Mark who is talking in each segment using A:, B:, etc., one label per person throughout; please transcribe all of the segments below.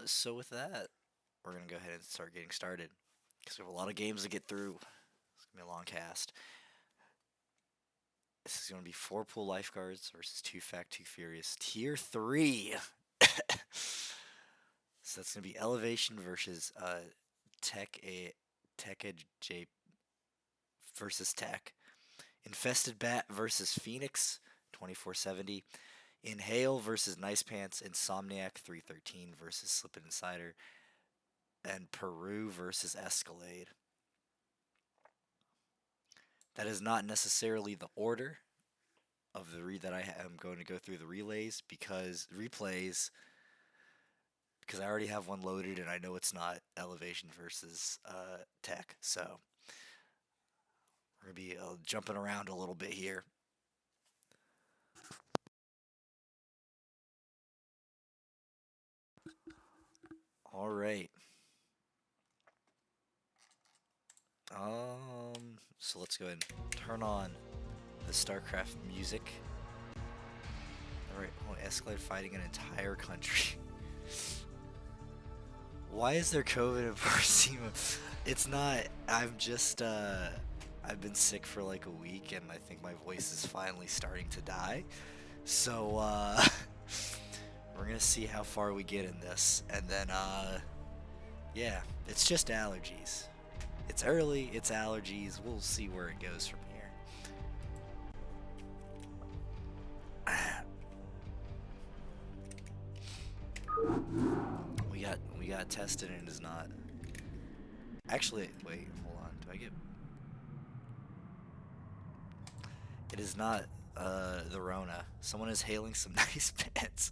A: So with that, we're gonna go ahead and start getting started because we have a lot of games to get through. It's gonna be a long cast. This is gonna be 4 Pool Lifeguards versus 2 Fact 2 Furious Tier 3. So that's gonna be Elevation versus TekAjpu versus Tech. InfestedBat versus Phoenix 2470. Inhale versus NicePants. Insomniac 313 versus Slippin' Insider. And Peru versus Escalade. That is not necessarily the order of the that I am going to go through the replays because I already have one loaded and I know it's not Elevation versus Tech. So we're gonna be jumping around a little bit here. All right. So let's go ahead and turn on the StarCraft music. All right, Escalade fighting an entire country. Why is there COVID in Scimo? It's not. I'm just. I've been sick for like a week, and I think my voice is finally starting to die. So we're gonna see how far we get in this, and then yeah, it's just allergies. It's early. It's allergies. We'll see where it goes from here. We got tested and it is not. Actually, wait, hold on. Do I get? It is not the Rona. Someone is hailing some NicePants.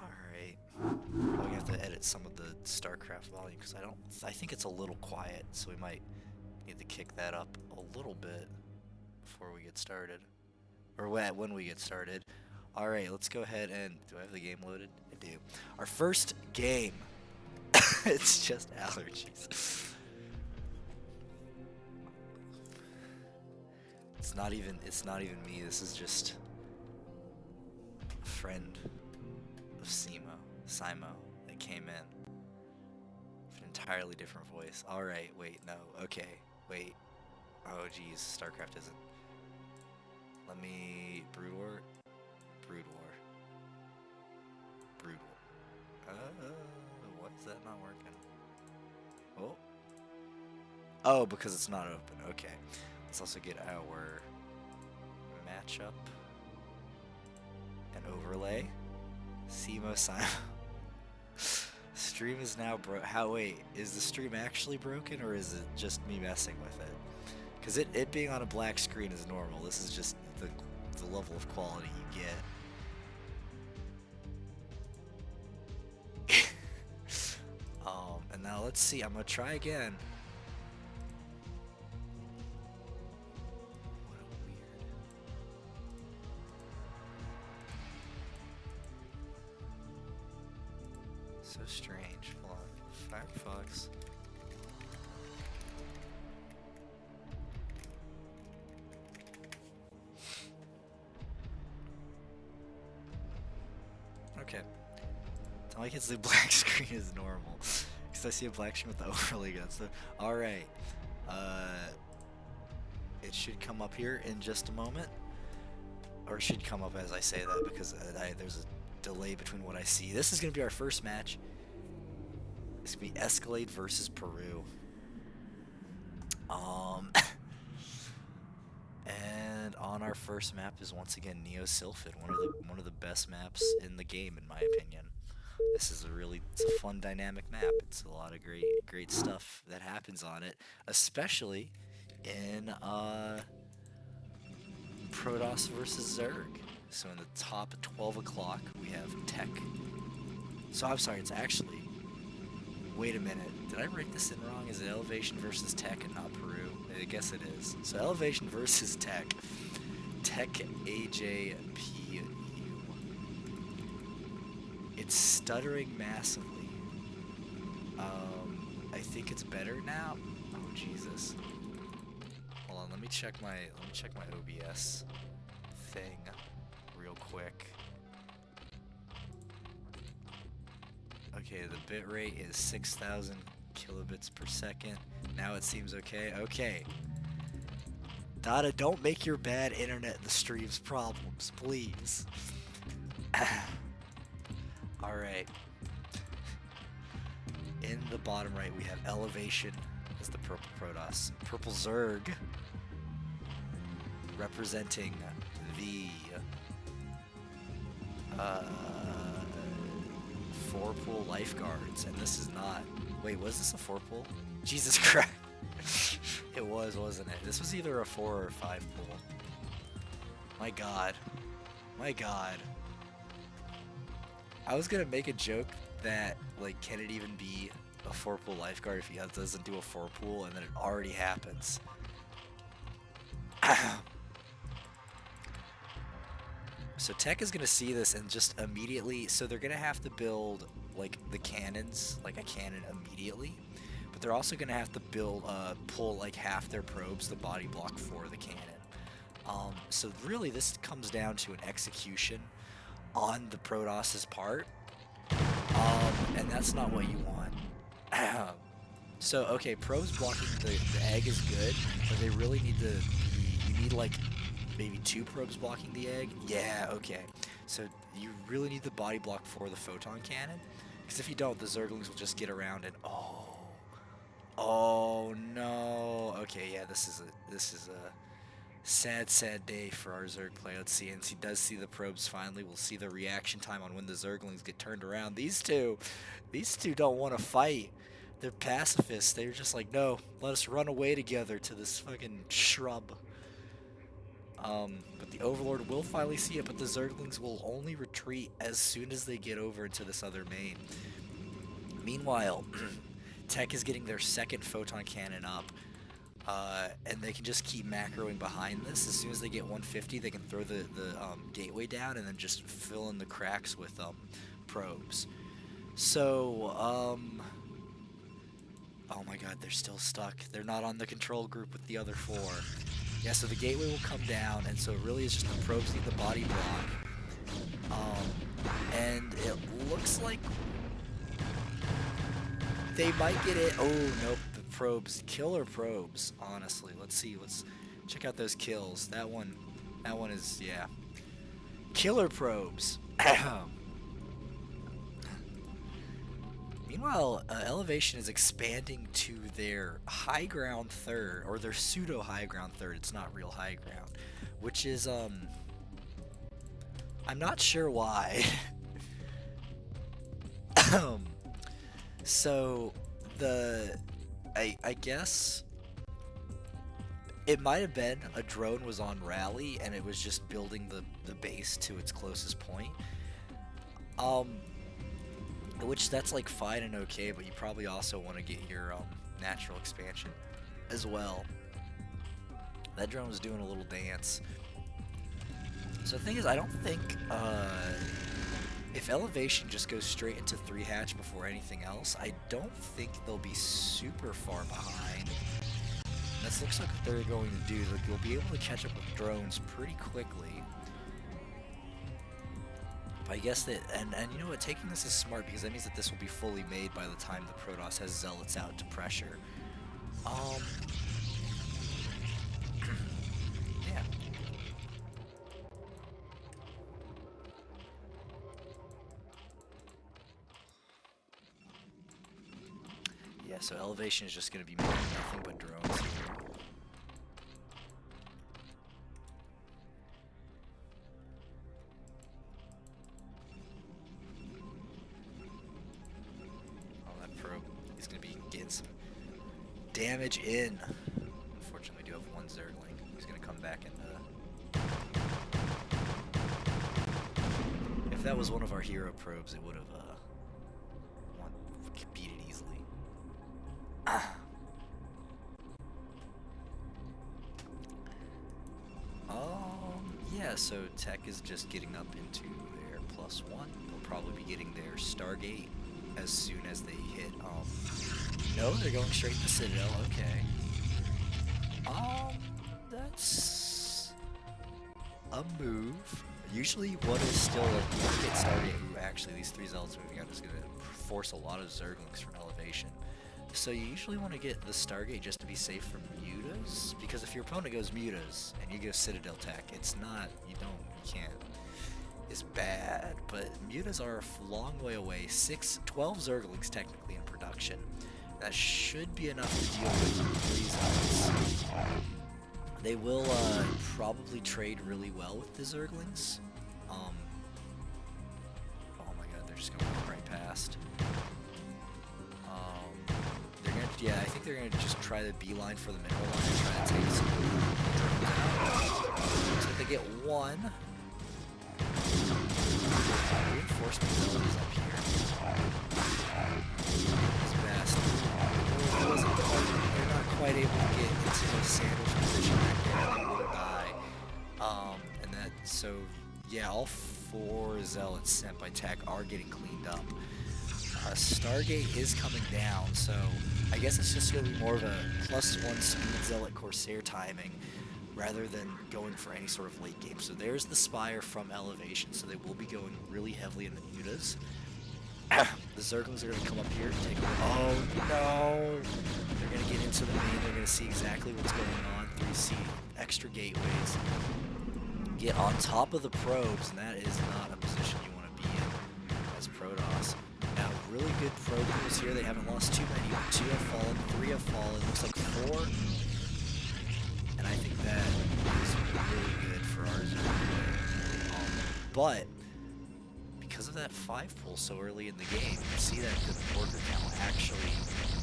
A: Alright. Probably have to edit some of the StarCraft volume because I think it's a little quiet, so we might need to kick that up a little bit before we get started. Or when we get started. Alright, let's go ahead and... Do I have the game loaded? I do. Our first game. It's just allergies. It's not even me. This is just a friend of Scimo, that came in with an entirely different voice. Alright, wait, no, okay, wait. Oh geez, StarCraft isn't. Let me... Brood War? Why is that not working? Oh. Oh, because it's not open. Okay. Let's also get our matchup and overlay. Scimo Simon. Stream is now wait, is the stream actually broken or is it just me messing with it? Because it being on a black screen is normal. This is just the level of quality you get. And now let's see. I'm gonna try again. What a weird. So strange. Hold on. Firefox. Okay. Tell me it's the black screen is normal. Because I see a black screen with the overlay gun. So, alright. It should come up here in just a moment. Or it should come up as I say that because there's a delay between what I see. This is going to be our first match. It's going to be Escalade versus Peru. And on our first map is once again Neo Sylphid, one of the best maps in the game in my opinion. This is it's a fun dynamic map. It's a lot of great stuff that happens on it, especially in Protoss versus Zerg. So in the top 12 o'clock we have Tech. So I'm sorry, it's actually, wait a minute, did I write this in wrong? Is it Elevation versus Tech and not Peru? I guess it is. So Elevation versus Tech. TekAjpu. It's stuttering massively. I think it's better now. Oh Jesus. Hold on, let me check my OBS thing real quick. Okay, the bit rate is 6,000 kilobits per second. Now it seems okay. Okay. Dada, don't make your bad internet in the streams problems, please. Alright. In the bottom right, we have Elevation as the purple Protoss. Purple Zerg representing the 4 Pool Lifeguards. And this is not... Wait, was this a 4 pool? Jesus Christ. It was, wasn't it? This was either a 4 or a 5 pool. My god. My god. I was gonna make a joke that, like, can it even be a 4 pool lifeguard if he doesn't do a 4 pool, and then it already happens. So Tech is gonna see this and just immediately, so they're gonna have to build, like, the cannons, like a cannon immediately, but they're also gonna have to build, pull like half their probes, the body block for the cannon. So really this comes down to an execution on the Protoss's part, and that's not what you want. So okay, probes blocking the egg is good, but they really need to be, you need like maybe 2 probes blocking the egg. Yeah, okay. So you really need the body block for the photon cannon, because if you don't, the Zerglings will just get around and oh no. Okay, yeah, this is a sad day for our Zerg play. Let's see, and he does see the probes finally. We'll see the reaction time on when the Zerglings get turned around. These two don't want to fight. They're pacifists. They're just like, no, let us run away together to this fucking shrub. But the Overlord will finally see it, but the Zerglings will only retreat as soon as they get over into this other main. Meanwhile, Tech is getting their second photon cannon up. And they can just keep macroing behind this. As soon as they get 150, they can throw the gateway down and then just fill in the cracks with probes. So, oh my god, they're still stuck. They're not on the control group with the other 4. Yeah, so the gateway will come down, and so it really is just the probes need the body block. And it looks like they might get it. Oh, nope. Probes, killer probes, honestly. Let's see, let's check out those kills. That one is, yeah, killer probes. Meanwhile, Elevation is expanding to their high ground third, or their pseudo high ground third. It's not real high ground, which is I'm not sure why. So I guess it might have been a drone was on rally and it was just building the base to its closest point. Which that's like fine and okay, but you probably also want to get your natural expansion as well. That drone was doing a little dance. So the thing is, I don't think if Elevation just goes straight into 3 hatch before anything else, I don't think they'll be super far behind. This looks like what they're going to do. Like, you'll be able to catch up with drones pretty quickly. But I guess that, and you know what, taking this is smart because that means that this will be fully made by the time the Protoss has Zealots out to pressure. Yeah. Yeah, so Elevation is just going to be making nothing but drones here. Oh, that probe, he's going to be getting some damage in. Unfortunately, we do have 1 Zergling. He's going to come back and... If that was one of our hero probes, it would have beat it easily. Yeah, so Tech is just getting up into their +1. They'll probably be getting their Stargate as soon as they hit, no, they're going straight to Citadel, okay. that's a move. Usually what is still, like, you want to get started. Ooh, actually, these 3 zealots moving out is going to force a lot of zerglings from elevation. So you usually want to get the Stargate just to be safe from mutas, because if your opponent goes mutas and you go Citadel Tech, it's not, you can't. It's bad, but mutas are a long way away. 12 zerglings technically in production. That should be enough to deal with 3 zealots. They will probably trade really well with the zerglings. Oh my god, they're just going right past. They're gonna, yeah, I think they're gonna just try the beeline for the mineral line and try to take some out. So they get 1. Reinforcement zone is up here. It's best. They're not quite able to get into the sandwich position right there. They will die. And that, so yeah, all 4 zealots sent by Tech are getting cleaned up. Stargate is coming down, so I guess it's just going to be more of a +1 speed zealot Corsair timing rather than going for any sort of late game. So there's the Spire from elevation, so they will be going really heavily in the mutas. The Zerglings are going to come up here and take over. Oh no! They're going to get into the main, they're going to see exactly what's going on. 3C, extra gateways. Get on top of the probes, and that is not a position you want to be in as Protoss. Now, really good probe pools here. They haven't lost too many. 2 have fallen, 3 have fallen, looks like 4. And I think that is really good for our Zerg. But because of that 5 pull so early in the game, you can see that the worker count actually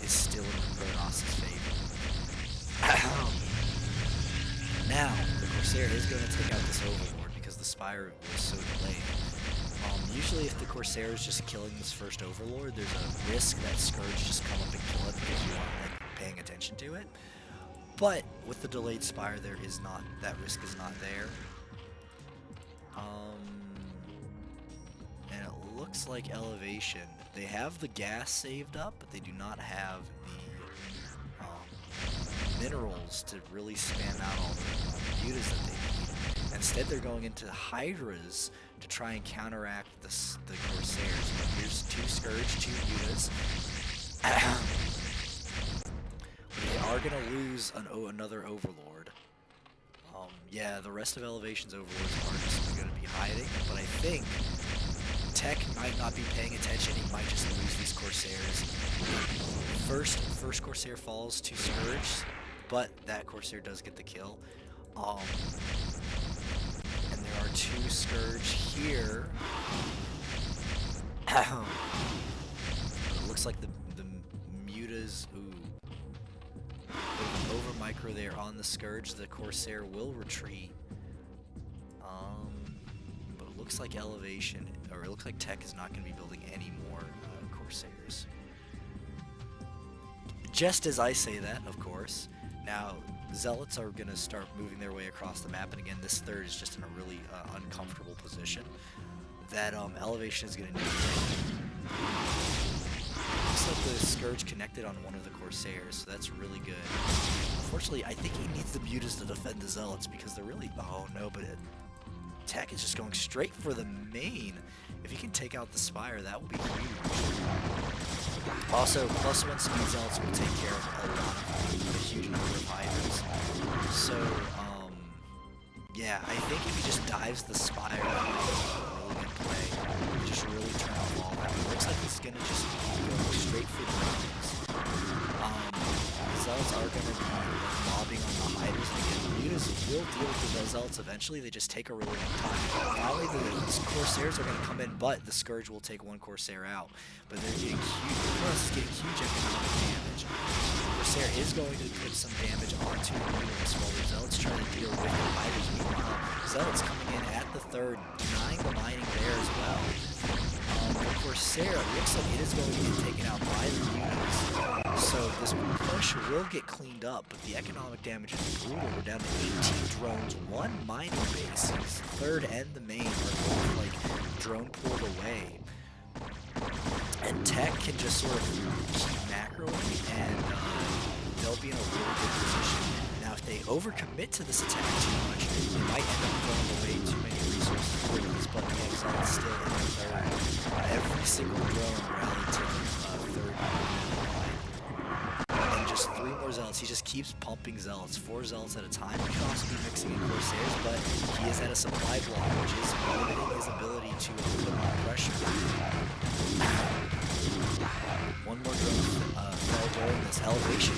A: is still in the Protoss' favor. Now, the Corsair is going to take out this Overlord because the Spire was so delayed. Usually if the Corsair is just killing this first Overlord, there's a risk that Scourge just come up and kill it because you aren't like, paying attention to it. But with the delayed Spire, there is not, that risk is not there. And it looks like elevation. They have the gas saved up, but they do not have the minerals to really spam out all the mutas that they need. Instead, they're going into Hydras to try and counteract the Corsairs. But here's 2 Scourge, 2 mutas. They are going to lose another Overlord. Yeah, the rest of Elevation's Overlords are just going to be hiding, but I think Tech might not be paying attention. He might just lose these Corsairs. First Corsair falls to Scourge, but that Corsair does get the kill. And there are 2 Scourge here. It looks like the mutas, ooh. Over micro there on the Scourge, the Corsair will retreat. But it looks like elevation, or it looks like Tech is not going to be building any more Corsairs. Just as I say that, of course. Now, Zealots are going to start moving their way across the map, and again, this third is just in a really uncomfortable position that elevation is going to need. Looks like the Scourge connected on one of the Corsairs, so that's really good. Unfortunately, I think he needs the mutas to defend the Zealots because they're really... Oh no, but Tech is just going straight for the main. If he can take out the Spire, that will be huge. Also, +1 speed Zealots will take care of a huge number of Hydras. So, yeah, I think if he just dives the Spire, that might be a really good play. Just really turn off all that. It looks like he's going to just go straight for the mutas. Zealots are going to be mobbing on the Hydras, and again, the mutas will deal with the Zealots eventually, they just take a really long time. Finally, the Corsairs are going to come in, but the Scourge will take 1 Corsair out. But they're getting huge, is getting huge economic damage. The Corsair is going to put some damage onto the mutas while the Zealots try to deal with the Hydras. Meanwhile, Zealots coming in at the third, denying the mining there as well. The Corsair looks like it is going to get taken out by the mutas. So this push will get cleaned up, but the economic damage is brutal. We're down to 18 drones, 1 mining base. Third and the main are both like drone pulled away. And Tech can just sort of keep macroing, and they'll be in a really good position. Now, if they overcommit to this attack too much, they might end up throwing away too many resources for this, but the Exile is still in the third. Every single drone rallied to third. And just 3 more Zealots. He just keeps pumping Zealots, 4 Zealots at a time. He can also be mixing in Corsairs, but he is at a supply block, which is limiting his ability to put on pressure. One more drone fell during this. Elevation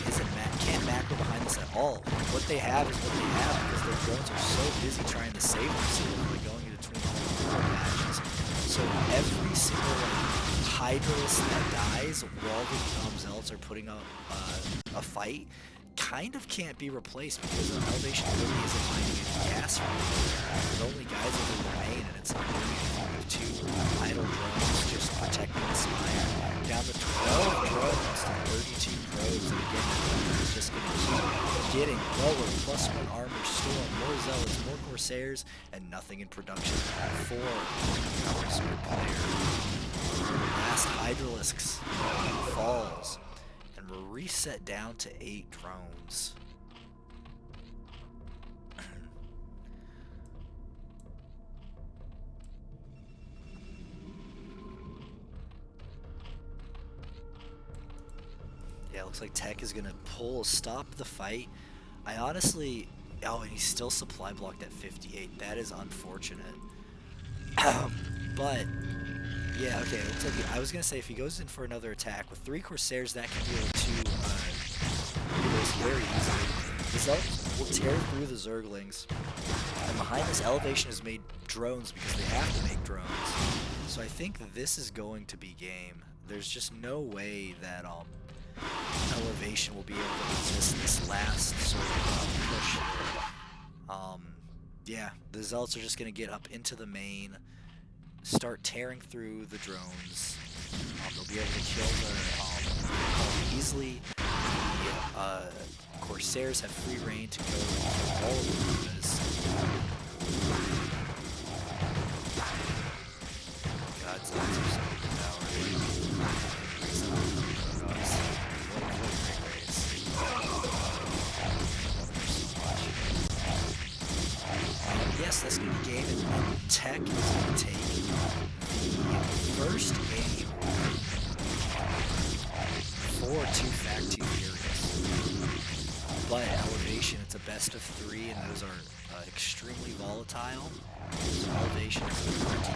A: can't macro behind this at all. What they have is what they have because their drones are so busy trying to save themselves by going in between all the matches. So every single Hydralisk that dies while the Zealots are putting up a fight kind of can't be replaced because Elevation really isn't finding any gas from it. There's only guys over the main and it's not doing anything with 2 idle drones just protecting the Spire. Down to 12 drones to 32 probes, and again, it's just going to keep getting lower. +1 armor storm, more Zealots, more Corsairs, and nothing in production for our Sword player. Last Hydralisks falls, and we're reset down to 8 drones. Yeah, looks like Tech is gonna stop the fight. I honestly, oh, and he's still supply blocked at 58. That is unfortunate. But yeah, okay. It looks like I was gonna say if he goes in for another attack with 3 Corsairs, that can deal 2 heroes very easily. The Zealots will tear through the Zerglings, and behind this, Elevation has made drones because they have to make drones. So I think this is going to be game. There's just no way that Elevation will be able to resist this last sort of push. Yeah, the Zealots are just going to get up into the main, start tearing through the drones. They'll be able to kill the easily. The Corsairs have free reign to go kill all of the Rubas. God, Zealots are so overpowered. Yes, that's going to be game, and Tech is going to take the first game for 2-2 Furious. But Elevation, it's a best of 3, and those are extremely volatile. So Elevation has plenty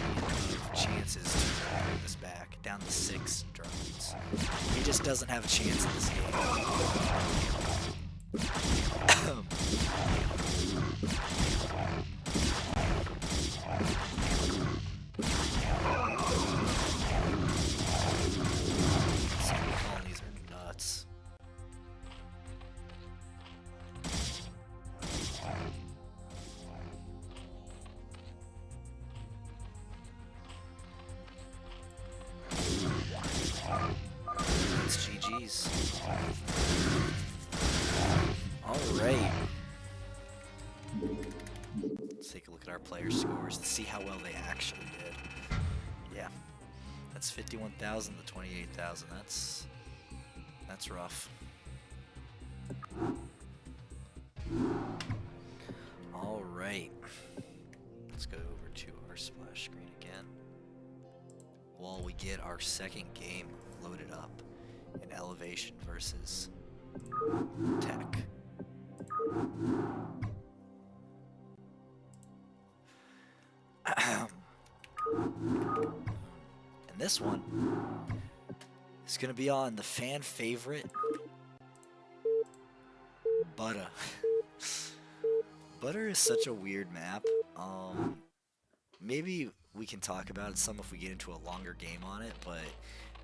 A: of chances to bring this back, down to 6 drones. He just doesn't have a chance in this game. Colonies are nuts. It's GG's. Alright. Let's take a look at our player scores to see how well they actually did. Yeah. That's 51,000 to 28,000. That's rough. Alright. Let's go over to our splash screen again. While we get our second game loaded up in Elevation versus Tech. And this one is going to be on the fan favorite Butter. Butter is such a weird map. Maybe we can talk about it some if we get into a longer game on it, but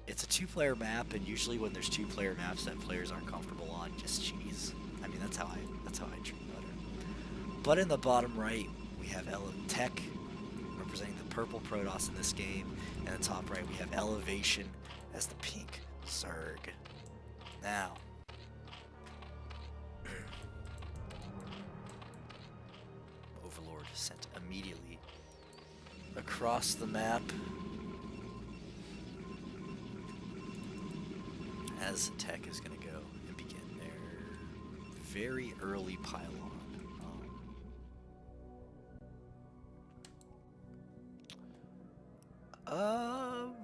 A: it's a 2-player map, and usually when there's 2-player maps that players aren't comfortable on, just cheese. I mean, that's how I treat Butter. But in the bottom right, we have Tech representing the purple Protoss in this game, and the top right we have Elevation as the pink Zerg. Now, Overlord sent immediately across the map as Tech is going to go and begin their very early pylon. Um,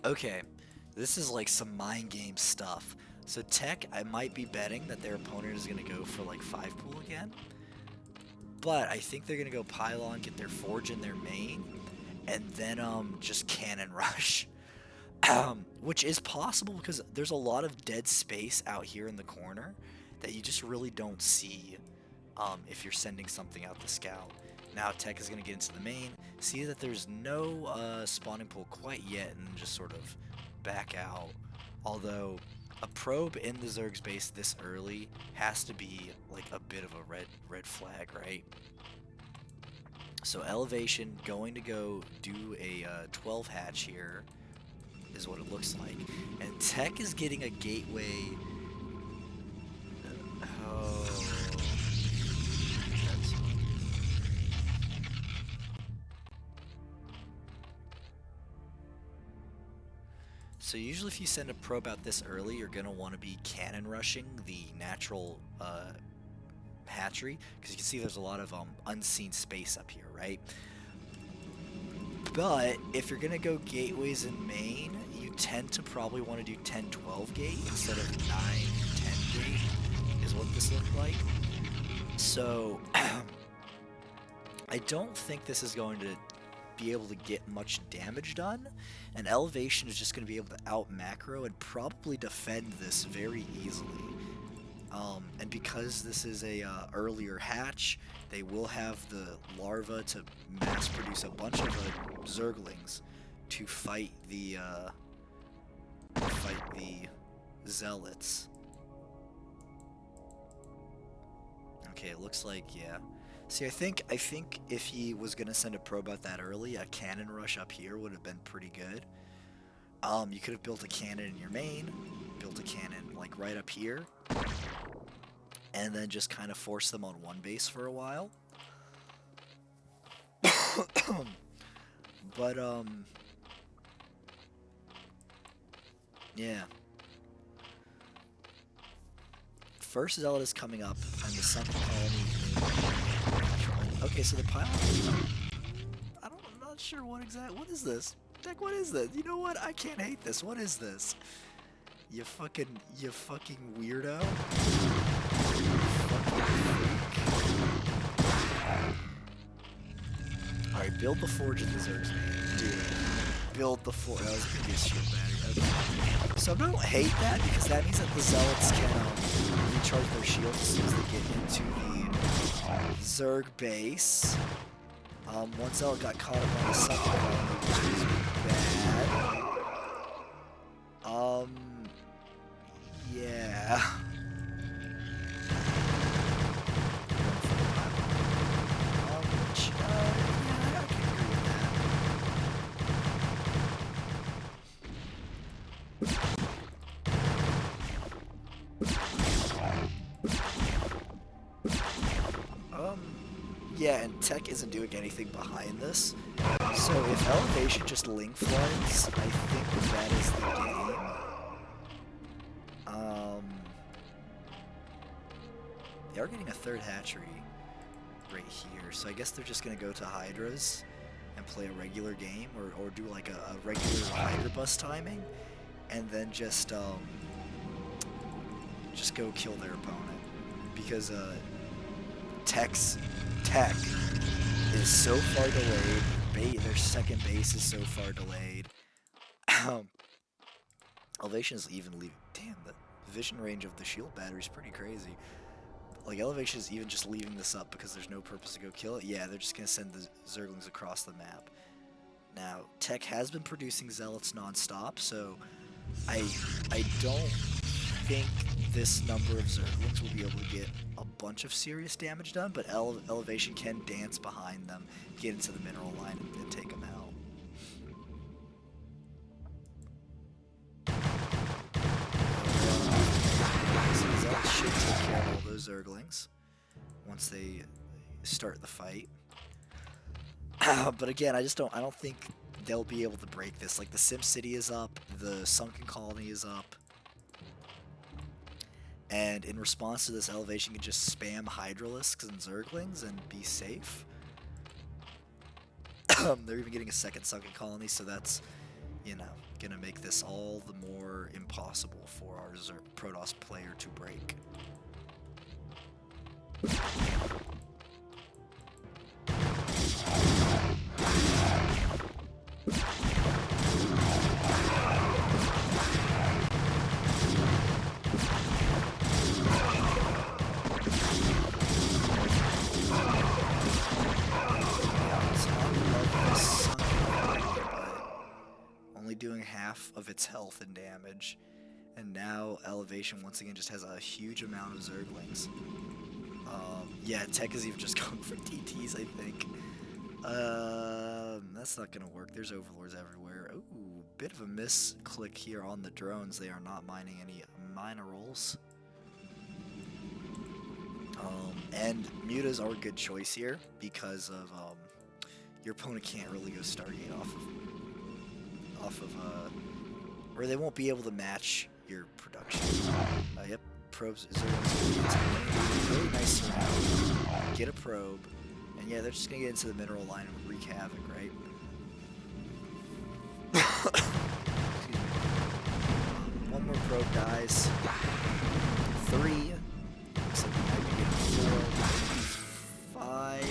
A: okay, this is like some mind game stuff. So Tech, I might be betting that their opponent is gonna go for like 5 pool again. But I think they're gonna go pylon, get their forge in their main, and then just cannon rush. Which is possible because there's a lot of dead space out here in the corner that you just really don't see if you're sending something out the scout. Now Tech is going to get into the main, see that there's no spawning pool quite yet, and then just sort of back out. Although a probe in the Zerg's base this early has to be like a bit of a red flag, right? So Elevation going to go do a 12 hatch here is what it looks like. And Tech is getting a gateway. Oh. That's... So usually if you send a probe out this early, you're going to want to be cannon rushing the natural hatchery, because you can see there's a lot of unseen space up here, right? But if you're going to go gateways in main, you tend to probably want to do 10-12 gate instead of 9-10 gate, is what this looked like. So I don't think this is going to be able to get much damage done, and Elevation is just going to be able to out macro and probably defend this very easily. And because this is a earlier hatch, they will have the larva to mass produce a bunch of Zerglings to fight the zealots. Okay, it looks like, yeah. See, I think if he was gonna send a probe out that early, a cannon rush up here would have been pretty good. You could have built a cannon in your main, built a cannon like right up here, and then just kind of force them on one base for a while. But yeah. First zealot is coming up, and the sunken colony. Okay, so the pylon. I'm not sure what is this? Tech, what is this? You know what? I can't hate this. What is this? You fucking weirdo. Alright, build the forge in the Zerg's main. Dude, build the forge. Oh, it's gonna be a shield battery. Okay. So I don't hate that, because that means that the zealots can recharge their shields as soon as they get into the Zerg base. One zealot got caught up on the second colony, which is bad. Yeah. Yeah, and Tech isn't doing anything behind this. So if Elevation just link floods, I think that is the game. They are getting a third hatchery right here, so I guess they're just gonna go to Hydras and play a regular game, or do like a regular Hydra bus timing, and then just go kill their opponent, because Tech is so far delayed. Their second base is so far delayed. Elevation is even leaving. Damn, the vision range of the shield battery is pretty crazy. Like, Elevation is even just leaving this up because there's no purpose to go kill it. Yeah, they're just gonna send the Zerglings across the map. Now, Tech has been producing zealots non-stop, so I don't think this number of Zerglings will be able to get a bunch of serious damage done, but Elevation can dance behind them, get into the mineral line, and take them out. So that should take care of all those Zerglings once they start the fight. But again, I don't think they'll be able to break this. Like the Sim City is up, the Sunken Colony is up, and in response to this, Elevation can just spam Hydralisks and Zerglings and be safe. They're even getting a second Sunken Colony, so that's, you know, gonna make this all the more impossible for our Protoss player to break. Doing half of its health and damage, and now Elevation once again just has a huge amount of Zerglings. Yeah, Tech is even just going for TTs, I think. That's not gonna work. There's Overlords everywhere. Ooh, bit of a misclick here on the drones. They are not mining any minerals. And mutas are a good choice here because of your opponent can't really go Stargate off of or they won't be able to match your production. Yep, probes is really nice surround. Get a probe, and yeah, they're just gonna get into the mineral line and wreak havoc, right? One more probe dies. 3. Looks like we might be getting 4, 5,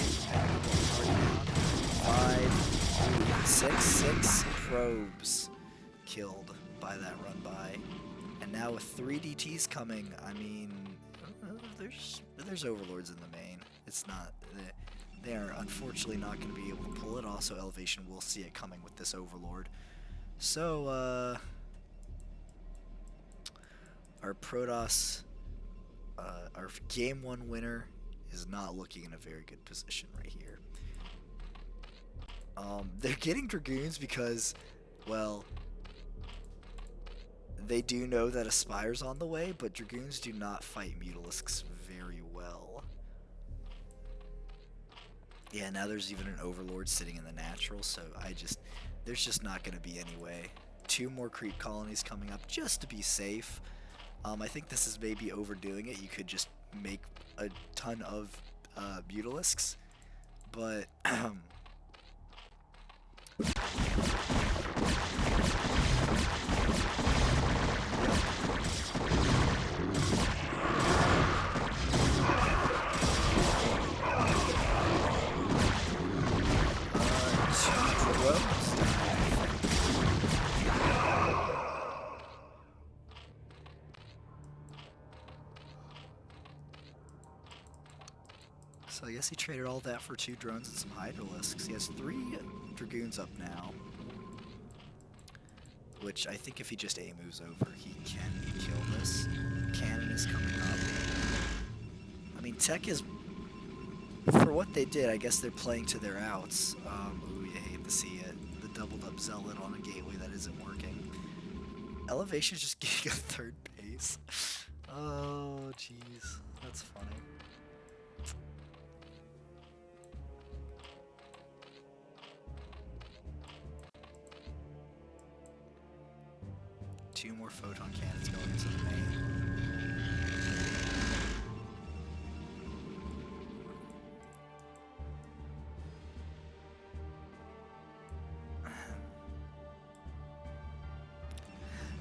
A: 5, 6 probes killed by that run by, and now with 3 DTs coming, I mean, there's Overlords in the main. It's not, they are unfortunately not going to be able to pull it. Also, Elevation will see it coming with this Overlord. So our Protoss, our game 1 winner is not looking in a very good position right here. They're getting Dragoons because, well, they do know that Aspire's on the way, but Dragoons do not fight Mutalisks very well. Yeah, now there's even an Overlord sitting in the natural, so there's just not going to be any way. 2 more creep colonies coming up just to be safe. I think this is maybe overdoing it. You could just make a ton of Mutalisks, but 2 drones. So I guess he traded all that for 2 drones and some Hydralisks. He has 3 Dragoons up now, which I think if he just A moves over, he can kill this. Cannon is coming up. I mean, Tech is, for what they did, I guess they're playing to their outs. Ooh, you hate to see it. The doubled up Zealot on a gateway that isn't working. Elevation's just getting a 3rd base. Oh, jeez. That's funny. Two more photon cannons going into the main.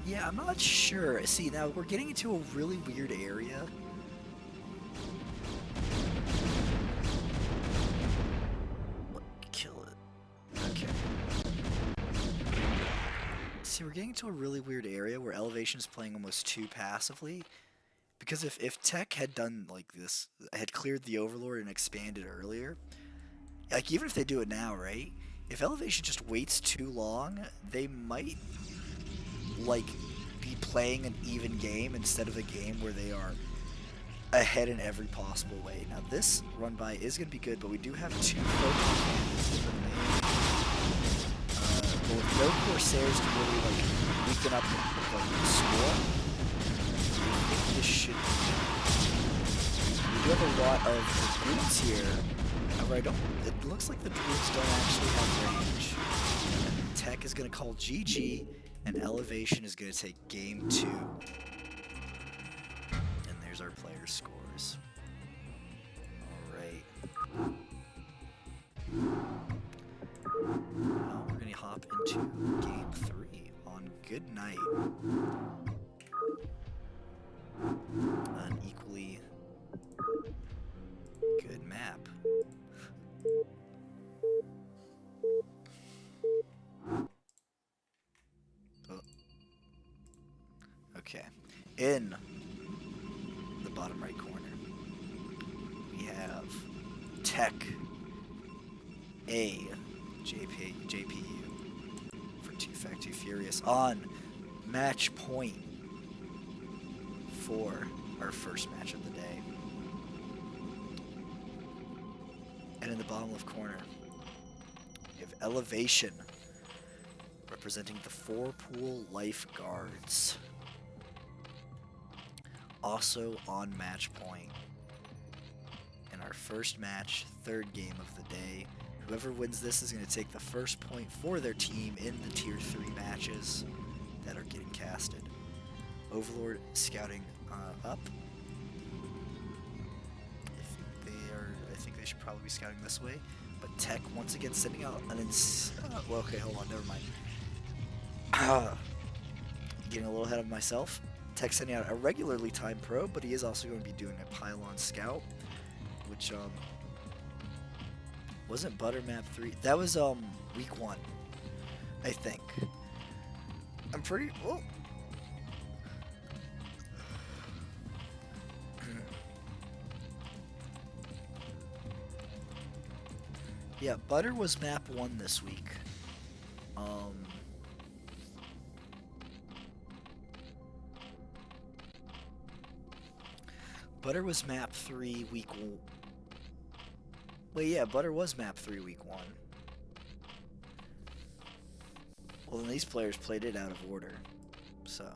A: Yeah, I'm not sure. See, now we're getting into a really weird area. Kill it. Okay. See, we're getting into a really weird area where Elevation's playing almost too passively. Because if Tech had done like this, had cleared the Overlord and expanded earlier, like even if they do it now, right? If Elevation just waits too long, they might like be playing an even game instead of a game where they are ahead in every possible way. Now this run by is going to be good, but we do have 2 photon cannons in the main. But with no Corsairs to really like weaken up the swarm, I think this should be good. We do have a lot of Dragoons here. However, it looks like the Dragoons don't actually have range. Tech is going to call GG, and Elevation is going to take game 2. And there's our players' scores. Alright. Now we're going to hop into game 3 on Good Night. An equally good map. Oh. Okay. In the bottom right corner, we have TekAjpu for 2 Furious on match point for our first match of the day. And in the bottom left corner, we have Elevation representing the Pool Lifeguards. Also on match point. In our first match, 3rd game of the day. Whoever wins this is going to take the first point for their team in the Tier 3 matches that are getting casted. Overlord scouting up. I think they should probably be scouting this way. But Tech once again sending out an well, okay, hold on, never mind. Getting a little ahead of myself. Tech sending out a regularly timed probe, but he is also going to be doing a pylon scout, which wasn't Butter Map 3. That was week 1, I think. I'm pretty. Oh. Yeah, Butter was map 1 this week. Butter was map 3 week 1. Wait, yeah, Butter was map 3 week 1. Well, then these players played it out of order, so.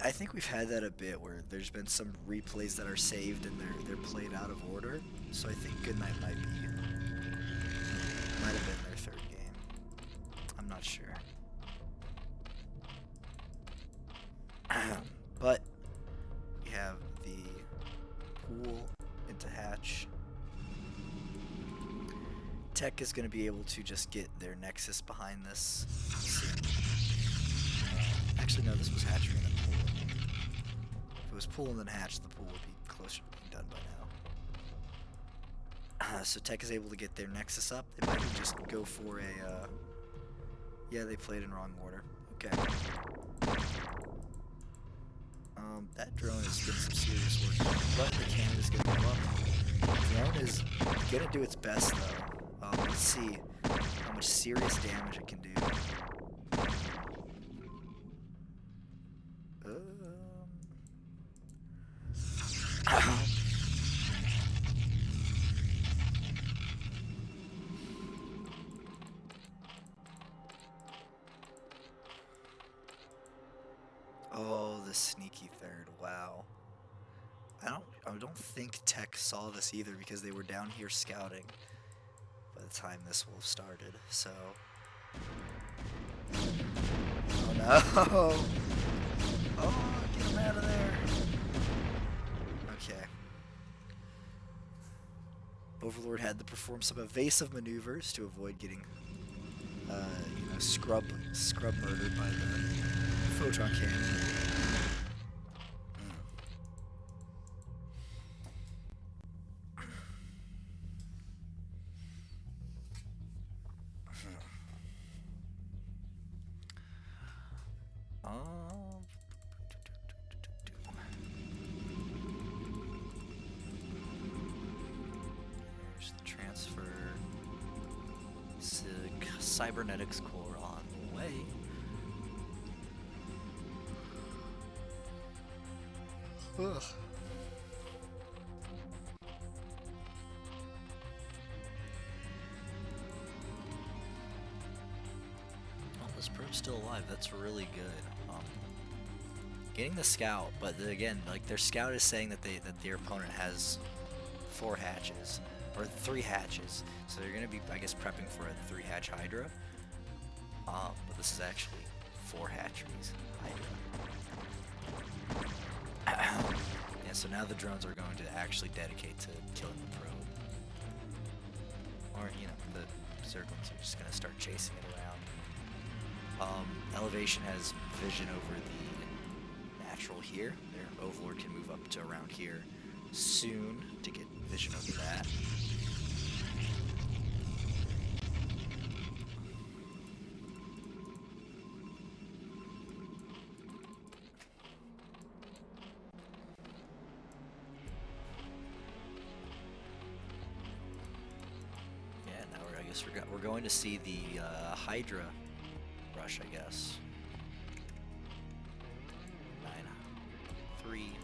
A: I think we've had that a bit where there's been some replays that are saved and they're played out of order. So I think Goodnight might have been their 3rd game. I'm not sure. But we have the Pool into Hatch. Tech is going to be able to just get their Nexus behind this. Actually, no, this was Hatchery and then Pool. If it was Pool and then Hatch, the Pool would be closer to being done by now. So Tech is able to get their Nexus up. They might just go for a, yeah, they played in wrong order. Okay. That drone is getting some serious work, but the cannon is going to go up. The drone is going to do its best, though. Let's see how much serious damage it can do. Oh, the sneaky 3rd. Wow. I don't think Tech saw this either because they were down here scouting by the time this wolf started. So. Oh no! Oh, get him out of there! Okay. Overlord had to perform some evasive maneuvers to avoid getting, scrub murdered by the photon cannon. Here's the transfer. Cybernetics core on the way. Ugh. Oh, this probe's still alive. That's really good. getting the scout, but again, like their scout is saying that their opponent has 4 hatches or 3 hatches, so they're gonna be, I guess, prepping for a 3-hatch Hydra. But this is actually 4 hatcheries Hydra. Yeah, so now the drones are going to actually dedicate to killing the probe, or you know, the Zerglings are just gonna start chasing it around. Elevation has vision over the natural here. Their Overlord can move up to around here soon to get vision over that. Yeah, now I guess we're going to see the Hydra rush, I guess. 9-3.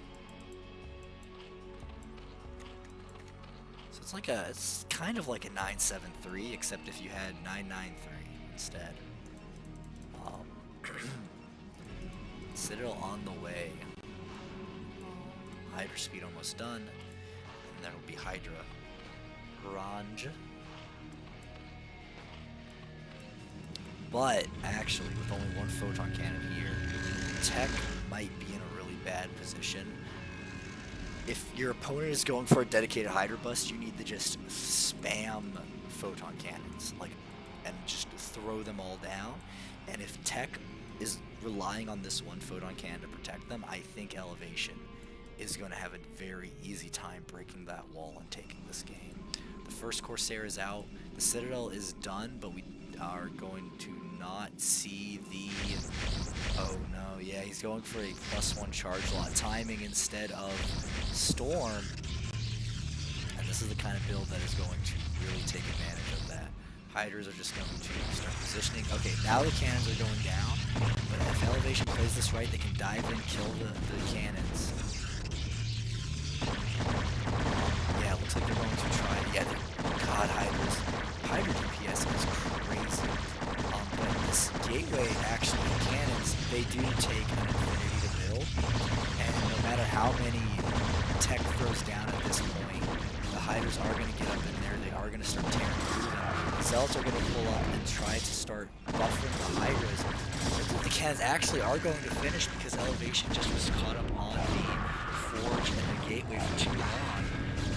A: So it's kind of like a 9-7-3, except if you had 9-9-3 instead. Citadel on the way. Hydra speed almost done, and there will be Hydra Range. But actually, with only 1 photon cannon here, Tech might be in a really bad position. If your opponent is going for a dedicated Hydra bust, you need to just spam photon cannons, and just throw them all down. And if Tech is relying on this 1 photon cannon to protect them, I think Elevation is going to have a very easy time breaking that wall and taking this game. The first Corsair is out. The Citadel is done, but we are going to not see the... Oh no, yeah, he's going for a +1 charge lot timing instead of Storm. And this is the kind of build that is going to really take advantage of that. Hydras are just going to start positioning. Okay, now the cannons are going down, but if Elevation plays this right, they can dive in, kill the cannons. Yeah, it looks like they're going to try. Yeah, God, Hydra DPS is crazy. But this gateway, actually, the cannons, they do take an infinity to build, and no matter how many Tech throws down at this point, the Hydras are going to get up in there. They are going to start tearing through them. The Zealots are going to pull up and try to start buffering the Hydras. The cannons actually are going to finish because Elevation just was caught up on the Forge and the Gateway for too long.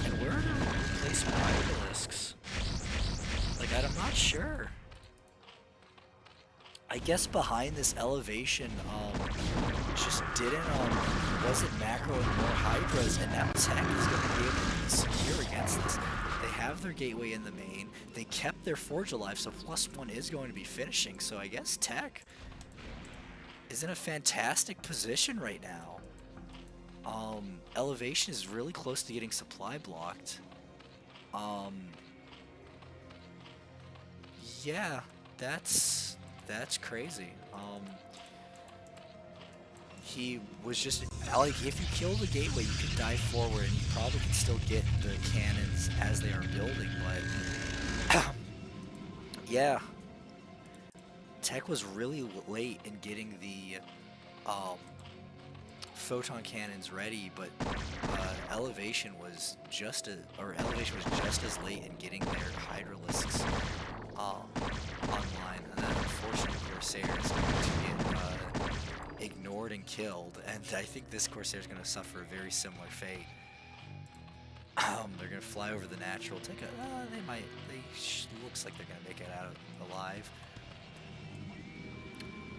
A: And where are the replacement Hydralisks? Like, I'm not sure. I guess behind this Elevation, just didn't, wasn't macroing more Hydras, and now Tech is going to be able to be secure against this. They have their Gateway in the main, they kept their Forge alive, so +1 is going to be finishing, so I guess Tech is in a fantastic position right now. Elevation is really close to getting supply blocked. Yeah, that's crazy. He was just, like, if you kill the Gateway, you can dive forward and you probably can still get the cannons as they are building, but yeah. Tech was really late in getting the photon cannons ready, but Elevation was just as late in getting their Hydralisks online, and then unfortunately Corsair is going to get ignored and killed, and I think this Corsair is going to suffer a very similar fate. They're going to fly over the natural, take a, looks like they're going to make it out alive.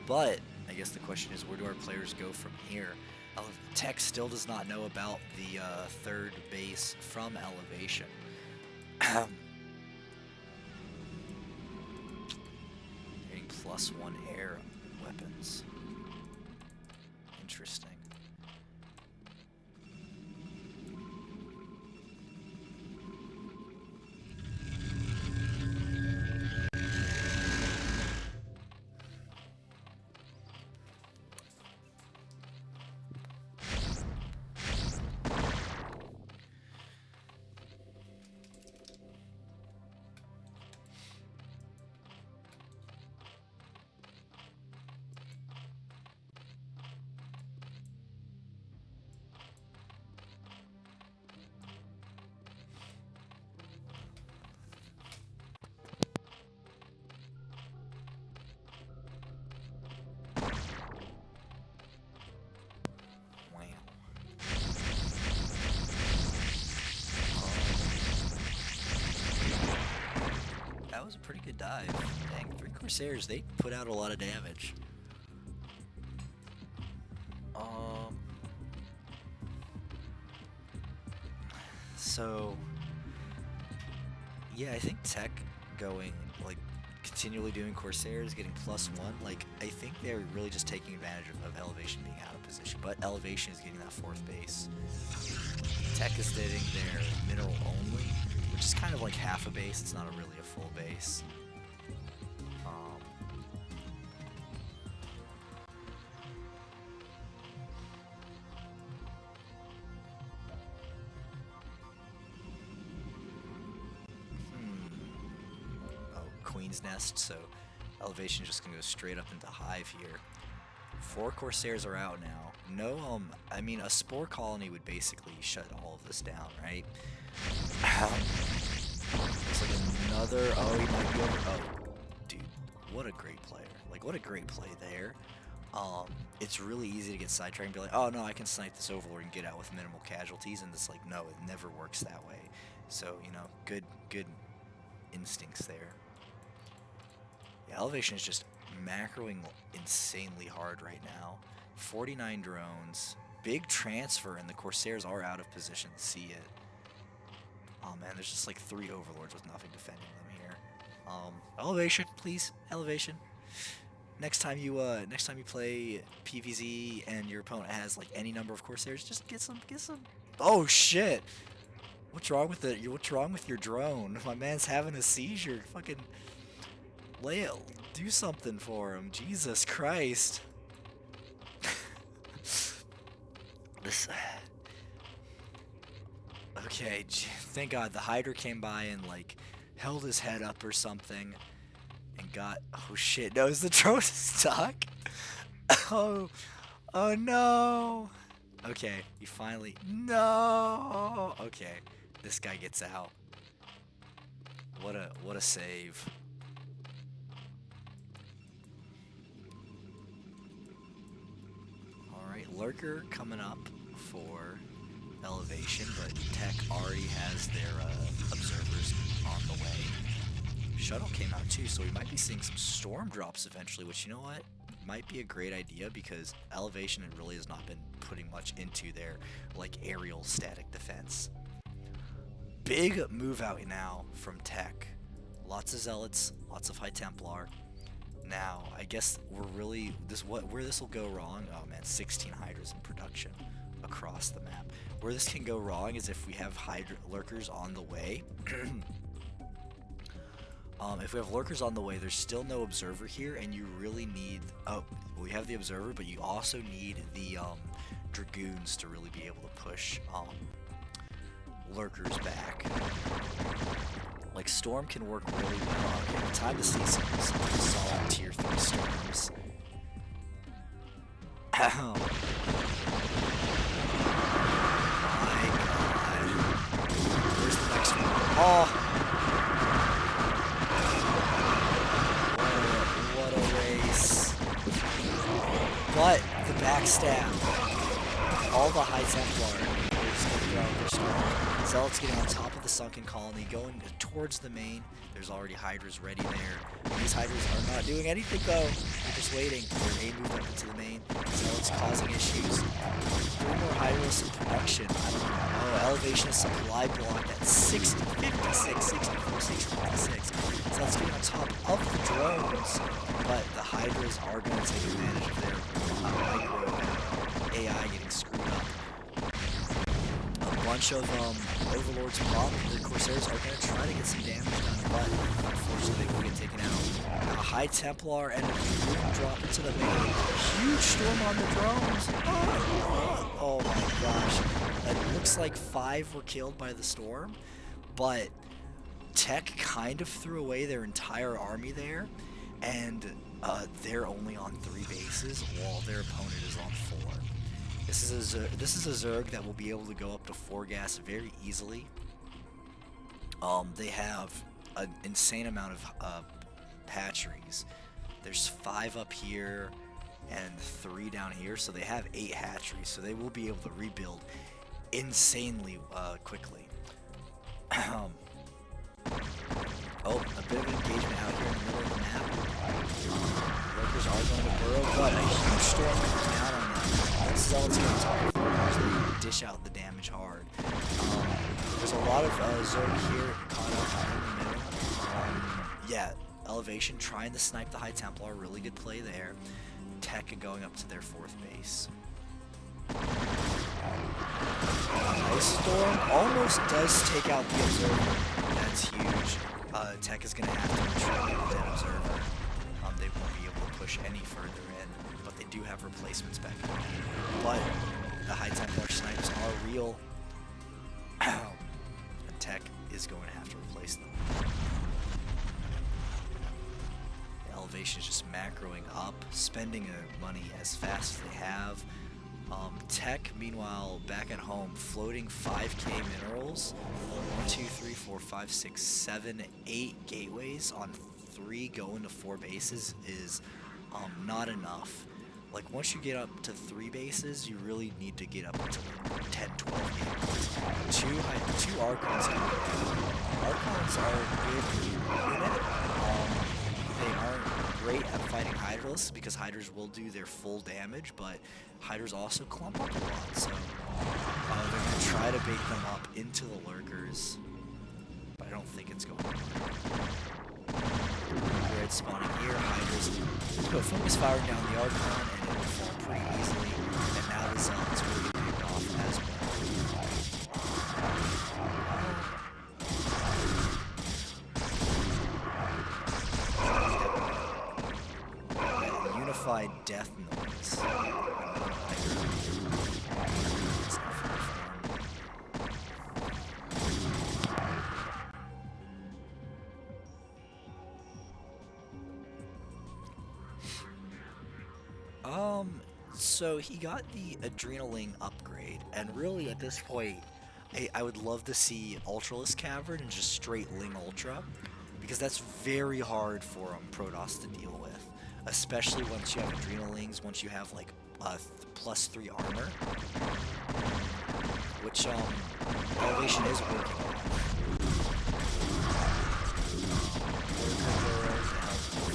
A: But I guess the question is, where do our players go from here? Tech still does not know about the 3rd base from Elevation. Getting +1 air weapons. Interesting. pretty good dive. Dang, 3 Corsairs, they put out a lot of damage. So, yeah, I think Tech going, like, continually doing Corsairs, getting +1, like, I think they're really just taking advantage of Elevation being out of position, but Elevation is getting that 4th base. Tech is getting their mineral only, which is kind of like half a base, it's not really a full base. Queen's Nest, so Elevation is just gonna go straight up into Hive here. 4 Corsairs are out now. No, I mean, a Spore Colony would basically shut all of this down, right? It's like another, oh, he might be over, oh, dude, what a great player. Like, what a great play there. It's really easy to get sidetracked and be like, oh no, I can snipe this Overlord and get out with minimal casualties, and it's like, no, it never works that way. So, you know, good instincts there. Yeah, Elevation is just macroing insanely hard right now. 49 drones, big transfer, and the Corsairs are out of position to see it. Oh man, there's just like 3 Overlords with nothing defending them here. Elevation, please, Elevation. Next time you play PvZ and your opponent has like any number of Corsairs, just get some. Oh shit! What's wrong with your drone? My man's having a seizure. Fucking do something for him. Jesus Christ. Okay, thank God the Hydra came by and like held his head up or something and got, oh shit, no, is the drone stuck? Oh no. Okay, he finally, no. Okay, this guy gets out. What a save. Alright, Lurker coming up for Elevation, but Tech already has their observers on the way. Shuttle came out too, so we might be seeing some storm drops eventually, which, you know what, might be a great idea because Elevation really has not been putting much into their like aerial static defense. Big move out now from Tech. Lots of Zealots, lots of High Templar. Now, I guess we're really where this will go wrong. Oh man, 16 Hydras in production across the map. Where this can go wrong is if we have Lurkers on the way. If we have Lurkers on the way, there's still no Observer here, and you really need... Oh, well, we have the Observer, but you also need the Dragoons to really be able to push Lurkers back. Like, Storm can work really well. Okay, time to see some solid tier 3 Storms. Oh my god. Where's the next one? Oh! What a race. But the backstab. All the High Templar. Zealots getting on top of the sunken colony, going towards the main. There's already Hydras ready there. These Hydras are not doing anything though. They're just waiting. Their A moved up into the main. Zealots causing issues. 3 more Hydras in production. Oh, Elevation is supply blocked at 60, 56, 64, 66. Zealots getting on top of the drones. But the Hydras are going to take advantage of their micro AI getting screwed up. A bunch of Overlords pop. The Corsairs are going to try to get some damage done, but unfortunately they will get taken out. A High Templar and a Dragoon drop into the main. Huge storm on the drones. Oh my gosh. It looks like 5 were killed by the storm, but Tech kind of threw away their entire army there, and they're only on 3 bases while their opponent is on 4. This is a Zerg that will be able to go up to 4 gas very easily. They have an insane amount of hatcheries. There's 5 up here and 3 down here, so they have 8 hatcheries. So they will be able to rebuild insanely quickly. Oh, a bit of an engagement a lot of Zerg here caught up in the middle. Yeah, Elevation trying to snipe the High Templar, really good play there. Tek going up to their 4th base. Ice Storm almost does take out the Observer. That's huge. Tek is going to have to retreat with that Observer. They won't be able to push any further in, but they do have replacements back home. But the High Templar snipes are real. Tek is going to have to replace them. The Elevation is just macroing up, spending money as fast as they have. Tek, meanwhile, back at home, floating 5k minerals. 1, 2, 3, 4, 5, 6, 7, 8 gateways on 3 going to 4 bases is not enough. Like, once you get up to 3 bases, you really need to get up to like 10, 12 gateways. 2 Archons can be good. Archons are a good unit. They aren't great at fighting Hydralisks because Hydras will do their full damage, but Hydras also clump up a lot, so they're going to try to bait them up into the Lurkers, but I don't think it's going to work. Red spawning here, Hydras go focus firing down the Archon, and it will fall pretty easily, and now the Zealots will get picked off as well. Unified death noise. So he got the Adrenaline upgrade, and really at this point, I would love to see Ultralisk Cavern and just straight Ling Ultra, because that's very hard for Protoss to deal with. Especially once you have Adrenalings, once you have like +3 armor, which Elevation is working on.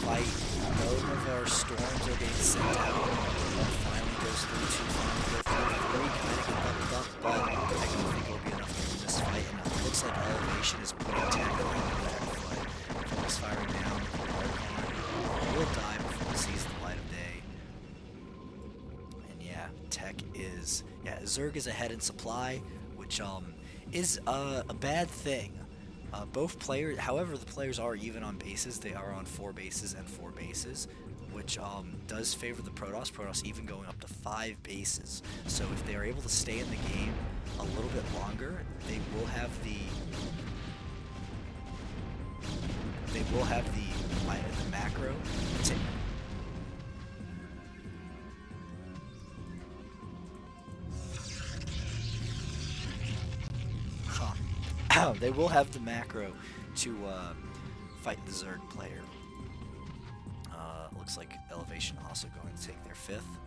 A: Fight. Both of our storms are being sent out. One finally goes through, 2 finally go through, 3 kind of get leveled up, but I don't think it'll be enough to win this fight. And it looks like Elevation is putting Tek on the back foot. Focus firing down. Archon will die before it sees the light of day. And yeah, Tek is... Yeah, Zerg is ahead in supply, which is a bad thing. Both players, however, the players are even on bases. They are on 4 bases and 4 bases, which does favor the Protoss. Protoss even going up to 5 bases. So if they are able to stay in the game a little bit longer, they will have the macro. They will have the macro to fight the Zerg player. Looks like Elevation also going to take their 5th.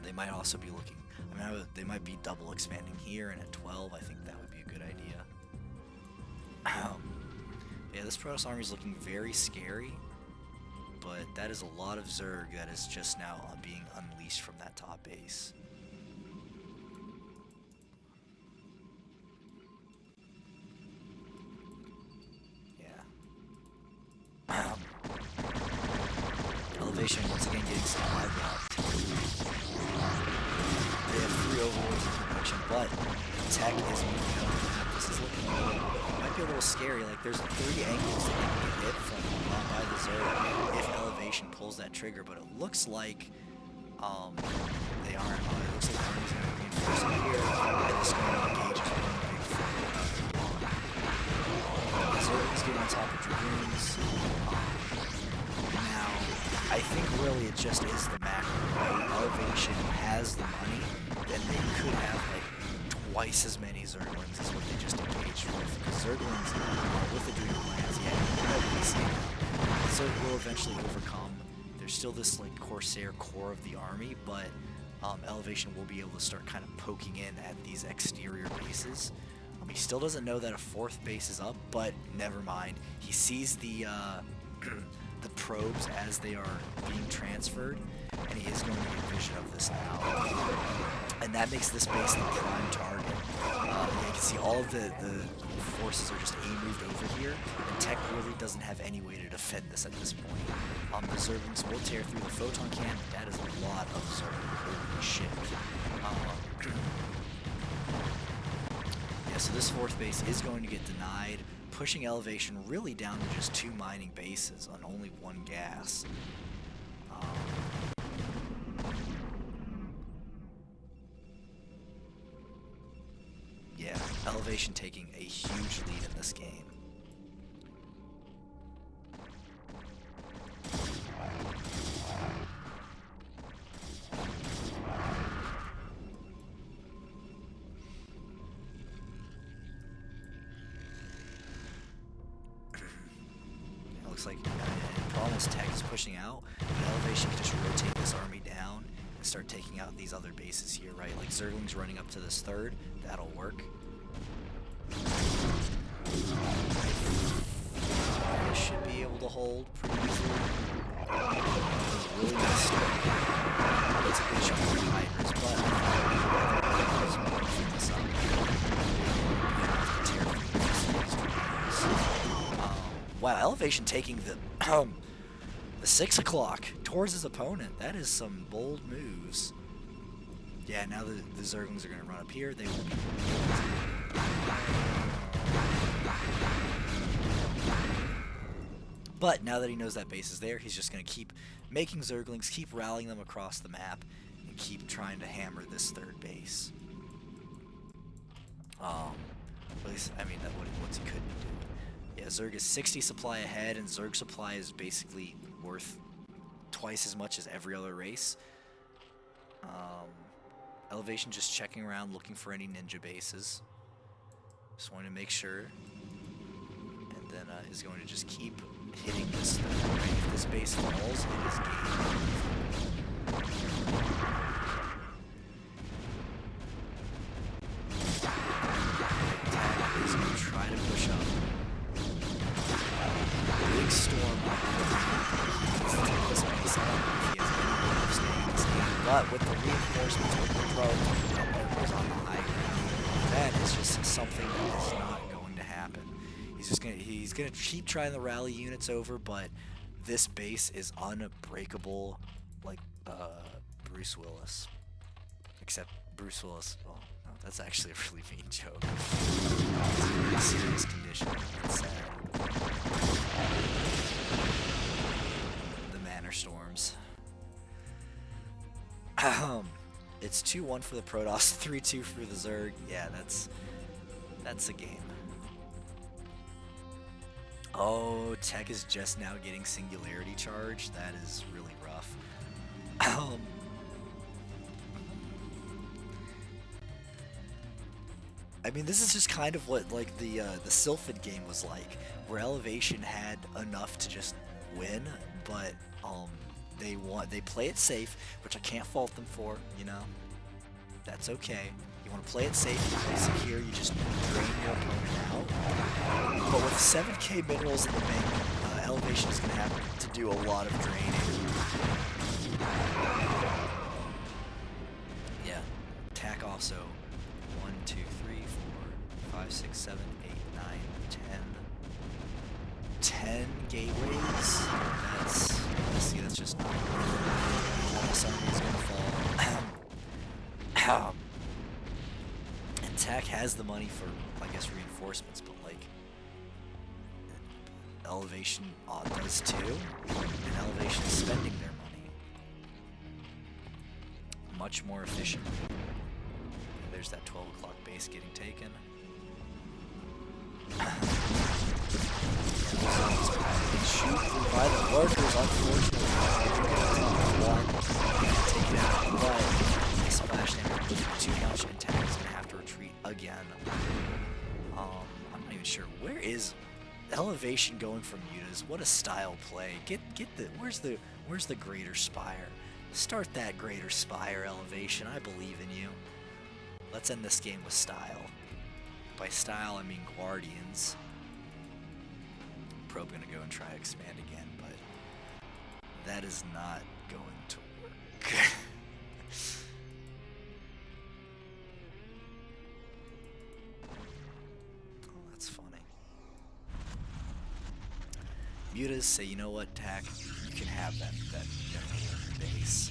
A: They might also be looking... I mean, they might be double expanding here, and at 12, I think that would be a good idea. Yeah, this Protoss army is looking very scary, but that is a lot of Zerg that is just now being unleashed from that top base. Elevation once again getting some live blocked. They have 3 overlords in production, but Tek is moving up the map. This is looking might be a little scary. Like, there's 3 angles that they can get hit from by the Zerg if Elevation pulls that trigger, but it looks like they aren't. It looks like the army's going to reinforce up here, and this going to engage is one big thing. Zerg is getting on top of Dragoons. Now, I think really it just is the macro, right? Elevation has the money, then they could have like twice as many Zerglings as what they just engaged with. Because Zerglings, with the Dream Plans, yeah, you see them. Zerg will eventually overcome. There's still this like Corsair core of the army, but Elevation will be able to start kind of poking in at these exterior bases. He still doesn't know that a 4th base is up, but never mind. He sees the the probes as they are being transferred, and he is going to get vision of this now. And that makes this base the prime target. Yeah, you can see all of the forces are just A-moved over here, and Tech really doesn't have any way to defend this at this point. The Zerglings will tear through the Photon Cannon. That is a lot of Zerglings. Holy shit. Yeah, so this 4th base is going to get denied, pushing Elevation really down to just 2 mining bases on only 1 gas. Yeah, Elevation taking a huge lead in this game. Looks like Promise Tech is pushing out, but Elevation can just rotate this army down and start taking out these other bases here, right? Like Zergling's running up to this 3rd, that'll work. This should be able to hold pretty easily. Really nice start. It's a good shot for the Hydras, but wow, Elevation taking the 6 o'clock towards his opponent. That is some bold moves. Yeah, now the Zerglings are going to run up here. They will be... But now that he knows that base is there, he's just going to keep making Zerglings, keep rallying them across the map, and keep trying to hammer this 3rd base. At least, I mean, what's he could do. Yeah, Zerg is 60 supply ahead, and Zerg supply is basically worth twice as much as every other race. Elevation just checking around, looking for any ninja bases. Just wanting to make sure. And then is going to just keep hitting this thing. If this base falls, it is game. He's going to try to push up. Big storm this base up if he has any way of staying in this game. But with the reinforcements, with the drones, and on the high ground, that is just something that is not going to happen. He's gonna keep trying to rally units over, but this base is unbreakable, like Bruce Willis. Except Bruce Willis. Oh no, that's actually a really mean joke. It's a very serious condition. It's sad. The Manor Storms. It's 2-1 for the Protoss, 3-2 for the Zerg. Yeah, that's a game. Oh, Tech is just now getting Singularity Charge. That is really rough. I mean, this is just kind of what like the Sylphid game was like, where Elevation had enough to just win, but they play it safe, which I can't fault them for. You know, that's okay. You want to play it safe, you play secure, you just drain your opponent out. But with 7k minerals in the bank, Elevation is going to have to do a lot of draining. Yeah, attack also. 1, 2, 3, 4, 5, 6, 7, 8, 9, 10 gateways. That's just not good. This army is going to fall. And Tech has the money for, I guess, reinforcements, but like Elevation does too, and Elevation is spending their money much more efficiently. There's that 12 o'clock base getting taken. Shoot by the lurkers, unfortunately. Take it out, but they splash damage too much, and Tech is going to have to retreat again. I'm not even sure. Where is Elevation going from mutas? What a style play. Where's the Greater Spire? Start that Greater Spire, Elevation. I believe in you. Let's end this game with style. By style, I mean Guardians. Probe gonna go and try to expand again, but that is not going to work. Oh, that's funny. Mutas say, you know what, Tak? You can have that generator base.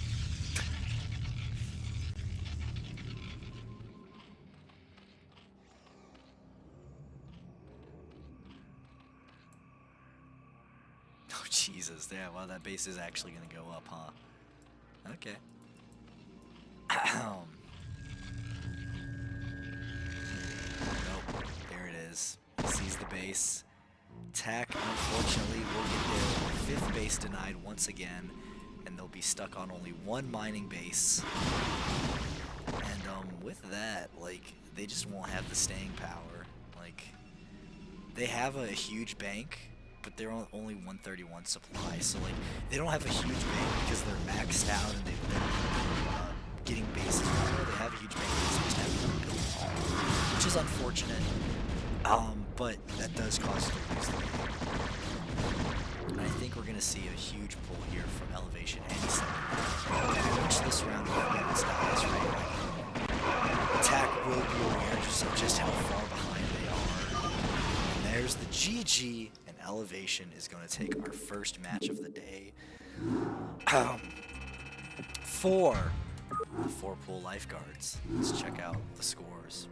A: Oh, Jesus. Yeah, well, that base is actually going to go up, huh? Okay. Nope. There it is. He sees the base. Tak, unfortunately, will get their 5th base denied once again, and they'll be stuck on only 1 mining base. And with that, like, they just won't have the staying power. Like, they have a huge bank, but they're only 131 supply, so like they don't have a huge bank because they're maxed out and they've been getting bases. They have a huge bank, they just haven't built all, which is unfortunate. But that does cause you to lose the game. And I think we're gonna see a huge pull here from elevation any second. Watch this round of Flames dies, right? Tak will be aware of just how far behind they are. And there's the GG. Elevation is going to take our first match of the day for the 4 Pool Lifeguards. Let's check out the scores.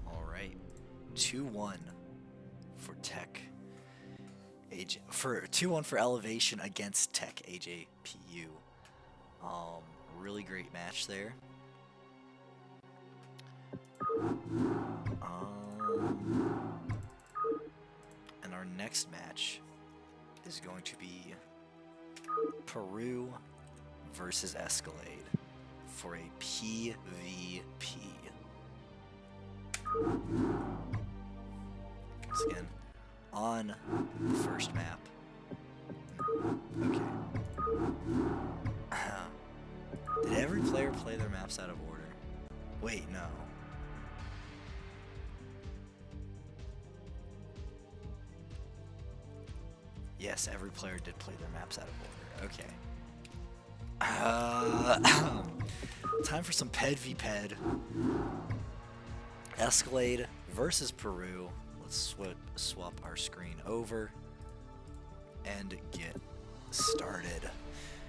A: All right, 2-1 for TekAjpu. 2-1 for Elevation against TekAjpu. Really great match there. And our next match is going to be Peru versus Escalade for a PvP. Once again, on the first map. Okay. Did every player play their maps out of order? Wait, no. Yes, every player did play their maps out of order. Okay. Time for some Ped v Ped. Escalade versus Peru. Let's swap our screen over and get started.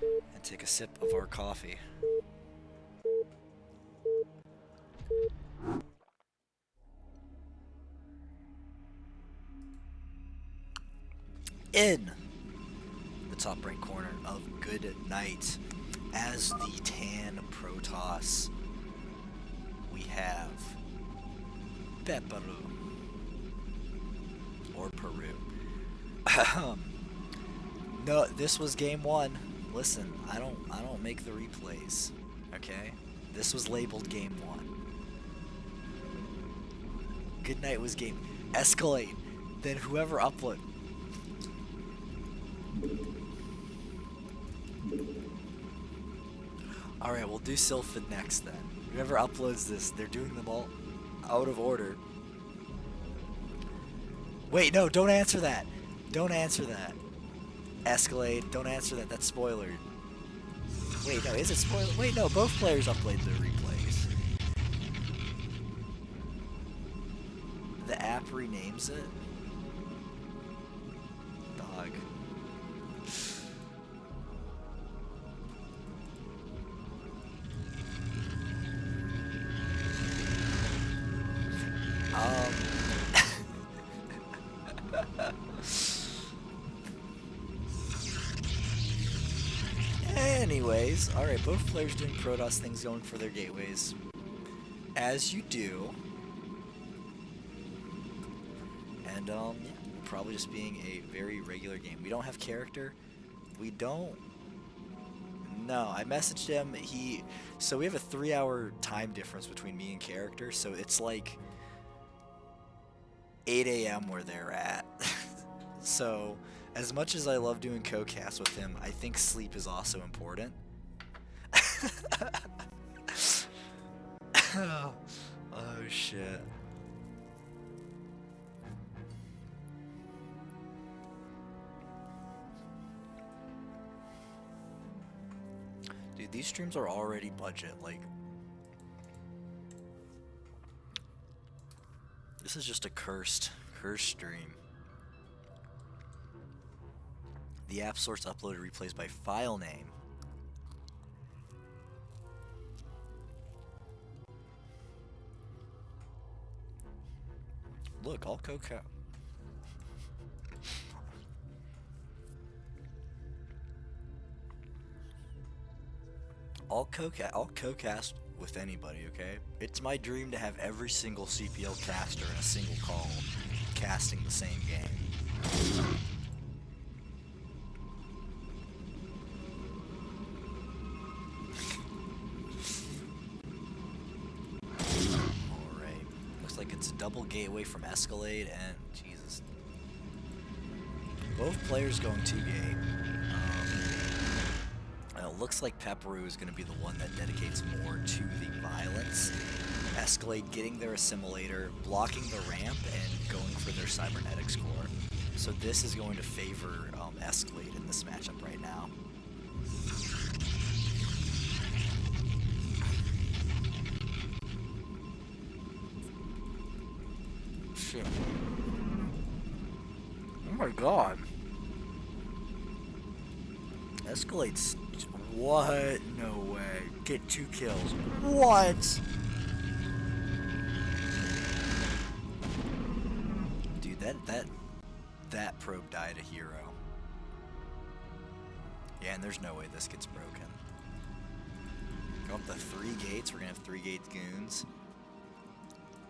A: And take a sip of our coffee. In the top right corner of Good Night, as the Tan Protoss, we have Peru or Peru. No, this was game 1. Listen, I don't make the replays, okay? This was labeled game 1. Good Night was game. Escalade. Then whoever upload. Alright, we'll do Sylphid next then. Whoever uploads this, they're doing them all out of order. Wait, no, don't answer that. Don't answer that. Escalade, don't answer that. That's spoilered. Wait, no, is it spoiler? Wait, no, both players upload their replays. The app renames it? Dog. Anyways, alright, both players doing Protoss things, going for their gateways. As you do. And, yeah, probably just being a very regular game. We don't have character. We don't. No, I messaged him. So we have a 3-hour time difference between me and character, so it's like 8 a.m. where they're at. So, as much as I love doing co-cast with him, I think sleep is also important. Oh shit. Dude, these streams are already budget. Like, this is just a cursed stream. The app source uploaded replays by file name. Look, all coca. I'll co-cast with anybody, okay? It's my dream to have every single CPL caster in a single call casting the same game. Alright. Looks like it's a double gateway from Escalade and... Jesus. Both players going 2-gate. It looks like Peru is going to be the one that dedicates more to the violence. Escalade getting their assimilator, blocking the ramp, and going for their cybernetics core. So this is going to favor Escalade in this matchup right now. Shit. Oh my god. Escalade's... What? No way. Get 2 kills. What? Dude, that probe died a hero. Yeah, and there's no way this gets broken. Go up to 3 gates. We're gonna have 3 gate goons.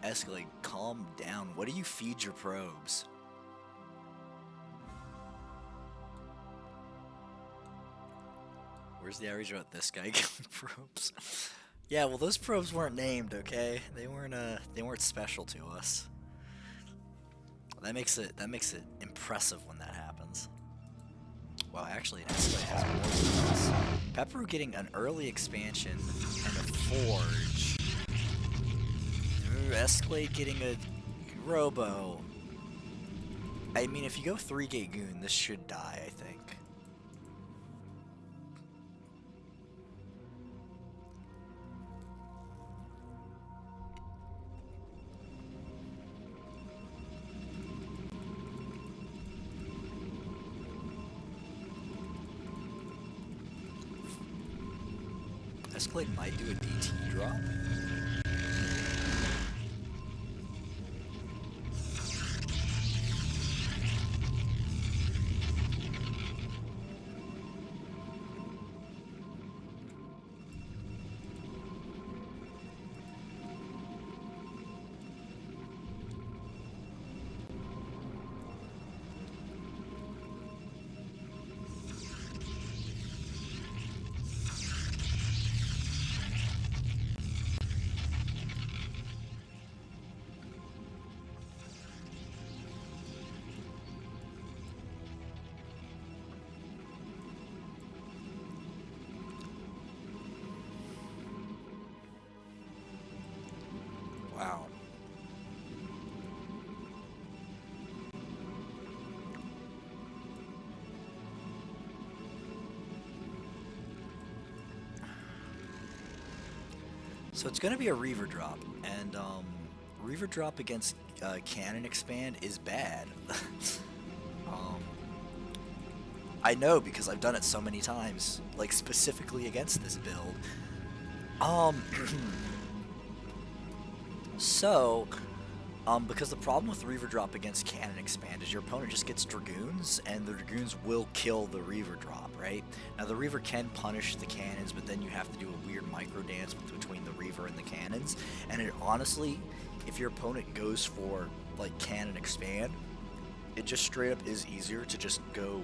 A: Escalade, calm down. What do you feed your probes? Where's the average about this guy getting probes? Yeah, well, those probes weren't named, okay? They weren't special to us. That makes it impressive when that happens. Well, actually, Escalade has more than us. Peru getting an early expansion and a forge. Escalade getting a robo. I mean, if you go 3-gate goon, this should die, I think. Escalade might do a DT drop. Wow. So it's going to be a Reaver drop, and Reaver drop against Cannon Expand is bad. I know because I've done it so many times, like specifically against this build. So, because the problem with Reaver drop against Cannon Expand is your opponent just gets Dragoons, and the Dragoons will kill the Reaver drop, right? Now, the Reaver can punish the Cannons, but then you have to do a weird micro dance between the Reaver and the Cannons, and it honestly, if your opponent goes for, like, Cannon Expand, it just straight up is easier to just go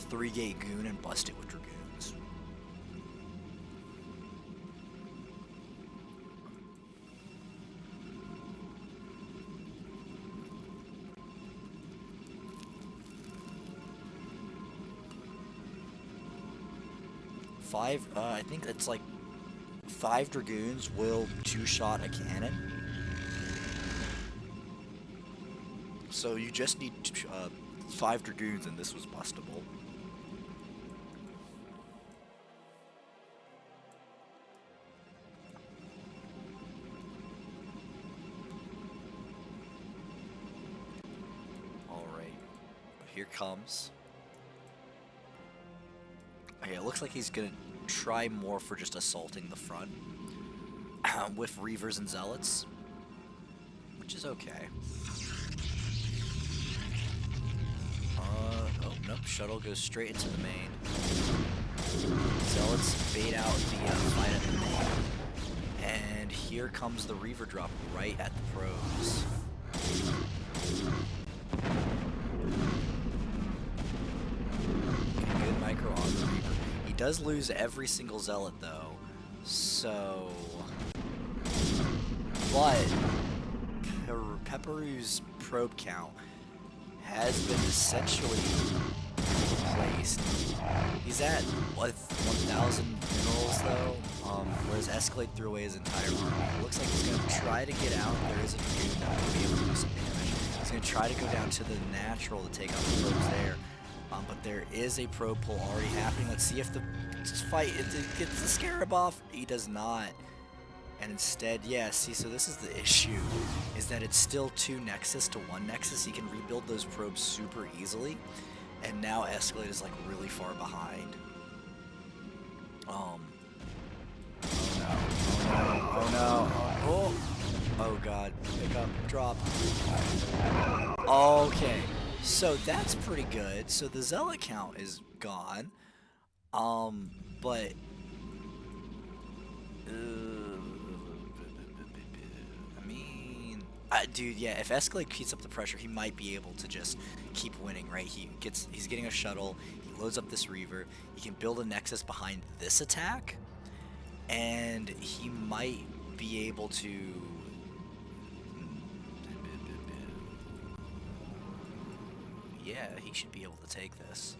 A: 3-gate goon and bust it with Dragoons. I think it's like 5 Dragoons will 2-shot a cannon. So you just need 5 Dragoons and this was bustable. here comes. Okay, it looks like he's gonna try more for just assaulting the front with Reavers and Zealots, which is okay. Oh, nope, shuttle goes straight into the main. Zealots bait out the fight at the main. And here comes the Reaver drop right at the pros. Okay, good micro on the Reaver. He does lose every single Zealot though, so... But Peru's probe count has been essentially replaced. He's at, what, 1,000 minerals though? Whereas Escalade threw away his entire army. It looks like he's going to try to get out. There is a Dragoon that will be able to do some damage. He's going to try to go down to the natural to take out the probes there. But there is a probe pull already happening. Let's see if the fight gets the Scarab off. He does not. And instead, yeah, see, so this is the issue, is that it's still 2 Nexus to 1 Nexus. He can rebuild those probes super easily, and now Escalade is like really far behind. Oh no, oh god, pick up, drop. Okay, so that's pretty good. So the Zealot count is gone, but... dude, yeah, if Escalade keeps up the pressure, he might be able to just keep winning, right? He's getting a shuttle, he loads up this Reaver, he can build a Nexus behind this attack, and he might be able to... Yeah, he should be able to take this.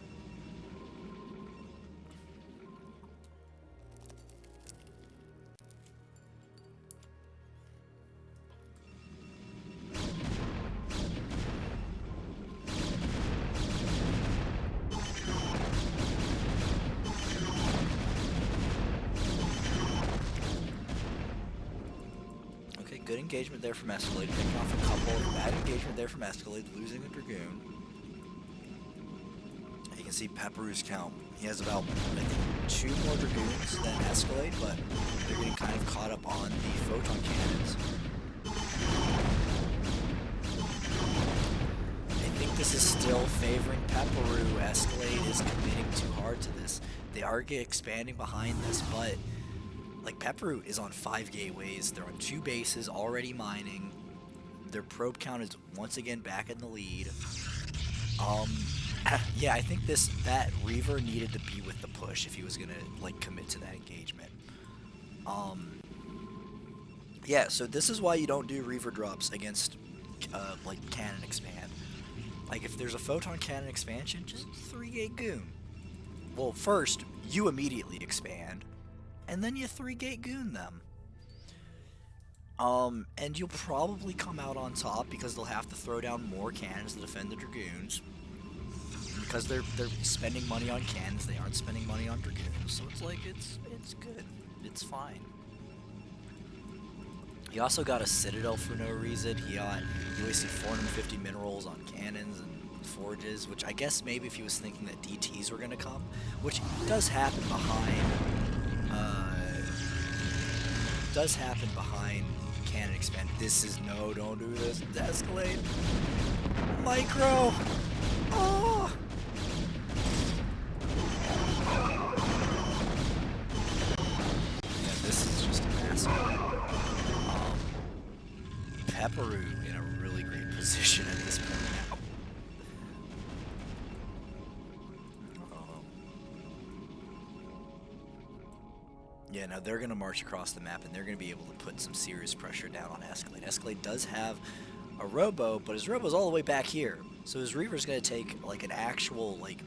A: Good engagement there from Escalade, picking off a couple. Bad engagement there from Escalade, losing a Dragoon. You can see Peru's count. He has about, I think, 2 more Dragoons than Escalade, but they're getting kind of caught up on the photon cannons. I think this is still favoring Peru. Escalade is committing too hard to this. They are expanding behind this, but... Like, Peru is on 5 gateways, they're on 2 bases, already mining. Their probe count is once again back in the lead. Yeah, I think that Reaver needed to be with the push if he was gonna, like, commit to that engagement. Yeah, so this is why you don't do Reaver drops against, like, cannon expand. Like, if there's a photon cannon expansion, just 3-gate goon. Well, first, you immediately expand. And then you 3-gate goon them. And you'll probably come out on top because they'll have to throw down more cannons to defend the Dragoons. Because they're spending money on cannons, they aren't spending money on Dragoons. So it's like, it's good. It's fine. He also got a Citadel for no reason. He wasted 450 minerals on cannons and forges, which I guess maybe if he was thinking that DTs were going to come, which does happen behind cannon expand. This is no, don't do this. Escalade. Micro. Oh. Yeah, this is just a massacre. Peru in a really great position at this point now. Yeah, now they're going to march across the map, and they're going to be able to put some serious pressure down on Escalade. Escalade does have a Robo, but his Robo's all the way back here. So his Reaver's going to take, like, an actual, like,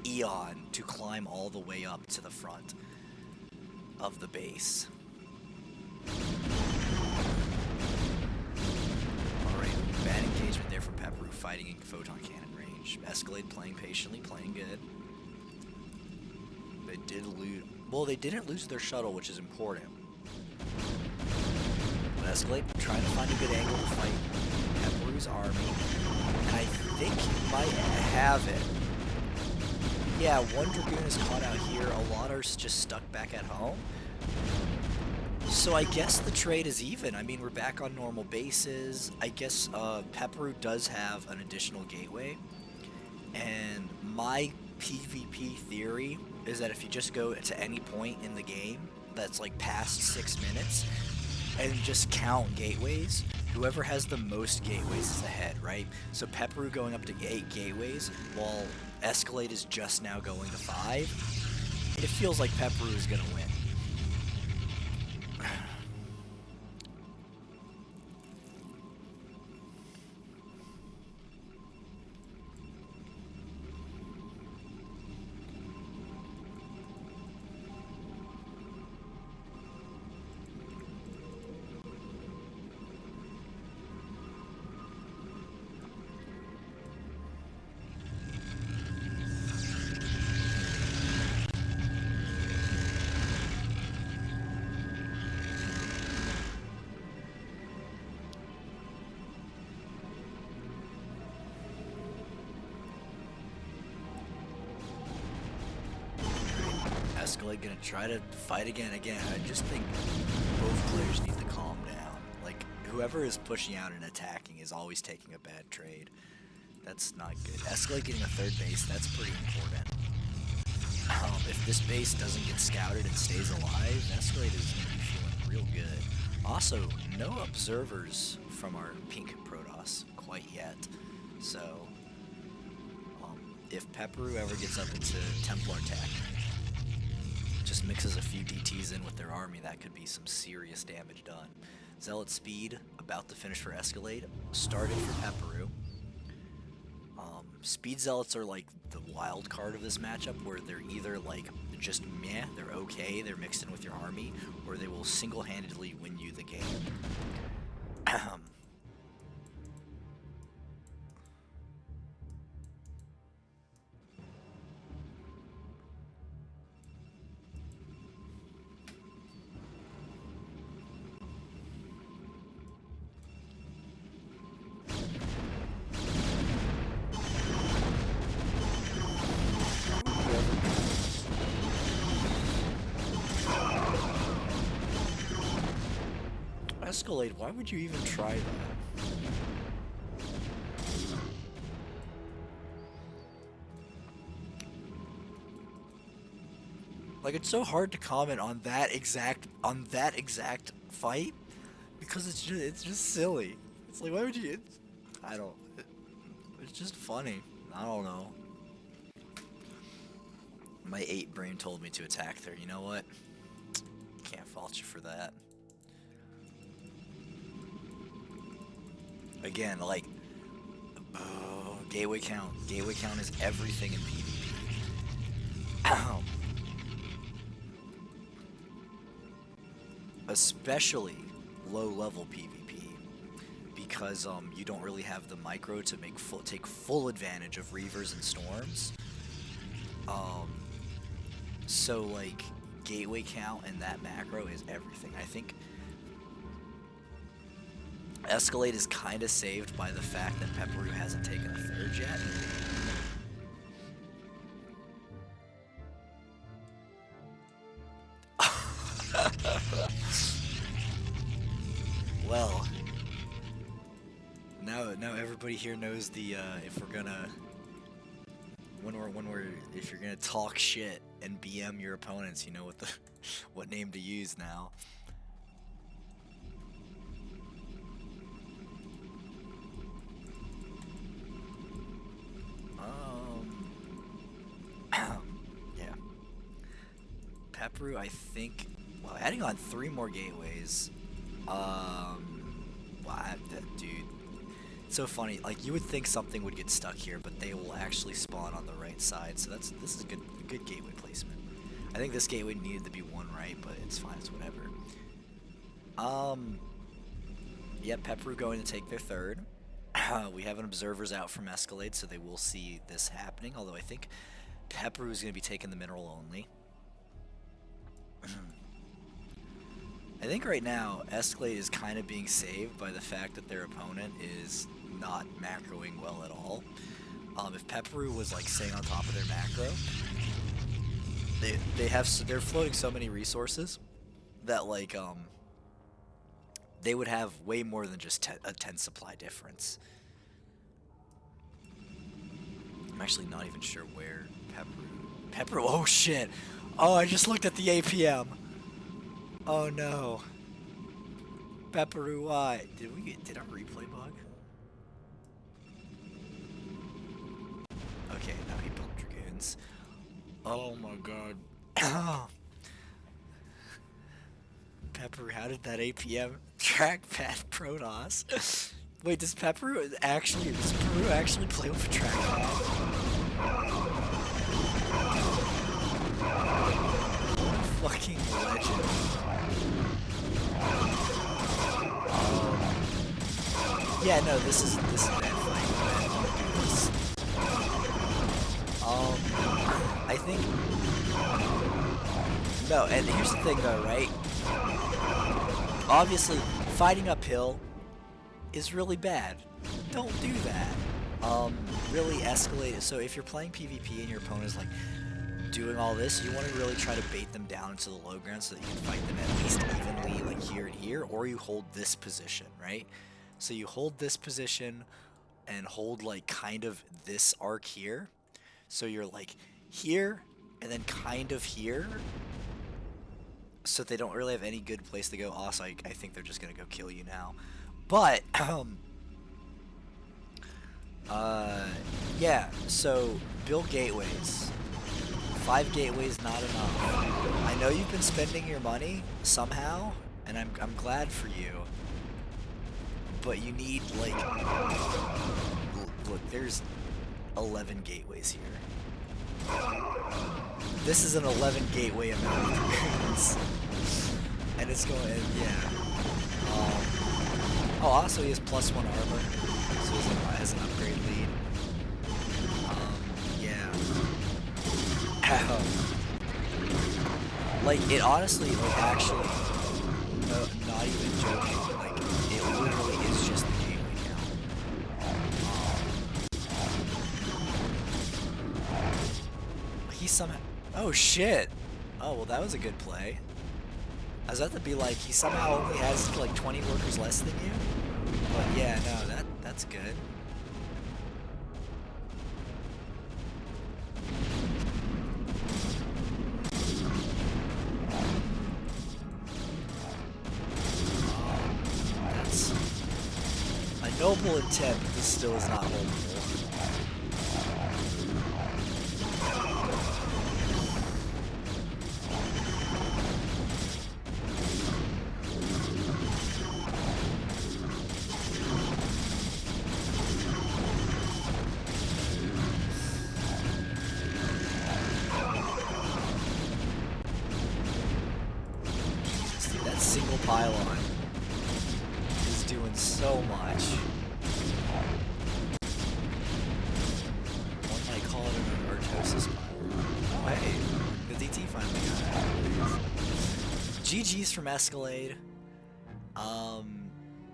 A: eon to climb all the way up to the front of the base. Alright, bad engagement there from Peru, fighting in photon cannon range. Escalade playing patiently, playing good. They did lose... Well, they didn't lose their shuttle, which is important. But Escalade trying to find a good angle to fight Peru's army. And I think he might have it. Yeah, one Dragoon is caught out here. A lot are just stuck back at home. So I guess the trade is even. I mean, we're back on normal bases. I guess Peru does have an additional gateway. And my PvP theory is that if you just go to any point in the game that's like past 6 minutes and just count gateways, whoever has the most gateways is ahead, right? So Peru going up to 8 gateways while Escalade is just now going to 5. It feels like Peru is going to win. Escalade gonna try to fight again. I just think both players need to calm down. Like, whoever is pushing out and attacking is always taking a bad trade. That's not good. Escalade getting a 3rd base, that's pretty important. If this base doesn't get scouted and stays alive, Escalade is gonna be feeling real good. Also, no observers from our pink Protoss quite yet. So, if Peru ever gets up into Templar tech, just mixes a few DTs in with their army, that could be some serious damage done. Zealot speed, about to finish for Escalade, started for Peru. Speed Zealots are like the wild card of this matchup, where they're either like just meh, they're okay, they're mixed in with your army, or they will single-handedly win you the game. Escalade, why would you even try that? Like, it's so hard to comment on that exact fight because it's just silly. It's like, why would you? It's just funny. I don't know. My 8 brain told me to attack there. You know what? Can't fault you for that. Again, like, gateway count. Gateway count is everything in PvP. Especially low-level PvP, because you don't really have the micro to take full advantage of Reavers and Storms. So like, gateway count and that macro is everything. I think Escalade is kind of saved by the fact that Peru hasn't taken a 3rd yet. Well, now everybody here knows the if we're gonna if you're gonna talk shit and BM your opponents, you know what name to use now. Yeah. Peru, I think, well, adding on 3 more gateways. Wow, dude, it's so funny. Like, you would think something would get stuck here, but they will actually spawn on the right side. So this is a good gateway placement. I think this gateway needed to be 1 right, but it's fine. It's whatever. Yeah, Peru going to take their 3rd. We have an observers out from Escalade, so they will see this happening. Although I think Peru is going to be taking the mineral only. I think right now Escalade is kind of being saved by the fact that their opponent is not macroing well at all. If Peru was like staying on top of their macro, they're floating so many resources that like they would have way more than just a 10 supply difference. I'm actually not even sure where Peru. Oh shit! Oh, I just looked at the APM. Oh no. Peru, why? Did our replay bug? Okay, now he built Dragoons. Oh my god. Peru, how did that APM trackpad Protoss? Wait, does Peru actually play with a trackpad? Fucking legend. Yeah, no, this is bad fight. I think no, and here's the thing though, right? Obviously, fighting uphill is really bad. Don't do that. Really escalate it. So if you're playing PvP and your opponent is like doing all this, you want to really try to bait them down into the low ground so that you can fight them at least evenly, like here and here, or you hold this position, right? So you hold this position and hold like kind of this arc here. So you're like here and then kind of here. So they don't really have any good place to go. Also, I think they're just gonna go kill you now. But yeah, so build gateways. 5 gateways not enough. I know you've been spending your money somehow, and I'm glad for you. But you need like look, there's 11 gateways here. This is an 11 gateway amount of dragoons. And it's going yeah. Oh, also he has +1 armor, so he has an upgrade lead. Yeah. Like, it honestly, like, actually, not even joking, like, it literally is just the gateway count. He somehow, oh shit! Oh, well that was a good play. I was about to be like, he somehow only has, like, 20 workers less than you? But yeah, no, that's good. Noble intent, but this still is not holdable. Jesus, dude, that single pylon is doing so much. Oh, hey, the DT finally got it. GG's from Escalade.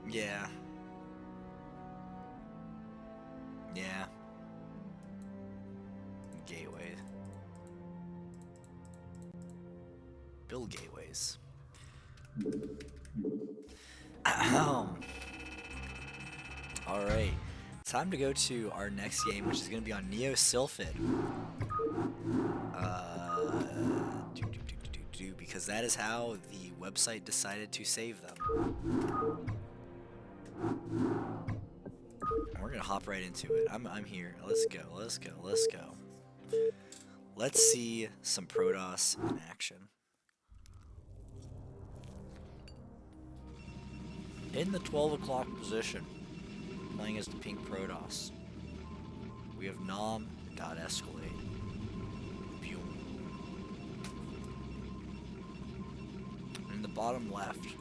A: Yeah. Yeah. Gateway. Build gateways. Alright. Time to go to our next game, which is going to be on Neo Sylphid. Because that is how the website decided to save them. And we're gonna hop right into it. I'm here. Let's go. Let's go. Let's go. Let's see some Protoss in action. In the 12 o'clock position, playing as the pink Protoss, we have Nom.Escalade. In the bottom left,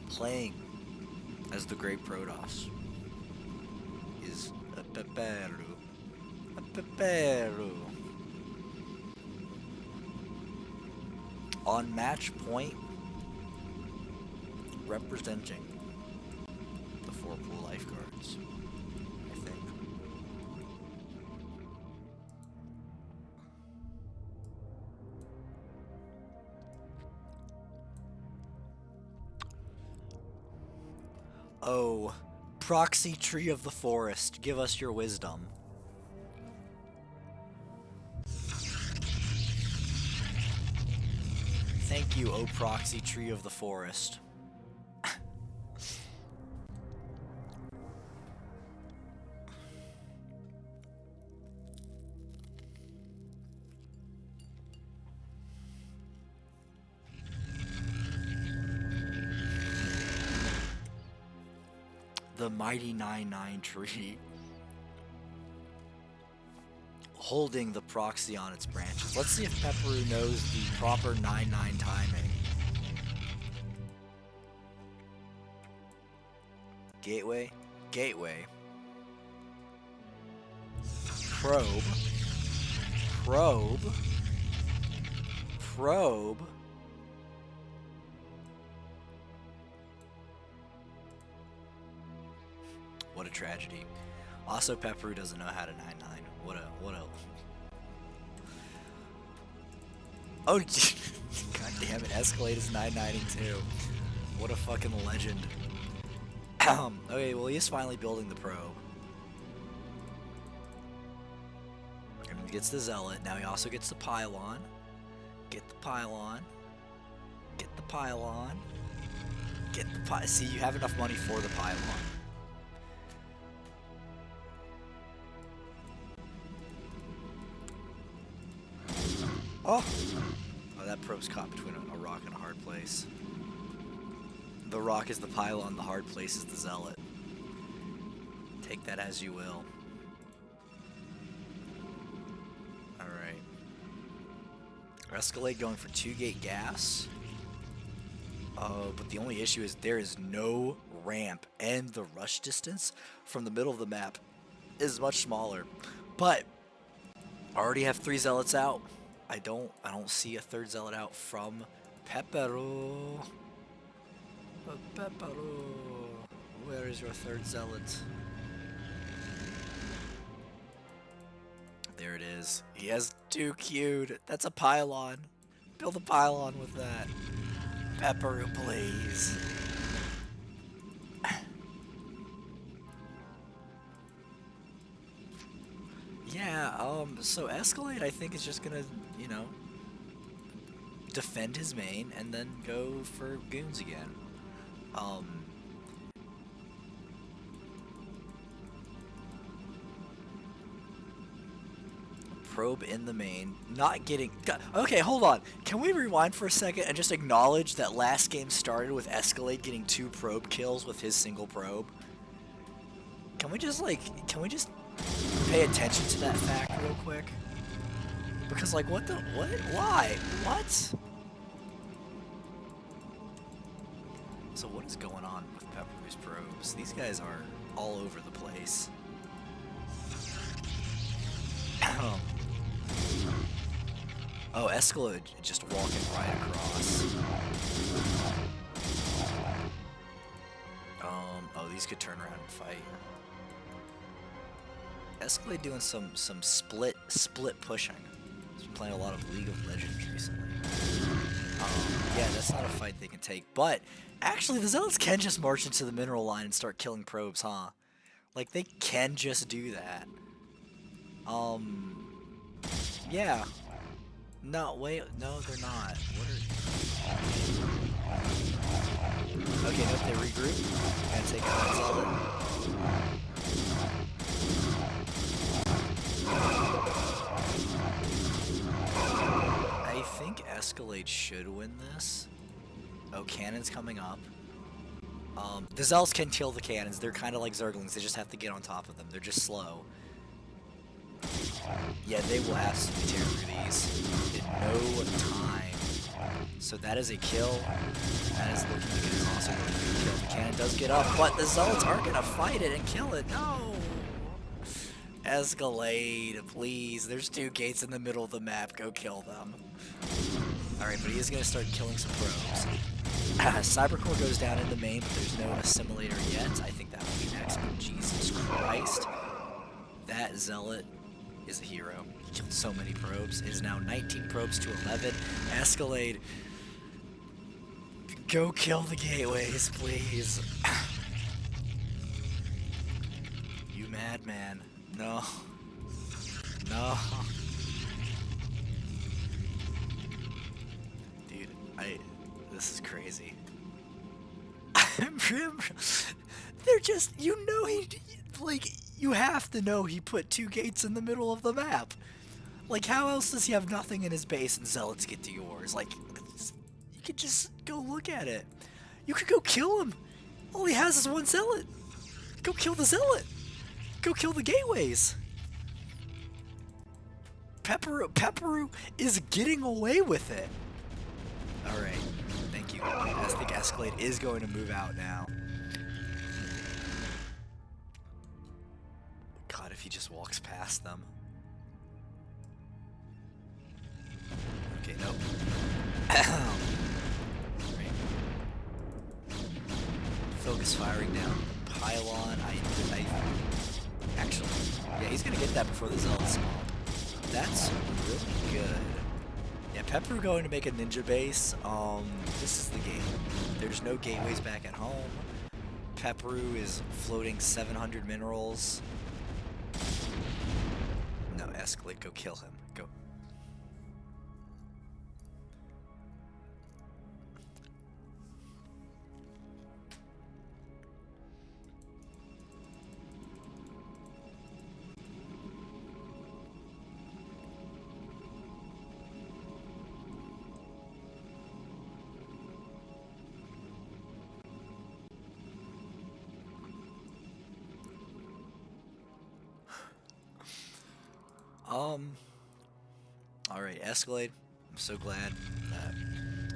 A: playing as the Great Protoss, is a Peru. On match point, representing the 4 Pool Lifeguards. Oh, proxy tree of the forest, give us your wisdom. Thank you, oh proxy tree of the forest. The mighty 9-9 tree. Holding the proxy on its branches. Let's see if Peru knows the proper 9-9 timing. Gateway. Gateway. Probe. Probe. Probe. What a tragedy. Also, Peru doesn't know how to 9-9. What a... Oh, god damn it. Escalade is 9-9ing too. What a fucking legend. Okay, well, he is finally building the probe. And he gets the zealot. Now he also gets the pylon. Get the pylon. Get the pylon. Get the pylon. See, you have enough money for the pylon. Oh! Oh, that probe's caught between a rock and a hard place. The rock is the pylon, the hard place is the zealot. Take that as you will. Alright. Escalade going for 2-gate gas. But the only issue is there is no ramp, and the rush distance from the middle of the map is much smaller. But I already have 3 zealots out. I don't see a 3rd zealot out from Peru. Peru, where is your 3rd zealot? There it is. He has 2 queued. That's a pylon. Build a pylon with that. Peru, please. Yeah, so Escalade, I think, is just gonna, you know, defend his main and then go for goons again. Probe in the main, not getting... Okay, hold on. Can we rewind for a second and just acknowledge that last game started with Escalade getting 2 probe kills with his single probe? Can we just pay attention to that fact real quick? Because, like, what? Why? What? So what is going on with Peru's probes? These guys are all over the place. Oh, Escalade just walking right across. Oh, these could turn around and fight. Escalade doing some split pushing. He's been playing a lot of League of Legends recently. Yeah, that's not a fight they can take. But actually, the Zealots can just march into the mineral line and start killing probes, huh? Like, they can just do that. Yeah. No, wait, no, they're not. What are... Okay, nope, they regroup. Gonna take out that Zealot. I think Escalade should win this. Oh, cannons coming up. The Zealots can kill the cannons. They're kind of like Zerglings. They just have to get on top of them. They're just slow. Yeah, they will absolutely tear through these in no time. So that is a kill. That is looking like it is also going to be a kill. The cannon does get up, but the Zealots aren't going to fight it and kill it. No! Escalade, please. There's 2 gates in the middle of the map. Go kill them. Alright, but he is going to start killing some probes. Cybercore goes down in the main, but there's no assimilator yet. I think that will be next, but Jesus Christ. That Zealot is a hero. He killed so many probes. It is now 19 probes to 11. Escalade, go kill the gateways, please. good, man. No. No. Dude, this is crazy. They're just, you know, like, you have to know he put 2 gates in the middle of the map. Like, how else does he have nothing in his base and zealots get to yours? Like, you could just go look at it. You could go kill him. All he has is 1 zealot. Go kill the zealot. Go kill the gateways. Peru is getting away with it. Alright, thank you. I think Escalade is going to move out now. God, if he just walks past them. Okay, nope. Right. Focus firing down the pylon. Actually, yeah, he's gonna get that before the zealots spawn. That's really good. Yeah, Peru going to make a ninja base. This is the game. There's no gateways back at home. Peru is floating 700 minerals. No, Escalade, go kill him. Go. Alright, Escalade, I'm so glad that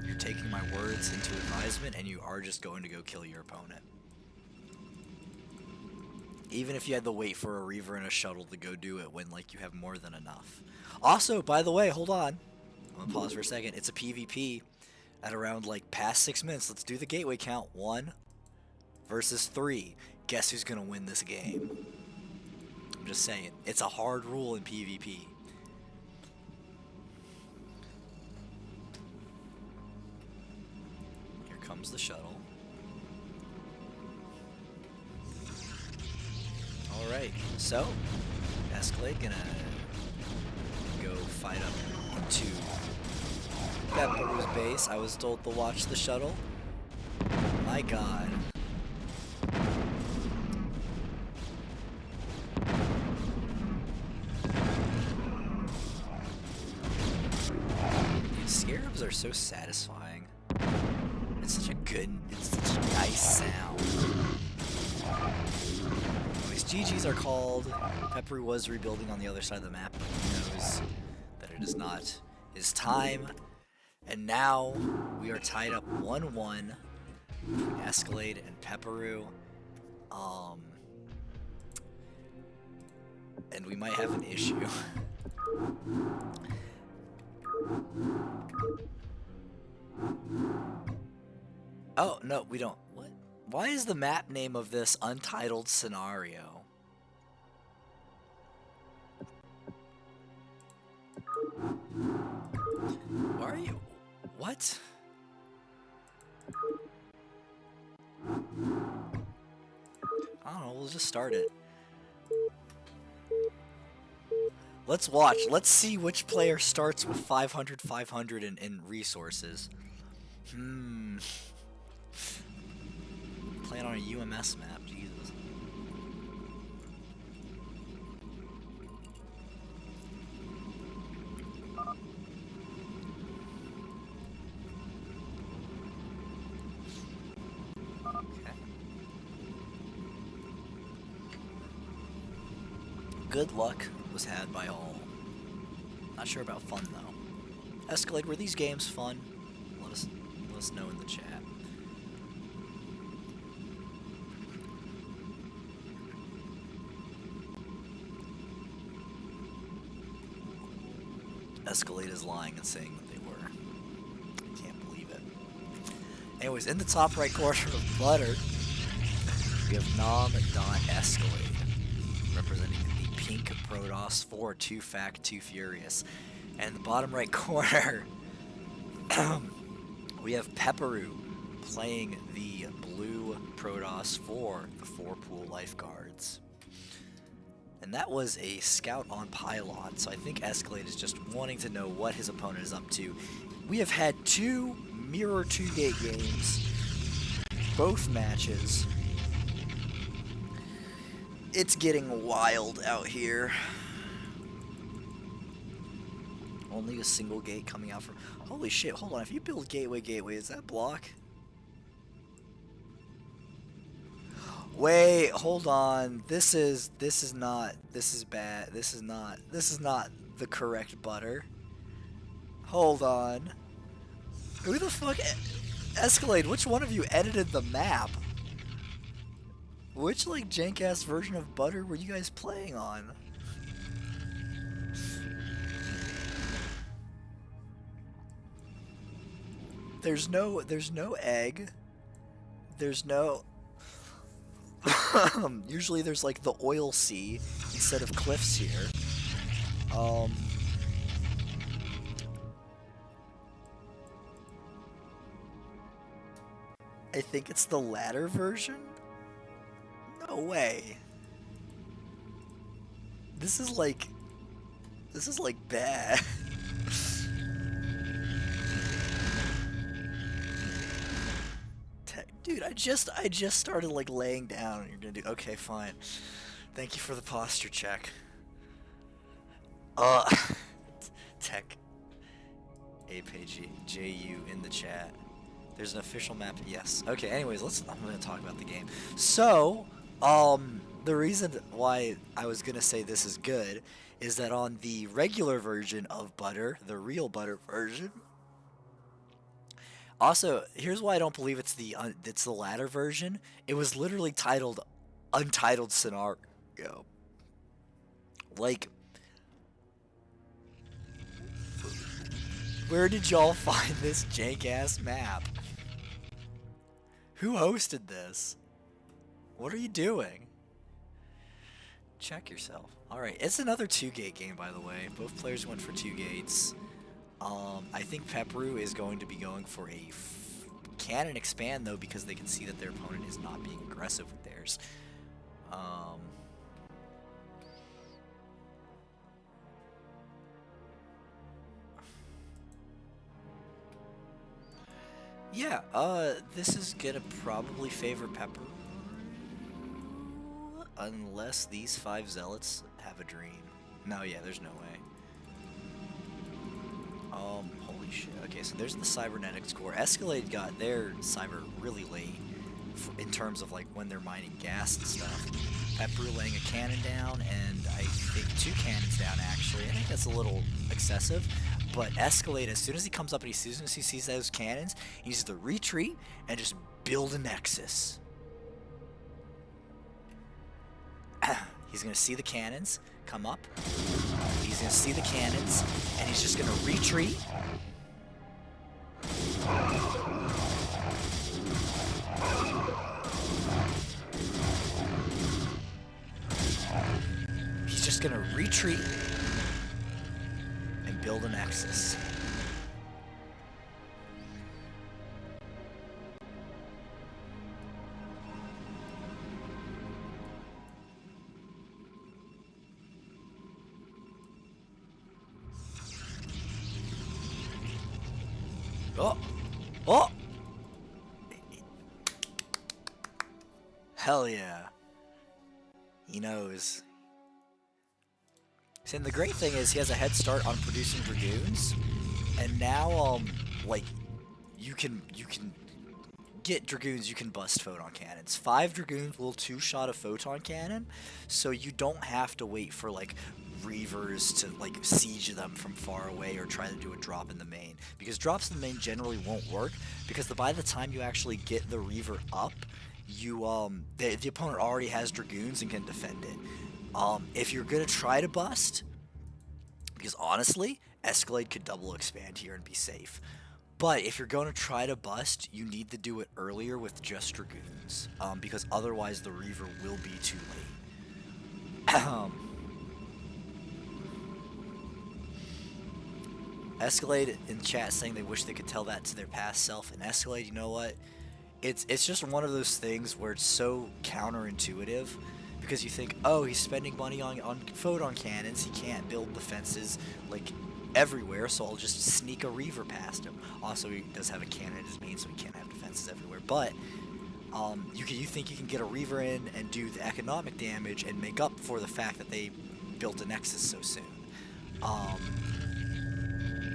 A: you're taking my words into advisement and you are just going to go kill your opponent. Even if you had to wait for a Reaver and a shuttle to go do it when, like, you have more than enough. Also, by the way, hold on. I'm gonna pause for a second. It's a PvP at around, like, past 6 minutes. Let's do the gateway count. 1 versus 3. Guess who's gonna win this game? I'm just saying. It's a hard rule in PvP. Comes the shuttle. Alright, so Escalade gonna go fight up into Peru's base. I was told to watch the shuttle. My god. These scarabs are so satisfying. It's such a good, it's such a nice sound. Anyways, GG's are called. Peru was rebuilding on the other side of the map. He knows that it is not his time. And now we are tied up 1-1 between Escalade and Peru. And we might have an issue. Oh, no, we don't. What? Why is the map name of this Untitled Scenario? Why are you? What? I don't know, we'll just start it. Let's watch. Let's see which player starts with 500, 500 in resources. Playing on a UMS map, Jesus. Okay. Good luck was had by all. Not sure about fun though. Escalade, were these games fun? Let us know in the chat. Escalade is lying and saying that they were. I can't believe it. Anyways, in the top right corner of Butter, we have Nom.Escalade, representing the pink Protoss 4, 2 Fact, 2 Furious. And in the bottom right corner, we have Peru playing the blue Protoss 4, the 4 Pool Lifeguards. And that was a scout on pylon, so I think Escalade is just wanting to know what his opponent is up to. We have had 2 mirror 2-gate games, both matches. It's getting wild out here. Only a single gate coming out from... Holy shit, hold on, if you build gateway, is that block? Wait, hold on. This is bad. This is not the correct butter. Hold on. Who the fuck Escalade, which one of you edited the map? Which like jank ass version of butter were you guys playing on? There's no egg. There's no usually there's like the oil sea instead of cliffs here. I think it's the latter version? No way. This is like bad. Dude, I just started like laying down and you're gonna do okay, fine. Thank you for the posture check. TekAjpu in the chat. There's an official map, yes. Okay, anyways, I'm gonna talk about the game. So, the reason why I was gonna say this is good is that on the regular version of butter, the real butter version. Also, here's why I don't believe it's the latter version. It was literally titled Untitled Scenario. Like, where did y'all find this jank-ass map? Who hosted this? What are you doing? Check yourself. Alright, it's another 2-gate game, by the way. Both players went for 2 gates. I think Peru is going to be going for a cannon expand, though, because they can see that their opponent is not being aggressive with theirs. Yeah, this is gonna probably favor Pepper. Unless these 5 zealots have a dream. No, yeah, there's no way. Holy shit. Okay, so there's the cybernetics core. Escalade got their cyber really late in terms of like when they're mining gas and stuff. Pepper laying a cannon down, and I think 2 cannons down actually. I think that's a little excessive. But Escalade, as soon as he comes up and as soon as he sees those cannons, he uses the retreat and just build a nexus. He's gonna see the cannons come up. He's gonna see the cannons, and he's just gonna retreat. He's just gonna retreat and build a nexus. Oh! Oh! Hell yeah. He knows. See, and the great thing is he has a head start on producing dragoons, and now like you can get dragoons, you can bust photon cannons. 5 dragoons will 2-shot a photon cannon, so you don't have to wait for like reavers to like siege them from far away or try to do a drop in the main, because drops in the main generally won't work, because by the time you actually get the reaver up, you the opponent already has dragoons and can defend it. If you're gonna try to bust, because honestly Escalade could double expand here and be safe, but if you're going to try to bust, you need to do it earlier with just dragoons, because otherwise the reaver will be too late. Escalade in chat saying they wish they could tell that to their past self. And Escalade, you know what? It's just one of those things where it's so counterintuitive, because you think, oh, he's spending money on photon cannons, he can't build defenses like everywhere, so I'll just sneak a Reaver past him. Also, he does have a cannon in his main, so he can't have defenses everywhere. But you think you can get a Reaver in and do the economic damage and make up for the fact that they built a Nexus so soon.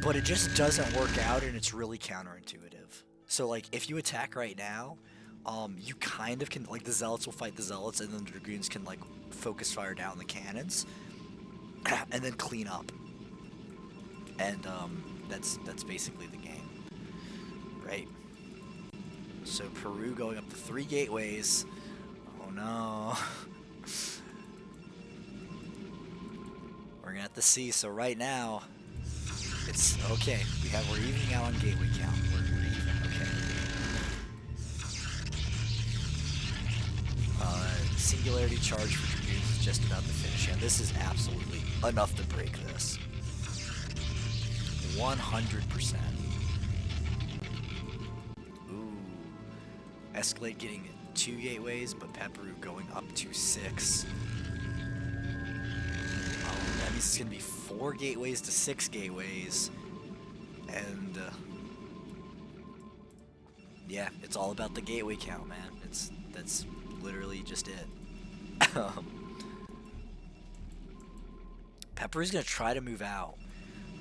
A: But it just doesn't work out, and it's really counterintuitive. So like, if you attack right now, you kind of can, like, the Zealots will fight the Zealots, and then the Dragoons can, like, focus fire down the cannons, and then clean up. And, that's basically the game. Right? So, Peru going up the 3 gateways. Oh, no. We're gonna have to see, so right now, it's, okay, we're evening out on gateway count. We're even, okay. Singularity charge for Dragoons is just about to finish, and this is absolutely enough to break this. 100%. Ooh. Escalade getting 2 gateways, but Peru going up to 6. That means it's going to be 4 gateways to 6 gateways, and yeah, it's all about the gateway count, man. That's literally just it. Peru's going to try to move out.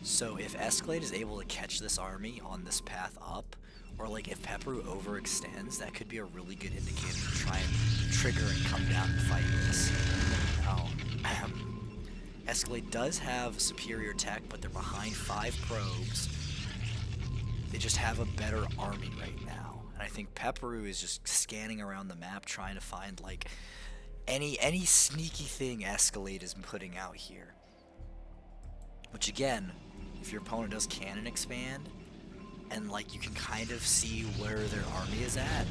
A: So if Escalade is able to catch this army on this path up, or like if Peru overextends, that could be a really good indicator to try and trigger and come down and fight this. Now, Escalade does have superior tech, but they're behind 5 probes. They just have a better army right now. And I think Peru is just scanning around the map trying to find like any sneaky thing Escalade is putting out here. Which again, if your opponent does cannon expand, and like you can kind of see where their army is at.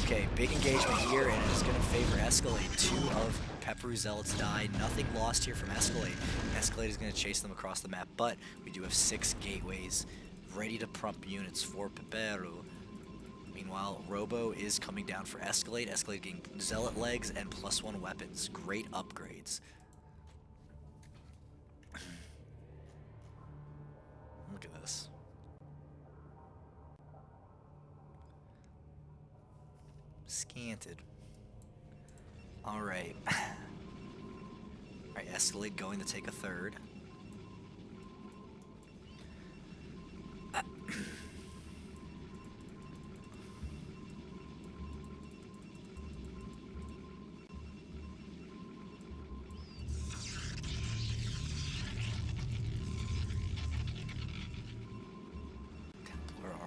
A: Okay, big engagement here, and it's going to favor Escalade. 2 of Peru Zealots died. Nothing lost here from Escalade. Escalade is going to chase them across the map, but we do have 6 gateways ready to prompt units for Peru. Meanwhile, Robo is coming down for Escalade. Escalade getting Zealot legs and +1 weapons. Great upgrades. Look at this. Scanted. Alright. Alright, Escalade going to take a 3rd.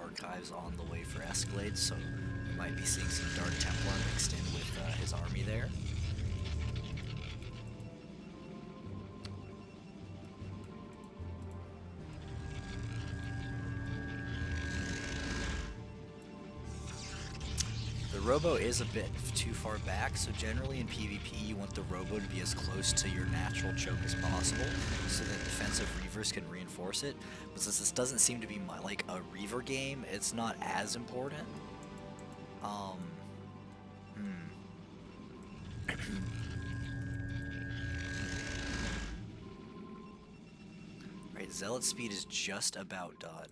A: Archives on the way for Escalade, so we might be seeing some Dark Templar mixed in with his army there. The Robo is a bit too far back, so generally in PvP you want the Robo to be as close to your natural choke as possible so that defensive Reavers can reinforce it. But since this doesn't seem to be like a Reaver game, it's not as important. Right, Zealot speed is just about done.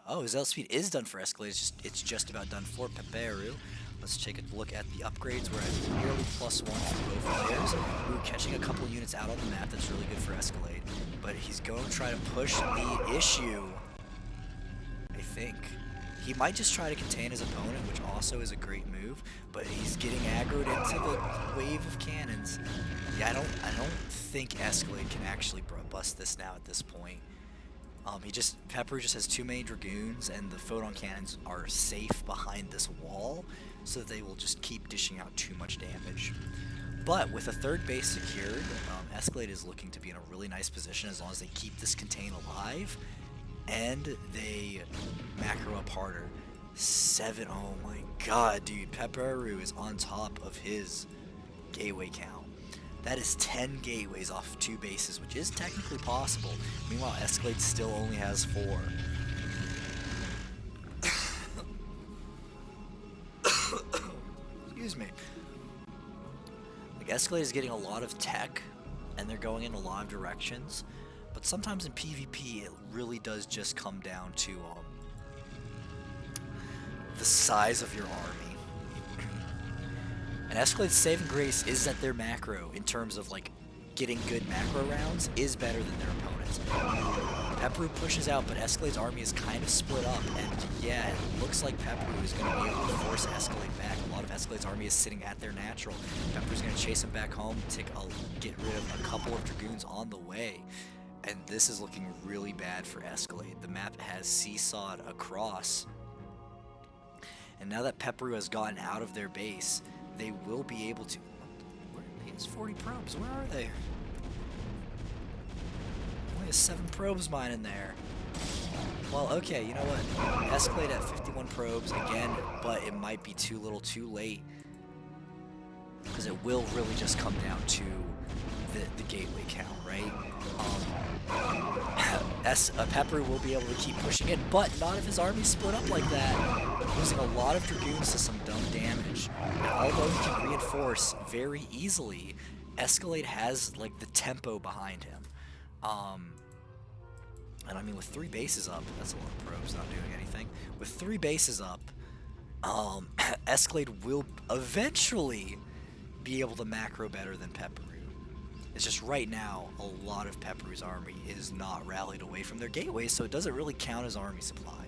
A: Oh, Zealot speed is done for Escalade, it's just about done for Peru. Let's take a look at the upgrades. We're at nearly +1 for both players. Ooh, catching a couple units out on the map, that's really good for Escalade. But he's going to try to push the issue, I think. He might just try to contain his opponent, which also is a great move, but he's getting aggroed into the wave of cannons. Yeah, I don't think Escalade can actually bust this now at this point. Peru just has too many Dragoons, and the photon cannons are safe behind this wall, so they will just keep dishing out too much damage. But with a 3rd base secured, Escalade is looking to be in a really nice position as long as they keep this contain alive, and they macro up harder. 7, oh my god, dude, Peru is on top of his gateway count. That is 10 gateways off 2 bases, which is technically possible. Meanwhile, Escalade still only has 4. Excuse me. Like, Escalade is getting a lot of tech, and they're going in a lot of directions. But sometimes in PvP, it really does just come down to the size of your army. And Escalade's saving grace is that their macro, in terms of like getting good macro rounds, is better than their opponents. Peru pushes out, but Escalade's army is kind of split up, and yeah, it looks like Peru is going to be able to force Escalade back. A lot of Escalade's army is sitting at their natural. Peru's going to chase him back home, get rid of a couple of Dragoons on the way. And this is looking really bad for Escalade. The map has seesawed across. And now that Peru has gotten out of their base, they will be able to... He has 40 probes. Where are they? Only has 7 probes mining there. Well, okay, you know what? Escalade at 51 probes again, but it might be too little too late. Because it will really just come down to the gateway count, right? Peru will be able to keep pushing in, but not if his army's split up like that. Losing a lot of Dragoons to some dumb damage. And although he can reinforce very easily, Escalade has like the tempo behind him. And I mean, with 3 bases up, that's a lot of probes not doing anything. With 3 bases up, Escalade will eventually be able to macro better than Peru. It's just right now, a lot of Peru's army is not rallied away from their gateways, so it doesn't really count as army supply.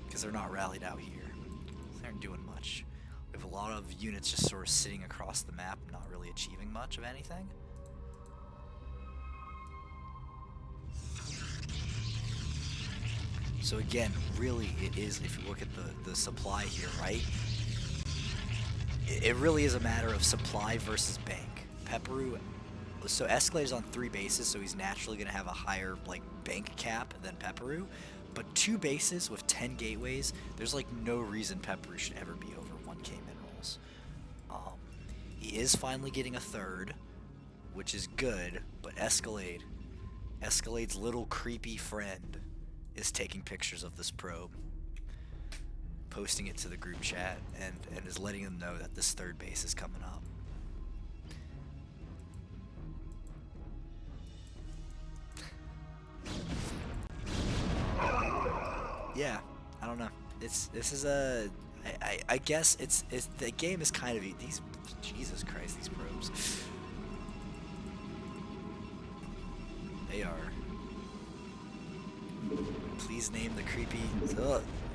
A: Because they're not rallied out here. They aren't doing much. We have a lot of units just sort of sitting across the map, not really achieving much of anything. So again, really it is, if you look at the supply here, right? It really is a matter of supply versus bank. Peru, so Escalade is on 3 bases, so he's naturally going to have a higher like bank cap than Peru. But 2 bases with 10 gateways, there's like no reason Peru should ever be over 1k minerals. He is finally getting a 3rd, which is good, but Escalade's little creepy friend is taking pictures of this probe, posting it to the group chat, and is letting them know that this 3rd base is coming up. Yeah, I don't know. I guess it's the game is kind of these. Jesus Christ, these probes. They are. Please name the creepy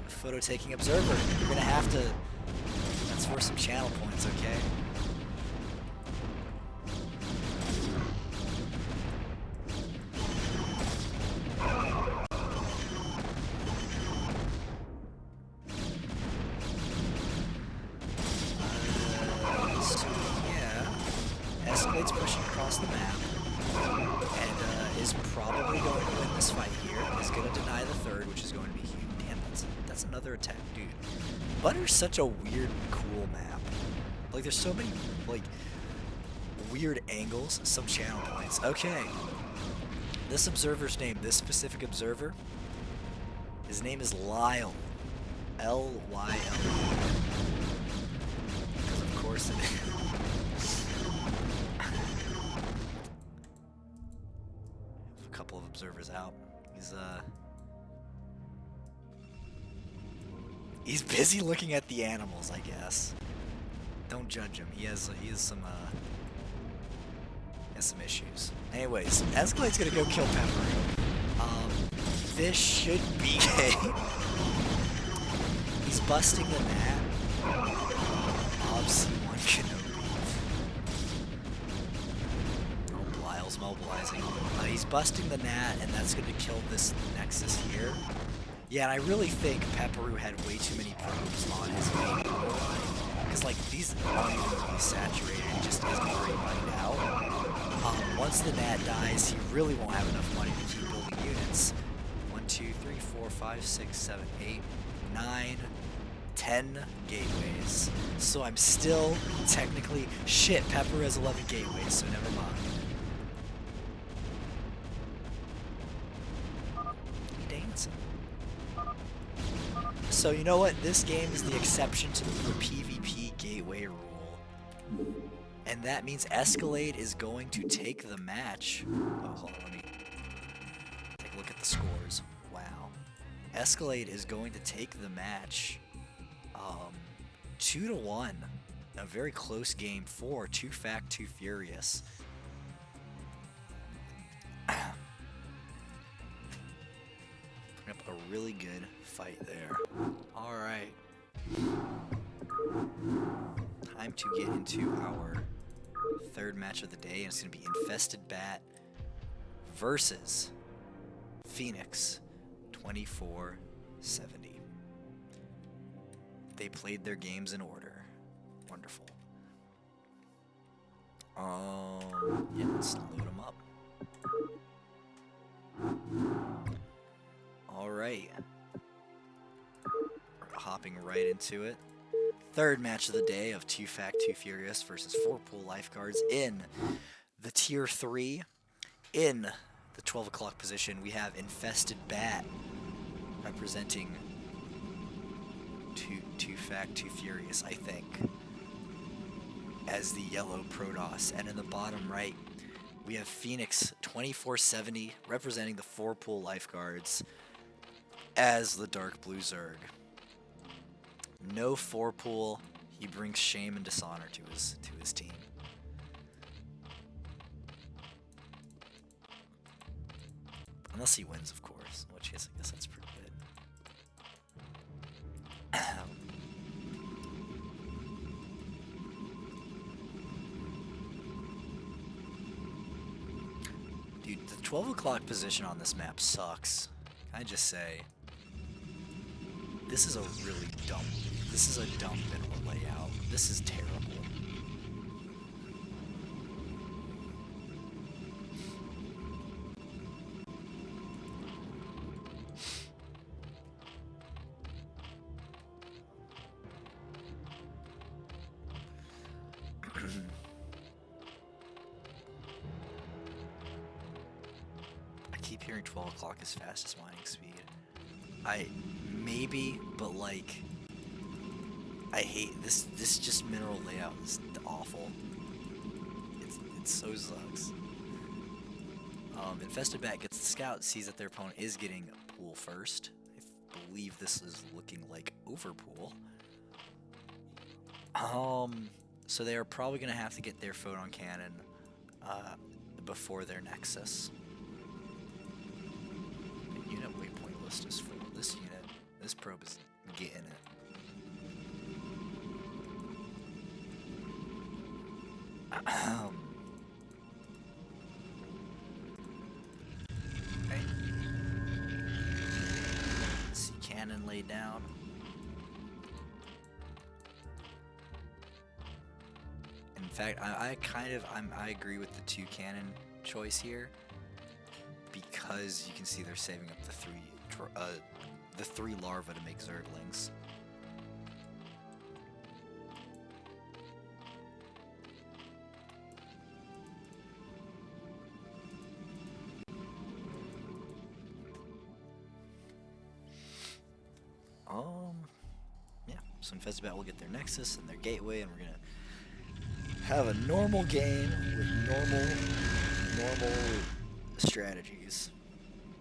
A: photo taking observer. You're gonna have to. That's for some channel points, okay? Escalade's pushing across the map and is probably going to win this fight here. Is going to deny the 3rd, which is going to be huge. Damn, that's another attack, dude. Butter's such a weird, cool map. Like, there's so many like weird angles, some channel points. Okay, this observer's name, this specific observer, his name is Lyle, L-Y-L-E. Because of course it is. Observers out. He's busy looking at the animals, I guess. Don't judge him. He has some issues. Anyways, Escalade's gonna go kill Peru. This should be he's busting the mat. C1 Kenobi. Mobilizing. He's busting the gnat, and that's going to kill this nexus here. Yeah, and I really think Peru had way too many probes on his main core line. Because, like, these aren't even really saturated. It just isn't very mined out. Once the gnat dies, he really won't have enough money to keep building units. 1, 2, 3, 4, 5, 6, 7, 8, 9, 10 gateways. So I'm still technically... Shit, Peru has 11 gateways, so never mind. So you know what? This game is the exception to the PvP gateway rule. And that means Escalade is going to take the match. Oh, hold on, let me take a look at the scores. Wow. Escalade is going to take the match 2-1. A very close game for Too Fact, Too Furious. Putting up a really good fight there. Alright. Time to get into our third match of the day, and it's going to be InfestedBat versus Phoenix 2470. They played their games in order. Wonderful. Yeah, let's load them up. Alright. We're hopping right into it. Third match of the day of Too Fact, Too Furious versus 4 Pool Lifeguards in the Tier 3. In the 12 o'clock position, we have InfestedBat representing Too Fact, Too Furious, I think, as the yellow Protoss. And in the bottom right, we have Phoenix 2470 representing the 4 Pool Lifeguards as the dark blue Zerg. No 4 Pool, he brings shame and dishonor to his team. Unless he wins, of course, which I guess that's pretty good. Dude, the 12 o'clock position on this map sucks. Can I just say? This is a really dumb, mineral layout. This is terrible. I keep hearing 12 o'clock is fastest mining speed. Maybe, but like, I hate this. This just mineral layout is awful. It so sucks. InfestedBat gets the scout, sees that their opponent is getting pool first. I believe this is looking like overpool. So they are probably gonna have to get their photon cannon before their nexus. The unit waypoint list is full. This unit. This probe is getting it. Okay. See cannon laid down. In fact, I agree with the 2 cannon choice here, because you can see they're saving up the 3 larvae to make Zerglings. Yeah, so InfestedBat will get their Nexus and their Gateway, and we're gonna have a normal game with normal strategies.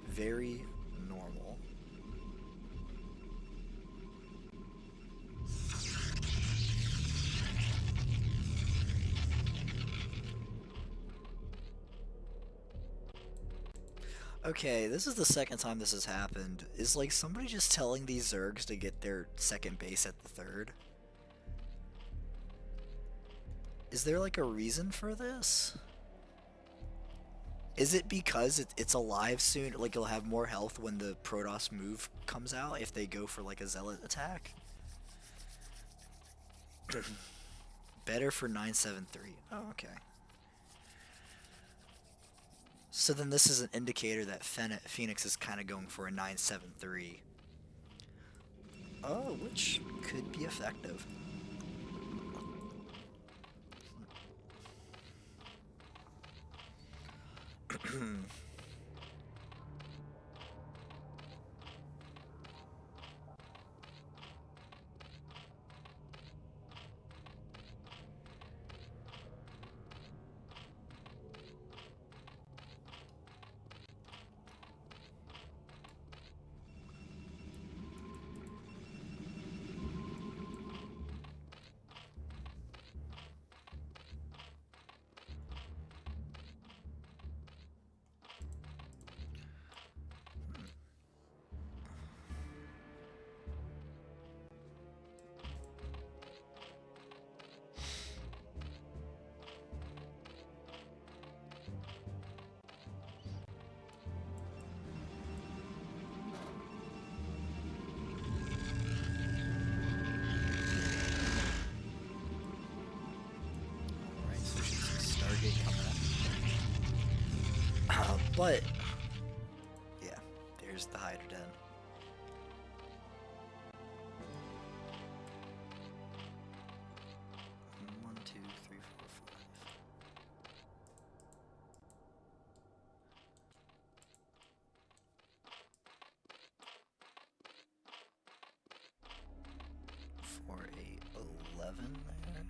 A: Very normal. Okay, this is the second time this has happened. Is like somebody just telling these Zergs to get their second base at the third? Is there like a reason for this? Is it because it's alive soon? Like you'll have more health when the Protoss move comes out if they go for like a Zealot attack? Better for 973. Oh, okay. So then this is an indicator that Phoenix is kind of going for a 973. Oh, which could be effective. But, yeah, there's the Hydra Den. One, two, three, four, five. Four, 8, 11 there.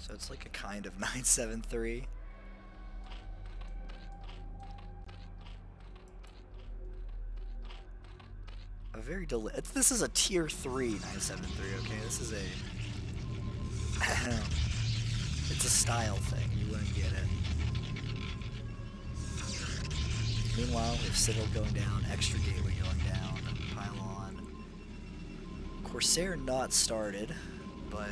A: So it's like a kind of 973. A very this is a tier 3 973, okay? This is a it's a style thing. You wouldn't get it. Meanwhile, we have Citadel going down, Extra Gateway going down, Pylon. Corsair not started, but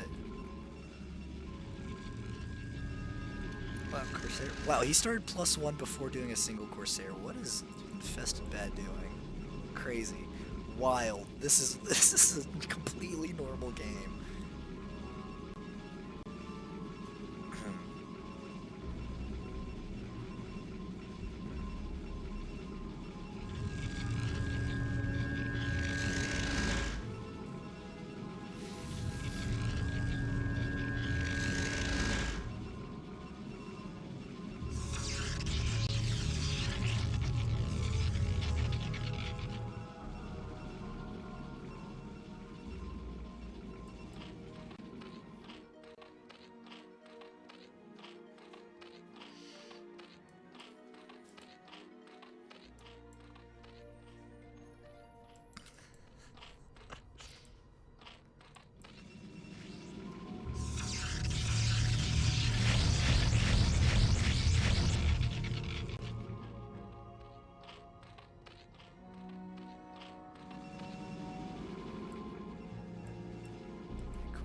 A: wow, Corsair. Wow, he started +1 before doing a single Corsair. What is InfestedBat doing? Crazy. Wild. This is a completely normal game.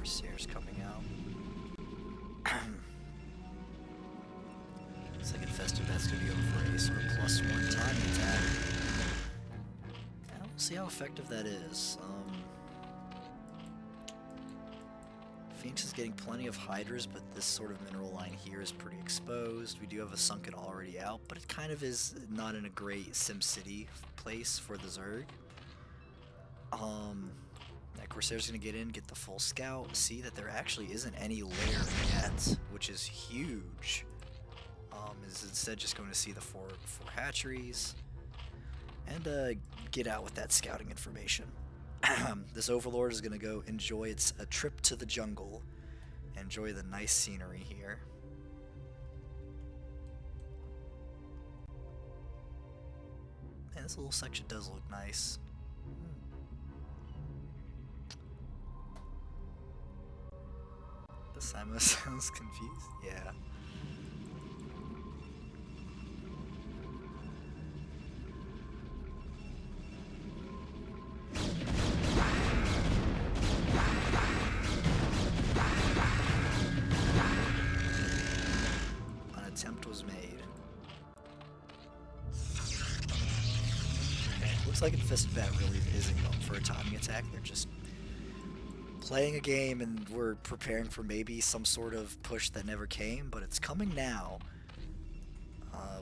A: Corsair's coming out. Looks like InfestedBat's gonna be over for a sort of +1 time attack. And we'll see how effective that is. Phoenix is getting plenty of Hydras, but this sort of mineral line here is pretty exposed. We do have a Sunken already out, but it kind of is not in a great SimCity place for the Zerg. That Corsair's gonna get in, get the full scout, see that there actually isn't any lair yet, which is huge. Is instead just going to see the four hatcheries, and get out with that scouting information. This Overlord is gonna go enjoy a trip to the jungle, enjoy the nice scenery here. Man, this little section does look nice. The Scimo sounds confused. Yeah. An attempt was made. Okay, looks like InfestedBat really isn't going for a timing attack. They're just playing a game, and we're preparing for maybe some sort of push that never came, but it's coming now.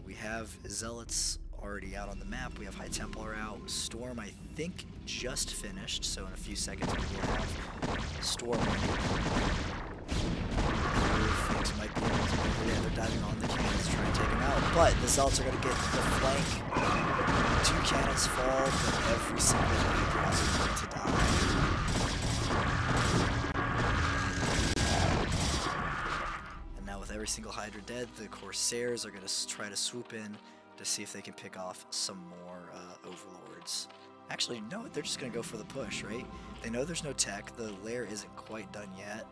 A: We have Zealots already out on the map. We have High Templar out. Storm, I think, just finished, so in a few seconds we will have Storm. Things might be able to move. Yeah, they're diving on the cannons to try and take him out, but the Zealots are going to get the flank. 2 cannons fall, but every single Hydra is going to die. Every single Hydra dead, the Corsairs are going to try to swoop in to see if they can pick off some more Overlords. Actually, no, they're just going to go for the push, right? They know there's no tech. The lair isn't quite done yet.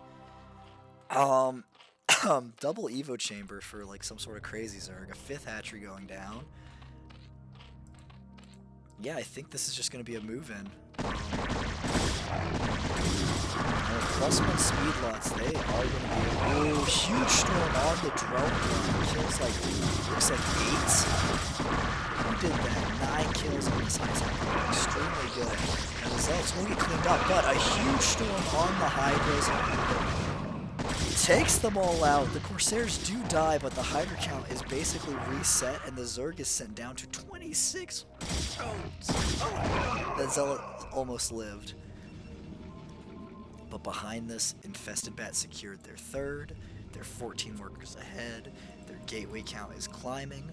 A: Double Evo Chamber for like some sort of crazy Zerg. A 5th hatchery going down. Yeah, I think this is just going to be a move-in. +1 speed lots, they are going to be oh, huge storm on the drone. Kills like, looks like 8. Who did that? 9 kills on this high side. Extremely good. And the Zealots will get cleaned up, but a huge storm on the Hydras. takes them all out. The Corsairs do die, but the Hydra count is basically reset, and the Zerg is sent down to 26 drones. That Zealot almost lived. But behind this, InfestedBat secured their third. They're 14 workers ahead. Their gateway count is climbing.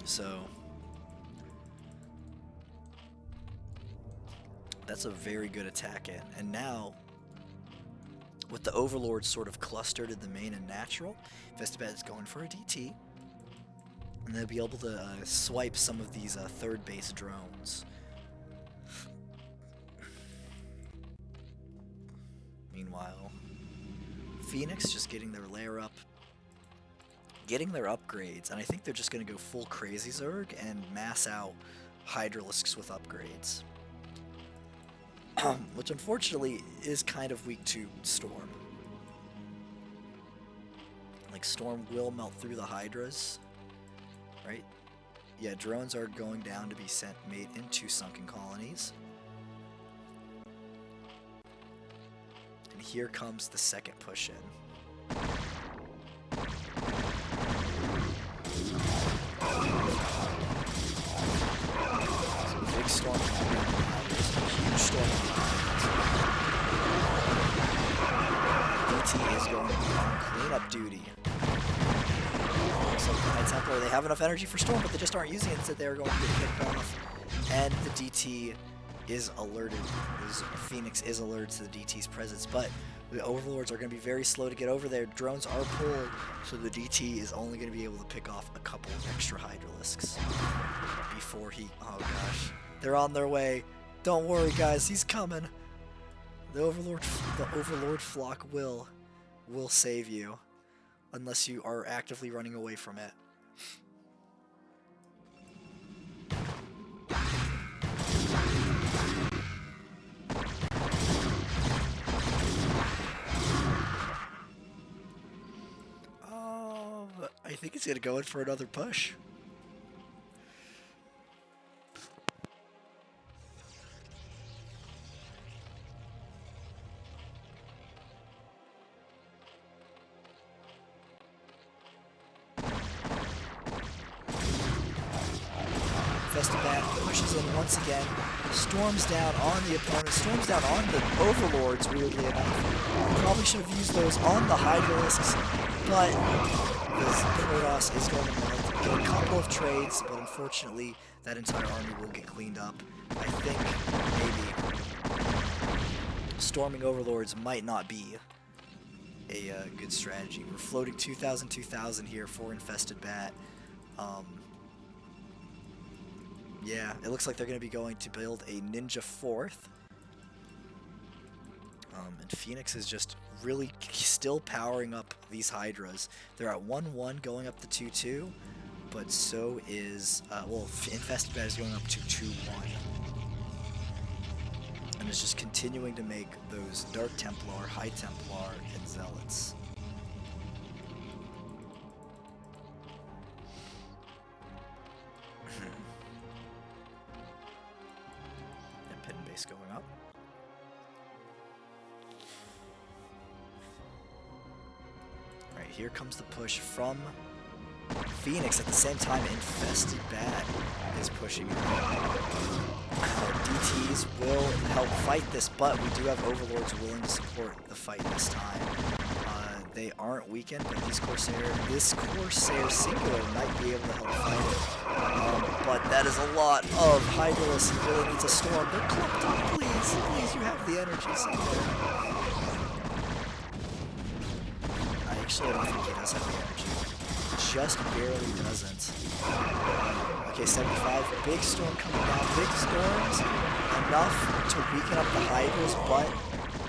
A: So that's a very good attack in. And now, with the Overlords sort of clustered in the main and natural, InfestedBat is going for a DT. And they'll be able to swipe some of these third base drones. Meanwhile, Phoenix just getting their lair up, getting their upgrades, and I think they're just going to go full Crazy Zerg and mass out Hydralisks with upgrades. Which unfortunately is kind of weak to Storm. Like, Storm will melt through the Hydras, right? Yeah, drones are going down to be made into sunken colonies. And here comes the second push in. Big storm. Huge storm. DT is going on cleanup duty. So High Templar, they have enough energy for Storm, but they just aren't using it, so they're going to get picked off. And the DT is alerted. Phoenix is alerted to the DT's presence, but the Overlords are going to be very slow to get over there. Drones are pulled, so the DT is only going to be able to pick off a couple of extra Hydralisks before he... Oh gosh. They're on their way. Don't worry, guys. He's coming. The Overlord flock will save you, unless you are actively running away from it. I think he's gonna go in for another push. InfestedBat pushes in once again, storms down on the opponent, storms down on the Overlords, weirdly enough. Probably should have used those on the Hydralisks, but this Protoss is going to get a couple of trades, but unfortunately that entire army will get cleaned up. I think maybe storming Overlords might not be a good strategy. We're floating 2,000 here for InfestedBat. Yeah, it looks like they're going to be going to build a Ninja 4th. And Phoenix is just really still powering up these Hydras. They're at 1-1 going up to 2-2, but so is, well, InfestedBat is going up to 2-1. And it's just continuing to make those Dark Templar, High Templar, and Zealots. Going up. Alright, here comes the push from Phoenix. At the same time, InfestedBat is pushing. DTs will help fight this, but we do have Overlords willing to support the fight this time. They aren't weakened, but this Corsair singular might be able to help fight it. But that is a lot of Hydralisks. He really needs a storm. They're clumped up, please. Please, you have the energy singular. Actually, I don't think he does have the energy. Just barely doesn't. Okay, 75. Big storm coming down. Big storms. Enough to weaken up the Hydras, but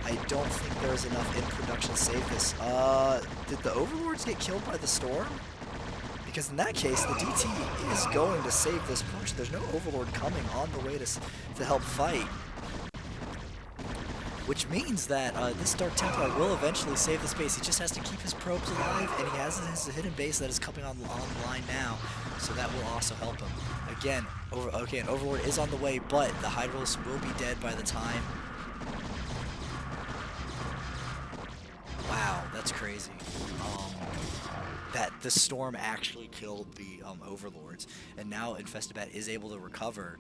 A: I don't think there's enough in production to save this. Did the Overlords get killed by the storm? Because in that case, the DT is going to save this push. There's no Overlord coming on the way to help fight. Which means that this Dark Templar will eventually save this base. He just has to keep his probes alive, and he has his hidden base that is coming online now. So that will also help him. Again, an Overlord is on the way, but the Hydralisks will be dead by the time It's crazy. That the storm actually killed the overlords, and now InfestedBat is able to recover.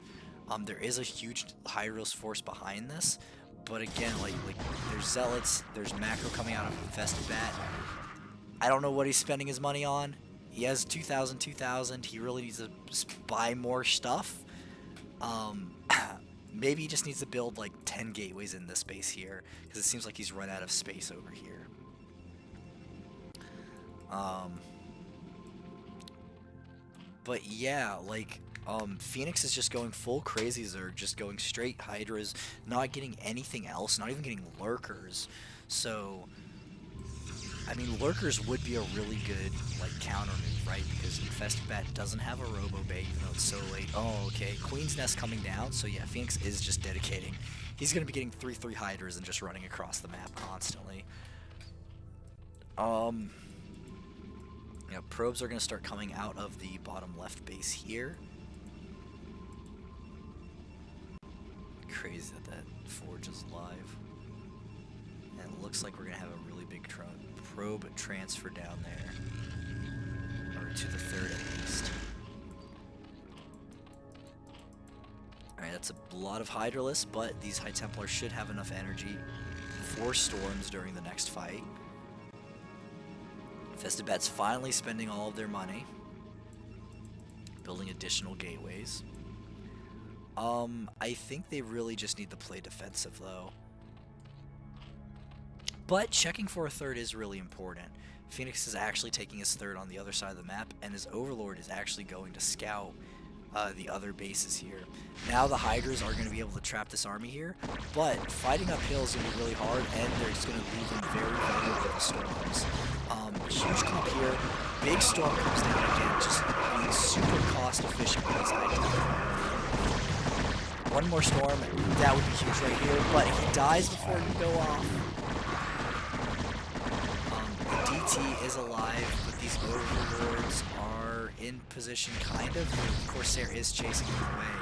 A: There is a huge high-risk force behind this, but again, like there's zealots, there's macro coming out of InfestedBat. I don't know what he's spending his money on. He has 2,000. He really needs to buy more stuff. Maybe he just needs to build like 10 gateways in this base here, because it seems like he's run out of space over here. But yeah, like, Phoenix is just going full crazy Zerg, just going straight Hydras, not getting anything else, not even getting Lurkers. So, I mean, Lurkers would be a really good, like, counter move, right? Because InfestedBat doesn't have a Robo Bay, even though it's so late. Oh, okay, Queen's Nest coming down, so yeah, Phoenix is just dedicating. He's going to be getting 3/3 Hydras and just running across the map constantly. You know, probes are going to start coming out of the bottom left base here. Crazy that that forge is live. And it looks like we're going to have a really big probe transfer down there. Or to the third at least. Alright, that's a lot of Hydralists, but these High Templars should have enough energy for storms during the next fight. InfestedBat's finally spending all of their money building additional gateways. I think they really just need to play defensive though. But checking for a third is really important. Phoenix is actually taking his third on the other side of the map, and his Overlord is actually going to scout the other bases here. Now the Hydras are going to be able to trap this army here, but fighting uphill is going to be really hard, and they're just going to leave them very vulnerable to the storms. Huge creep here, big storm comes down again, just being super cost efficient with these items. One more storm, that would be huge right here, but he dies before he go off. The DT is alive, but these Overlords are in position, kind of. The Corsair is chasing him away.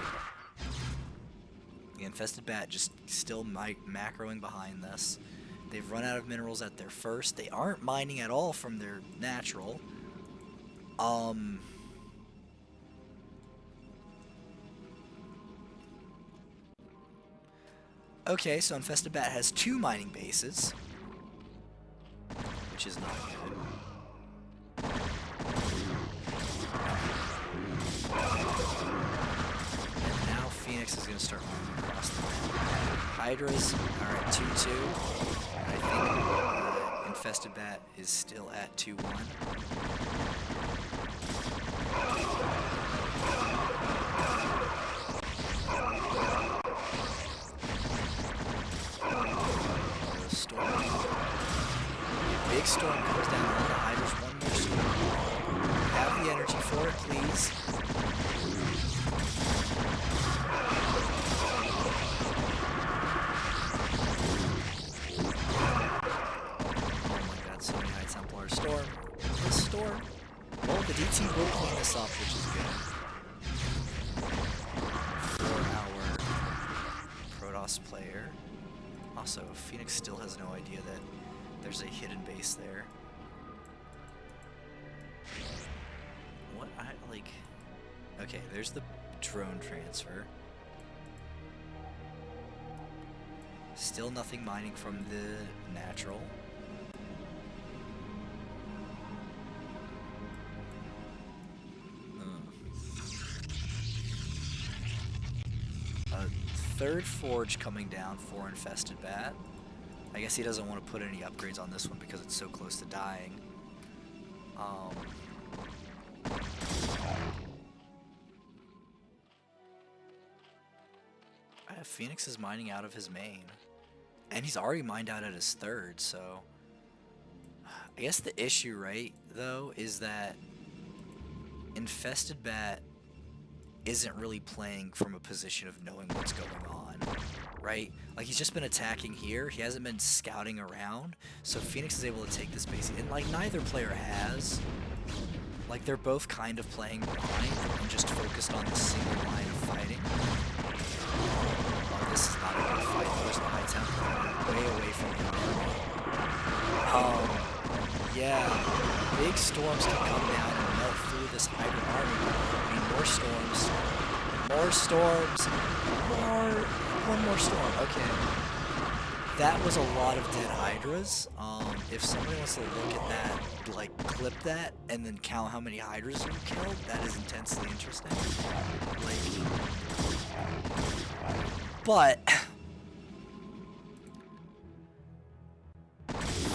A: The InfestedBat just still macroing behind this. They've run out of minerals at their first. They aren't mining at all from their natural. Okay, so InfestedBat has 2 mining bases, which is not good. And now Phoenix is going to start moving across the map. Hydras are at 2-2. I think InfestedBat is still at 2-1. Storm. Big storm comes down on the Hydras. One more storm. Have the energy for it, please. Storm. This storm. Well, the DT will clean this up, which is good. For our Protoss player. Also, Phoenix still has no idea that there's a hidden base there. What? Okay, there's the drone transfer. Still nothing mining from the natural. Third forge coming down for InfestedBat. I guess he doesn't want to put any upgrades on this one because it's so close to dying. Phoenix is mining out of his main. And he's already mined out at his third, so... I guess the issue, right, though, is that InfestedBat isn't really playing from a position of knowing what's going on, right? Like, he's just been attacking here. He hasn't been scouting around. So Phoenix is able to take this base. And, like, neither player has. Like, they're both kind of playing blind and just focused on the single line of fighting. Oh, this is not a good fight. There's the High Temple way away from the army. Yeah, big storms can come down and melt through this Hydra army. I mean, more storms, one more storm. Okay, that was a lot of dead Hydras. If somebody wants to look at that, like clip that, and then count how many Hydras you killed, that is intensely interesting. Like, but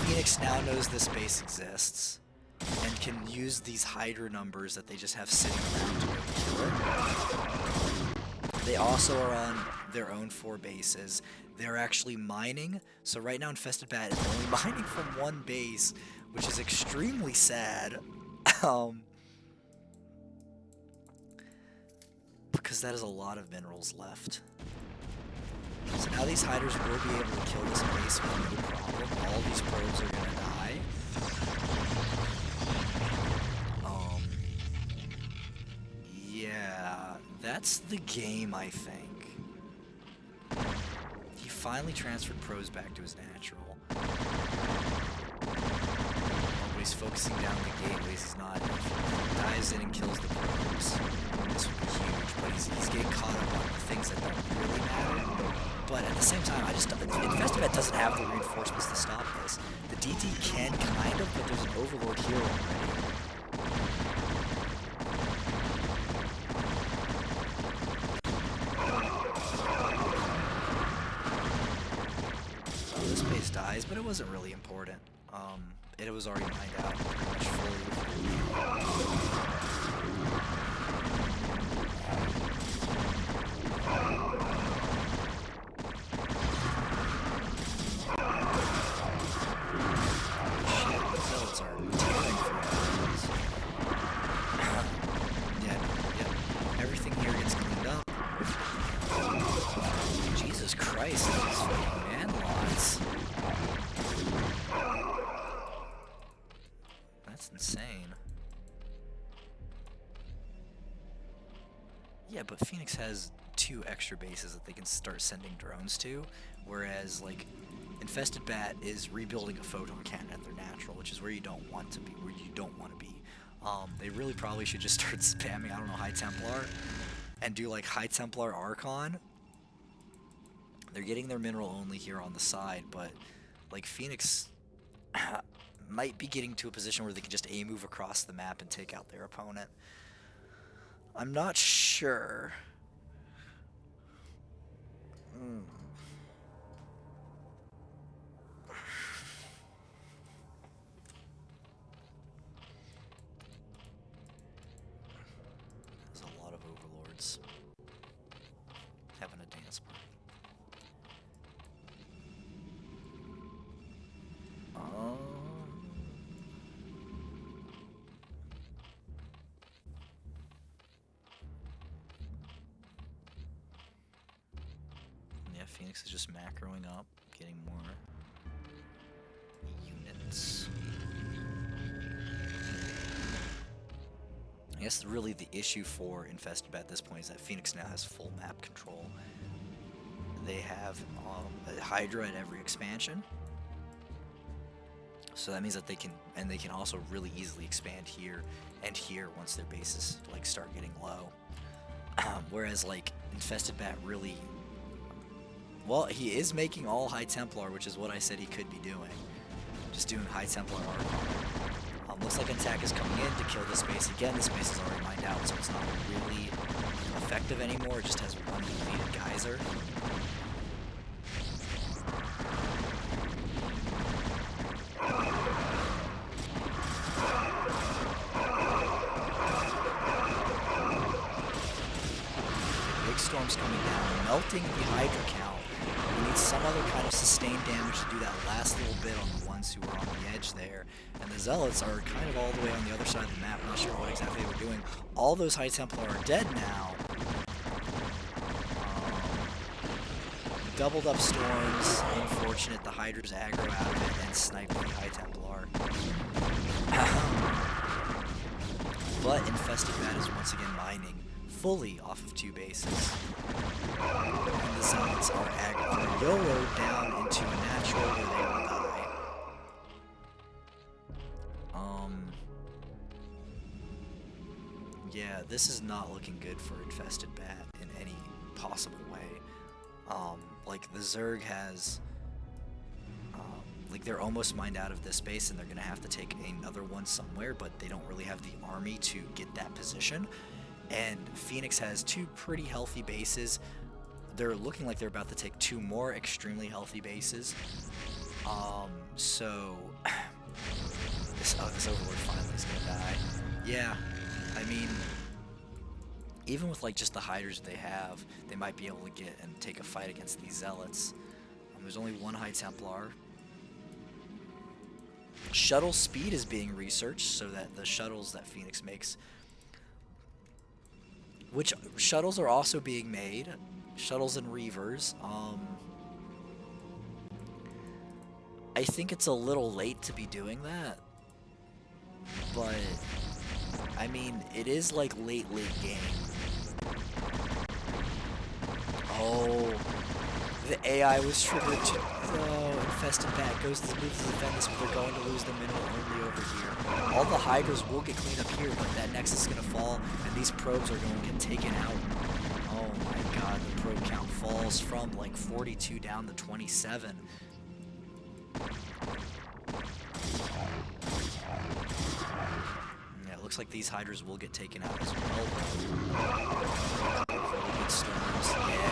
A: Phoenix now knows this base exists and can use these Hydra numbers that they just have sitting around to go kill it. They also are on their own 4 bases. They're actually mining, so right now InfestedBat is only mining from one base, which is extremely sad. Because that is a lot of minerals left. So now these Hydras will be able to kill this base with no problem. All these probes are gonna die. Yeah, that's the game, I think. He finally transferred pros back to his natural. But he's focusing down the gateways. He's not. He dives in and kills the pros. This would be huge, but he's getting caught up on the things that don't really matter. But at the same time, InfestedBat doesn't have the reinforcements to stop this. The DT can kind of, but there's an Overlord here already. So this base dies, but it wasn't really important. It was already mined out pretty much fully. Insane. Yeah, but Phoenix has 2 extra bases that they can start sending drones to, whereas like InfestedBat is rebuilding a photon cannon at their natural, which is where you don't want to be. They really probably should just start spamming, I don't know, High Templar and do like High Templar Archon. They're getting their mineral only here on the side, but like Phoenix might be getting to a position where they can just A-move across the map and take out their opponent. I'm not sure. There's a lot of overlords having a dance party. Yeah, Phoenix is just macroing up, getting more units. I guess really the issue for InfestedBat at this point is that Phoenix now has full map control. They have a Hydra at every expansion. So that means that they can also really easily expand here and here once their bases like start getting low. Whereas like InfestedBat really, well, he is making all High Templar, which is what I said he could be doing. Just doing High Templar Archon. Looks like an attack is coming in to kill this base again. This base is already mined out, so it's not really effective anymore. It just has one depleted geyser. Big storms coming down, melting the Hydra count. We need some other kind of sustained damage to do that last little bit on the ones who are on the edge there. And the Zealots are kind of all the way on the other side of the map, not sure what exactly we're doing. All those High Templar are dead now. Doubled up storms, unfortunate, the Hydra's aggro out of it and sniped the High Templar. But InfestedBat is once again mining fully off of 2 bases. And the Zealots are YOLO'd down into a natural where they will die. Yeah, this is not looking good for InfestedBat in any possible way. Like the Zerg has, like they're almost mined out of this base and they're gonna have to take another one somewhere, but they don't really have the army to get that position. And Phoenix has two pretty healthy bases. They're looking like they're about to take two more extremely healthy bases. So this Overlord finally is gonna die. Yeah, I mean, even with like just the hiders they have, they might be able to get and take a fight against these zealots. There's only one High Templar. Shuttle speed is being researched so that the shuttles that Phoenix makes, which shuttles are also being made, shuttles and reavers. I think it's a little late to be doing that, but I mean, it is like late game. Oh, the AI was triggered to InfestedBat goes to move to defend this, but they're going to lose the mineral only over here. All the hydras will get cleaned up here, but that nexus is going to fall, and these probes are going to get taken out. Oh my god, the probe count falls from like 42 down to 27. Yeah, it looks like these hydras will get taken out as well. Really good storms. Yeah,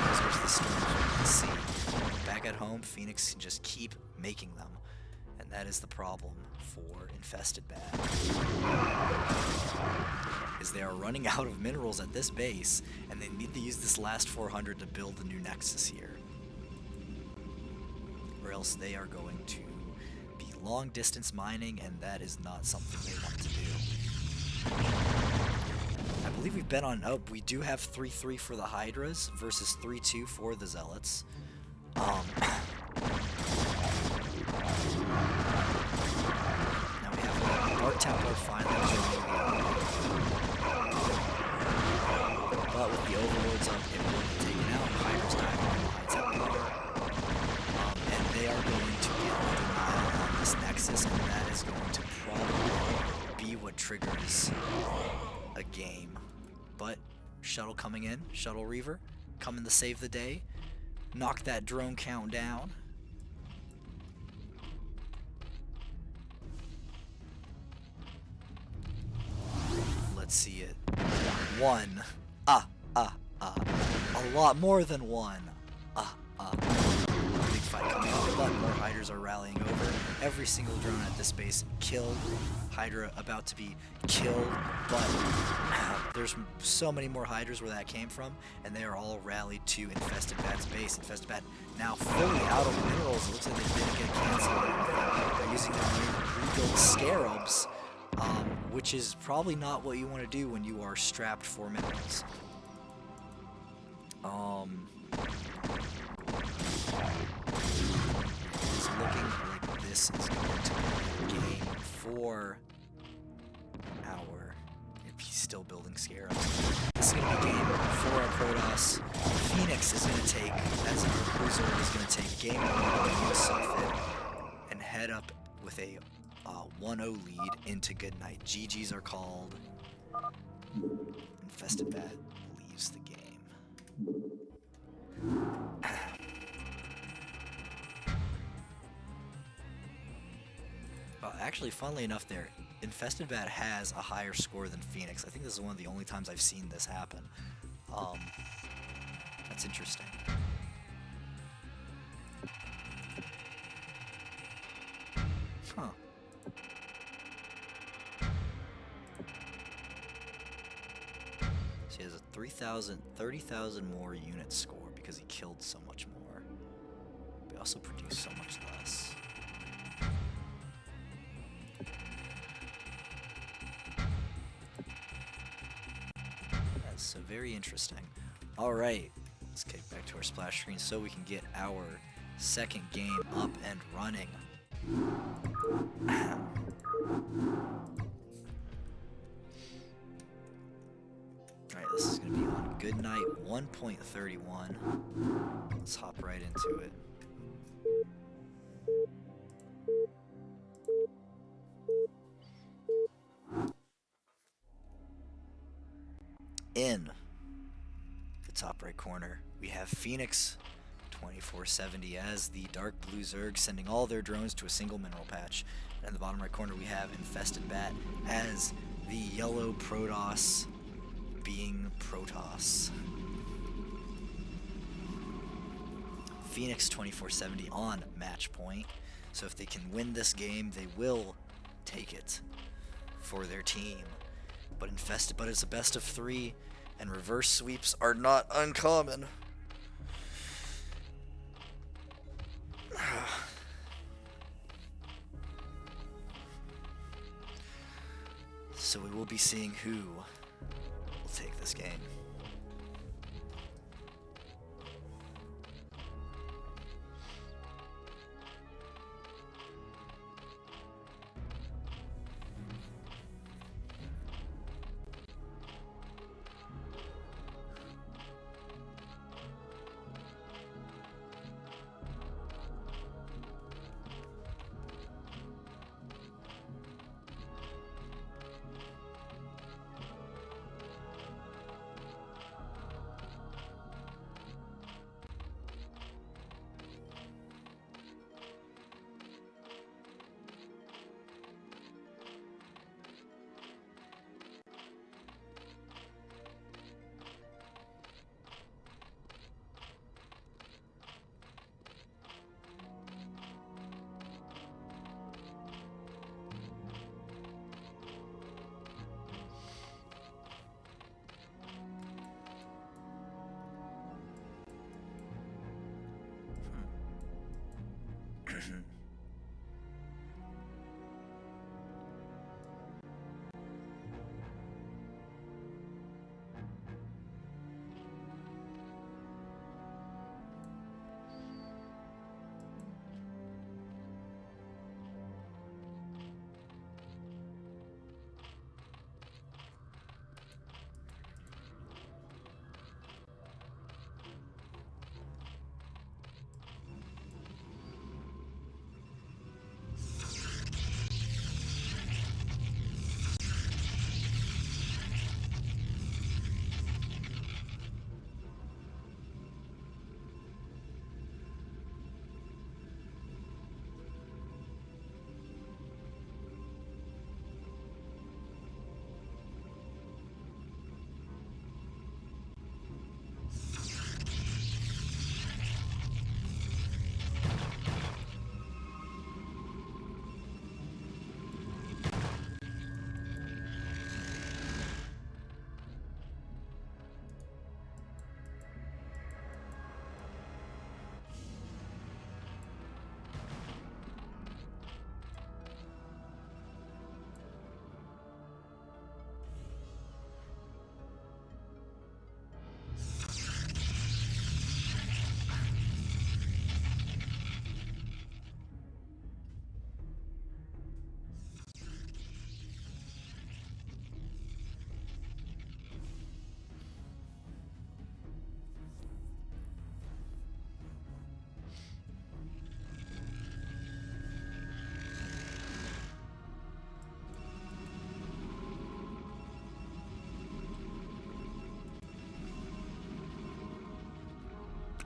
A: those are the storms we can see. Back at home, Phoenix can just keep making them, and that is the problem for InfestedBat. Is they are running out of minerals at this base, and they need to use this last 400 to build the new nexus here, or else they are going to be long distance mining, and that is not something they want to do. I believe we've been on, oh, we do have 3-3 for the Hydras versus 3-2 for the Zealots. Now we have Dark Templar finally joining the army. But with the Overlords up, it will be taken out. Hydras die on the High Templar. And they are going to get a denial on this Nexus, and that is going to probably be what triggers a game. But Shuttle coming in, Shuttle Reaver coming to save the day, knock that drone count down. Let's see it. One. A lot more than one. Big fight coming up, but more Hydras are rallying over. Every single drone at this base killed. Hydra about to be killed, but there's so many more Hydras where that came from, and they are all rallied to InfestedBat's base. InfestedBat now fully out of minerals. It looks like they didn't get canceled. They're using their new rebuild Scarabs, which is probably not what you want to do when you are strapped for minerals. It's looking like this is going to be a game for our... If he's still building Scarabs. This is going to be a game for our Protoss. Phoenix is going to take, as our cruiser, is going to take game 1 of the Sulfit and head up with a 1-0 lead into Goodnight. GGs are called. InfestedBat leaves the game. Actually, funnily enough there, InfestedBat has a higher score than Phoenix. I think this is one of the only times I've seen this happen. That's interesting. Huh. So he has a 30,000 more unit score because he killed so much more. But he also produced so much less. That's so very interesting. Alright, let's kick back to our splash screen so we can get our second game up and running. Alright, this is going to be on Goodnight 1.31. Let's hop right into it. In the top right corner, we have Phoenix 2470 as the dark blue Zerg sending all their drones to a single mineral patch. And in the bottom right corner, we have InfestedBat as the yellow Protoss being Protoss. Phoenix 2470 on match point. So if they can win this game, they will take it for their team. But it's a best of 3, and reverse sweeps are not uncommon. So we will be seeing who will take this game.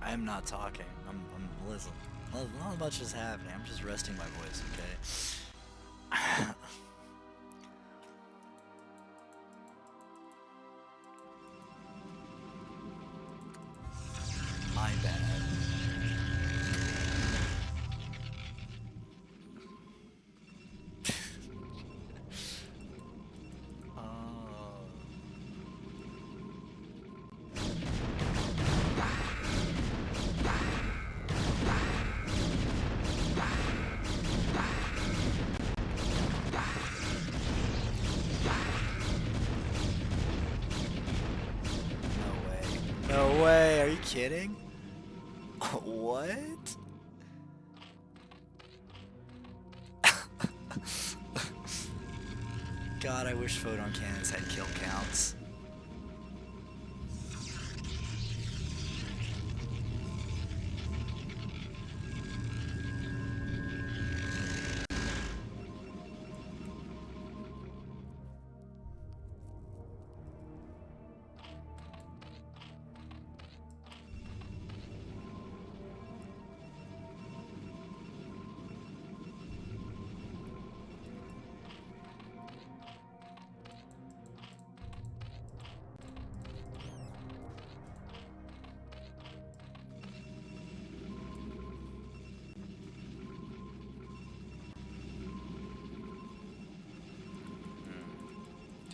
A: I am not talking. I'm listening. Not much is happening. I'm just resting my voice, okay? My bad. No way, are you kidding? What? God, I wish photon cannons had kill counts.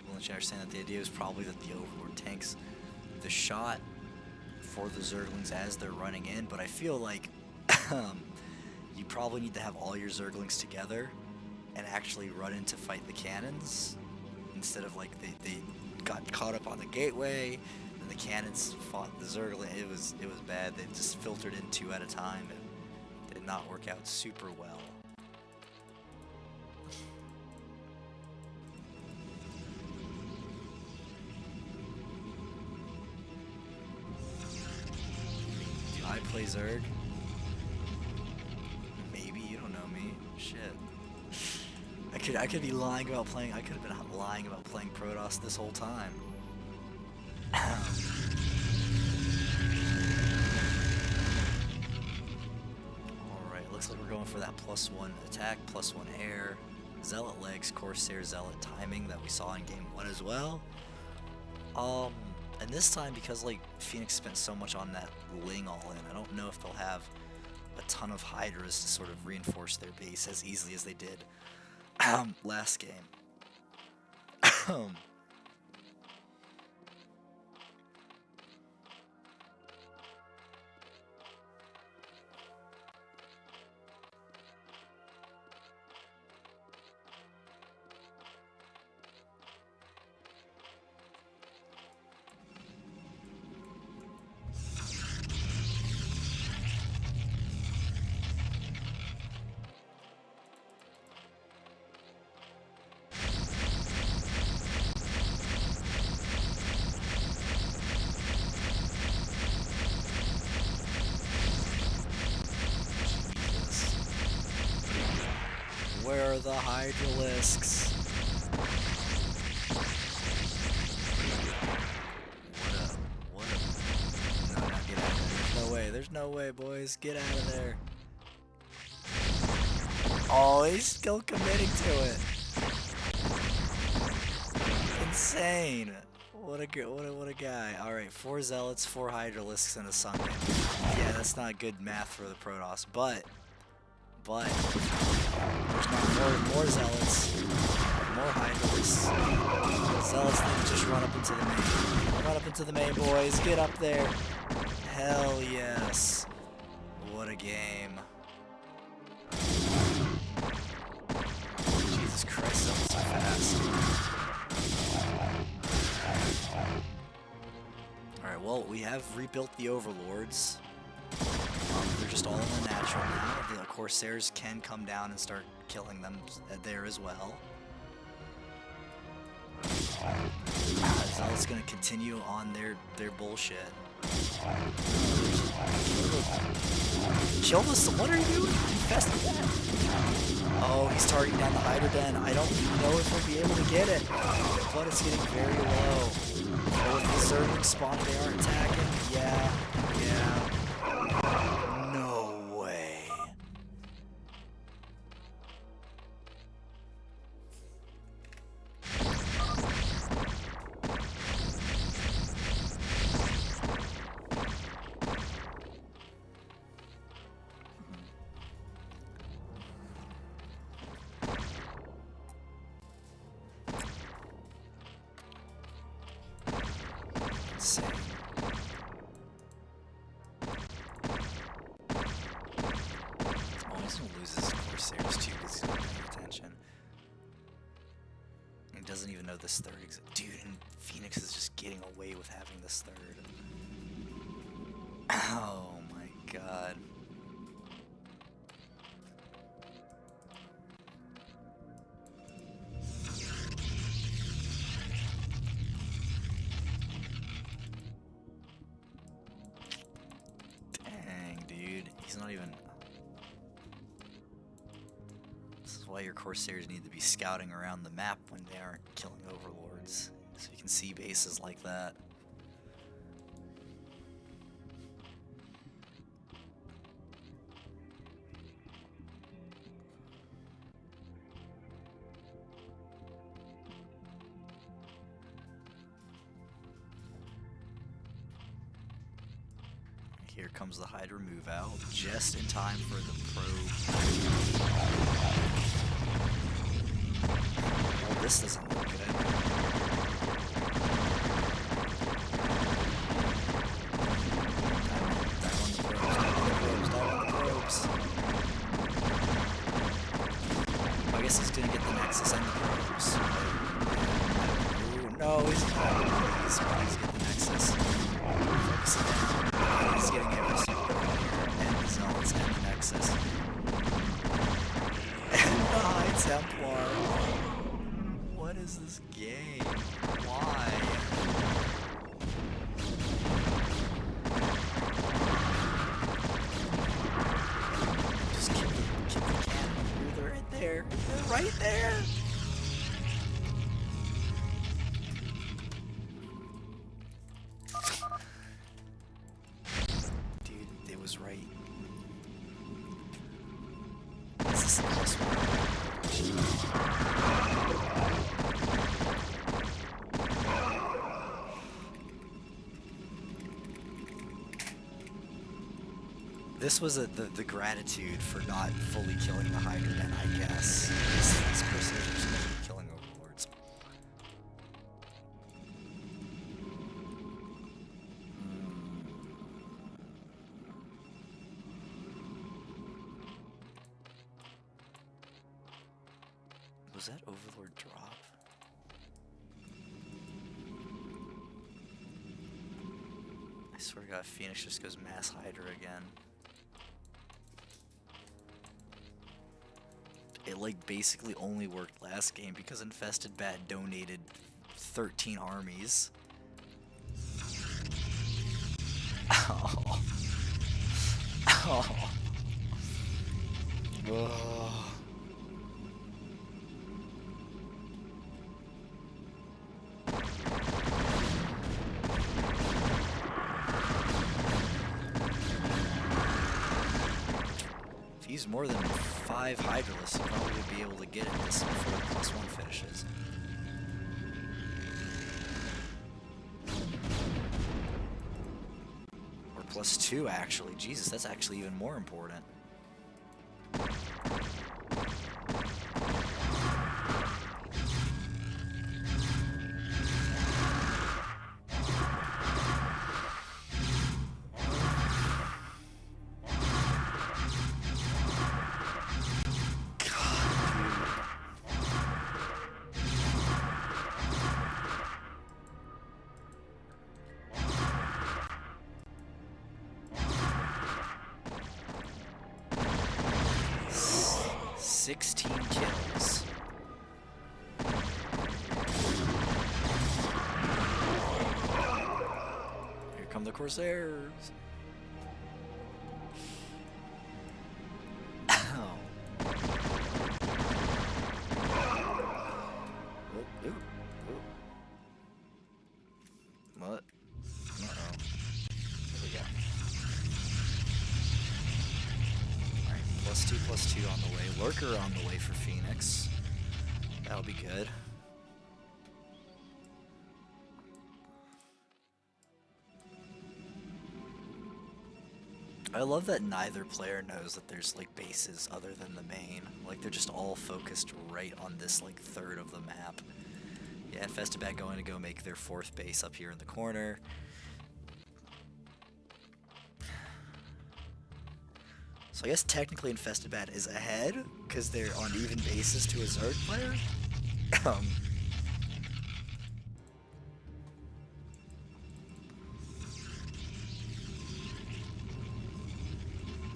A: people in the chat are saying that the idea is probably that the Overlord tanks the shot for the Zerglings as they're running in, but I feel like you probably need to have all your Zerglings together and actually run in to fight the cannons instead of like they got caught up on the gateway and the cannons fought the Zergling. It was bad. They just filtered in 2 at a time. It did not work out super well. Do I play Zerg? Maybe, you don't know me. Shit. I could be lying about playing. I could have been lying about playing Protoss this whole time. Alright, looks like we're going for that +1 attack, +1 air, Zealot legs, Corsair Zealot timing that we saw in game 1 as well. And this time, because like Phoenix spent so much on that Ling all-in, I don't know if they'll have a ton of Hydras to sort of reinforce their base as easily as they did last game. Where are the Hydralisks? What a... No, get out of there. There's no way. There's no way, boys. Get out of there. Oh, he's still committing to it. Insane. What a guy. All right, 4 Zealots, 4 Hydralisks, and a Sunken. Yeah, that's not good math for the Protoss, but there's not more Zealots, more Hydralisks. Zealots need to just run up into the main. Run up into the main, boys. Get up there. Hell yes. What a game. Jesus Christ, that was so fast. Alright, well, we have rebuilt the Overlords. They're just all in the natural now. The Corsairs can come down and start killing them there as well. Zealot's gonna continue on their bullshit. Kill this, what are you doing? InfestedBat. Oh, he's targeting down the Hydra Den. I don't know if we'll be able to get it, but it's getting very low. Oh, if the Zerglings spawn, they aren't attacking. Yeah. No way. Insane. He's gonna lose his Corsairs too because he's not paying attention. He doesn't even know this third exists. Dude, and Phoenix is just getting away with having this third. Oh my god. Dang, dude. He's not even... This is why your Corsairs need to be scouting around the map when they aren't killing Overlords, so you can see bases like that. Here comes the Hydra move out, just in time for the probe. Oh, this doesn't look good. No, he's not. Please get the Nexus. Focus it down. He's getting every single one. And the Zealots and the Nexus. And the High Templar. What is this game? Why? Just kill the cannon. They're right there. They're right there. Dude, it was right. Is this the plus one? This was the gratitude for not fully killing the Hydra Den, I guess. These persons are supposed to be killing overlords. Was that overlord drop? I swear to God, Phoenix just goes mass Hydra again. It like basically only worked last game because InfestedBat donated 13 armies. Oh. Oh. Oh. If you use more than 5 Hydralisks, you probably would be able to get it this before the plus 1 finishes. Or plus 2, actually. Jesus, that's actually even more important. Kills. Here come the Corsairs. Ow. Ooh. What? Uh-oh. There we go. Alright, +2/+2 on the way. Lurker on the way for Phoenix. That'll be good. I love that neither player knows that there's like bases other than the main. Like they're just all focused right on this like third of the map. Yeah, InfestedBat going to go make their 4th base up here in the corner. So I guess technically InfestedBat is ahead because they're on even bases to a Zerg player.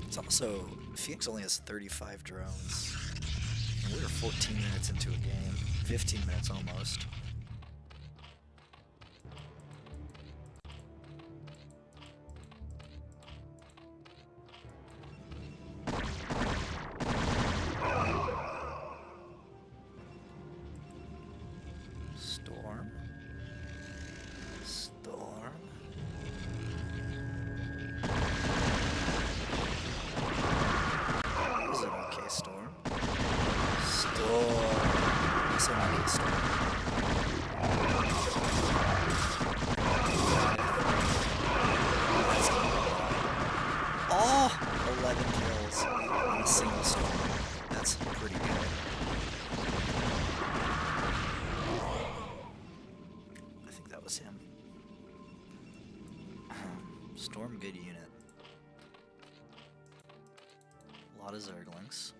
A: It's also, Phoenix only has 35 drones. And we are 14 minutes into a game. 15 minutes almost. Storm. Is it okay, Storm? It's an okay, Storm. Oh! 11 kills on a single Storm. That's pretty good. I think that was him. Storm, good unit. A lot of Zerglings.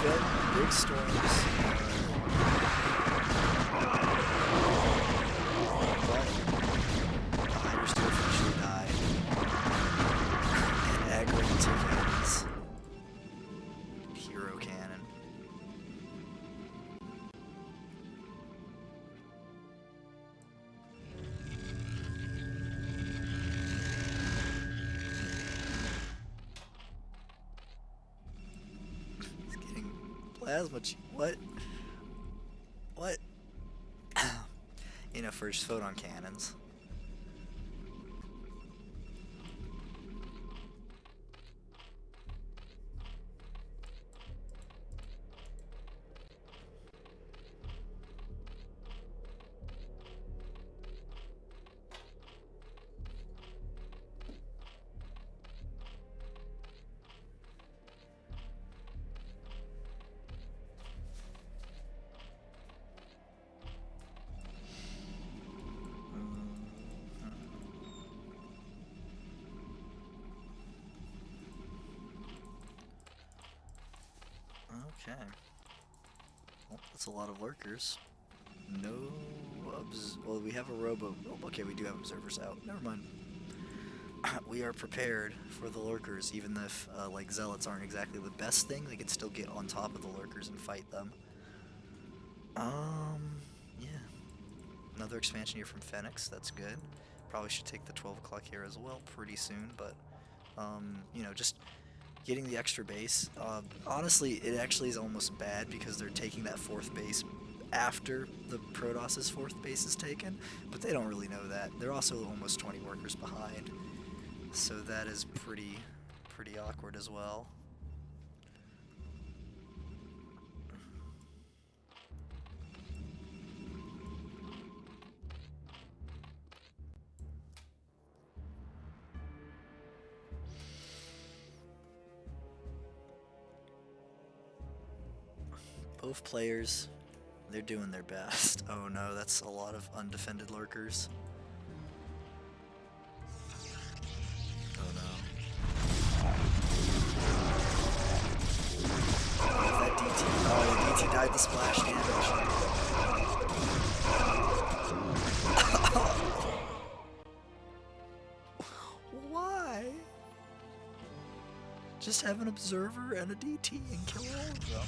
A: event, big storms. But the hiders do eventually die. And aggro the two cannons. Hero cannon. Plasma. What? What? You know, first photon cannons. Okay. Well, that's a lot of lurkers. No well, we have a robo. Oh, okay, we do have observers out. Never mind. We are prepared for the lurkers, even if like zealots aren't exactly the best thing. They can still get on top of the lurkers and fight them. Yeah. Another expansion here from Phoenix. That's good. Probably should take the 12 o'clock here as well pretty soon, but you know, just getting the extra base. Honestly, it actually is almost bad because they're taking that 4th base after the Protoss's 4th base is taken, but they don't really know that. They're also almost 20 workers behind, so that is pretty awkward as well. Both players, they're doing their best. Oh no, that's a lot of undefended lurkers. Oh no. Oh, that DT. Oh, the DT died the splash damage. Why? Just have an observer and a DT and kill all of them.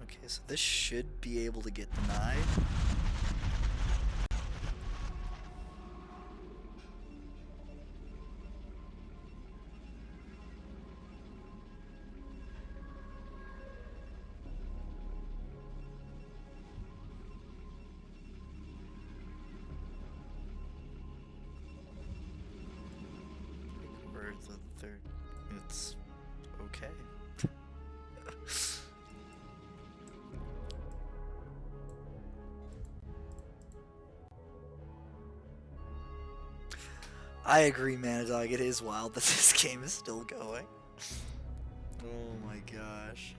A: Okay, so this should be able to get denied. Where the third, it's okay. I agree, Manadog. It is wild that this game is still going. Oh my gosh.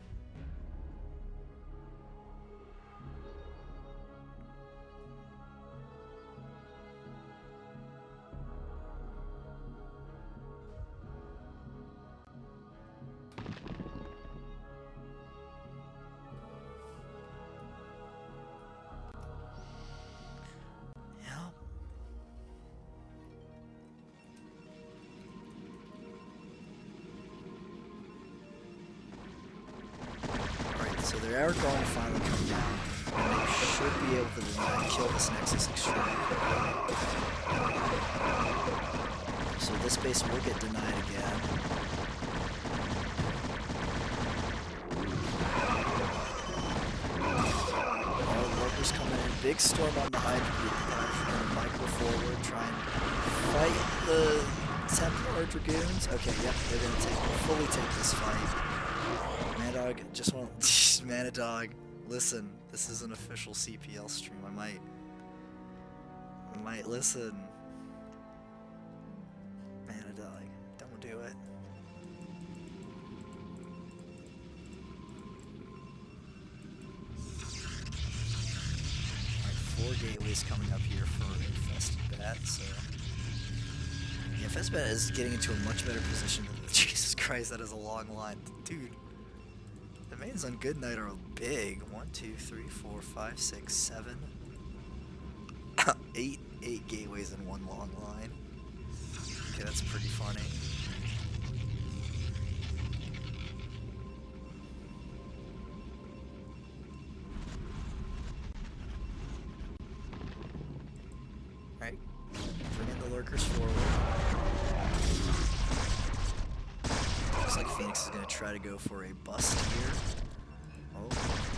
A: So they are going to finally come down, and they should be able to kill this Nexus Extreme. So this base will get denied again. All the workers coming in. Big storm on the Hydra group. They're going to micro forward, try and fight the Templar Dragoons. Okay, yep, they're going to fully take this fight. Manadog just won't. Manadog, listen, this is an official CPL stream. I might Might listen. Man, don't do it. Alright, 4 gateways coming up here for InfestedBat, so... Yeah, InfestedBat is getting into a much better position than... Jesus Christ, that is a long line. Dude. The mains on good night are big. 1, 2, 3, 4, 5, 6, 7... 8 gateways in one long line. Okay, that's pretty funny. Alright, bring in the lurkers forward. Looks like Phoenix is going to try to go for a bust here. Oh,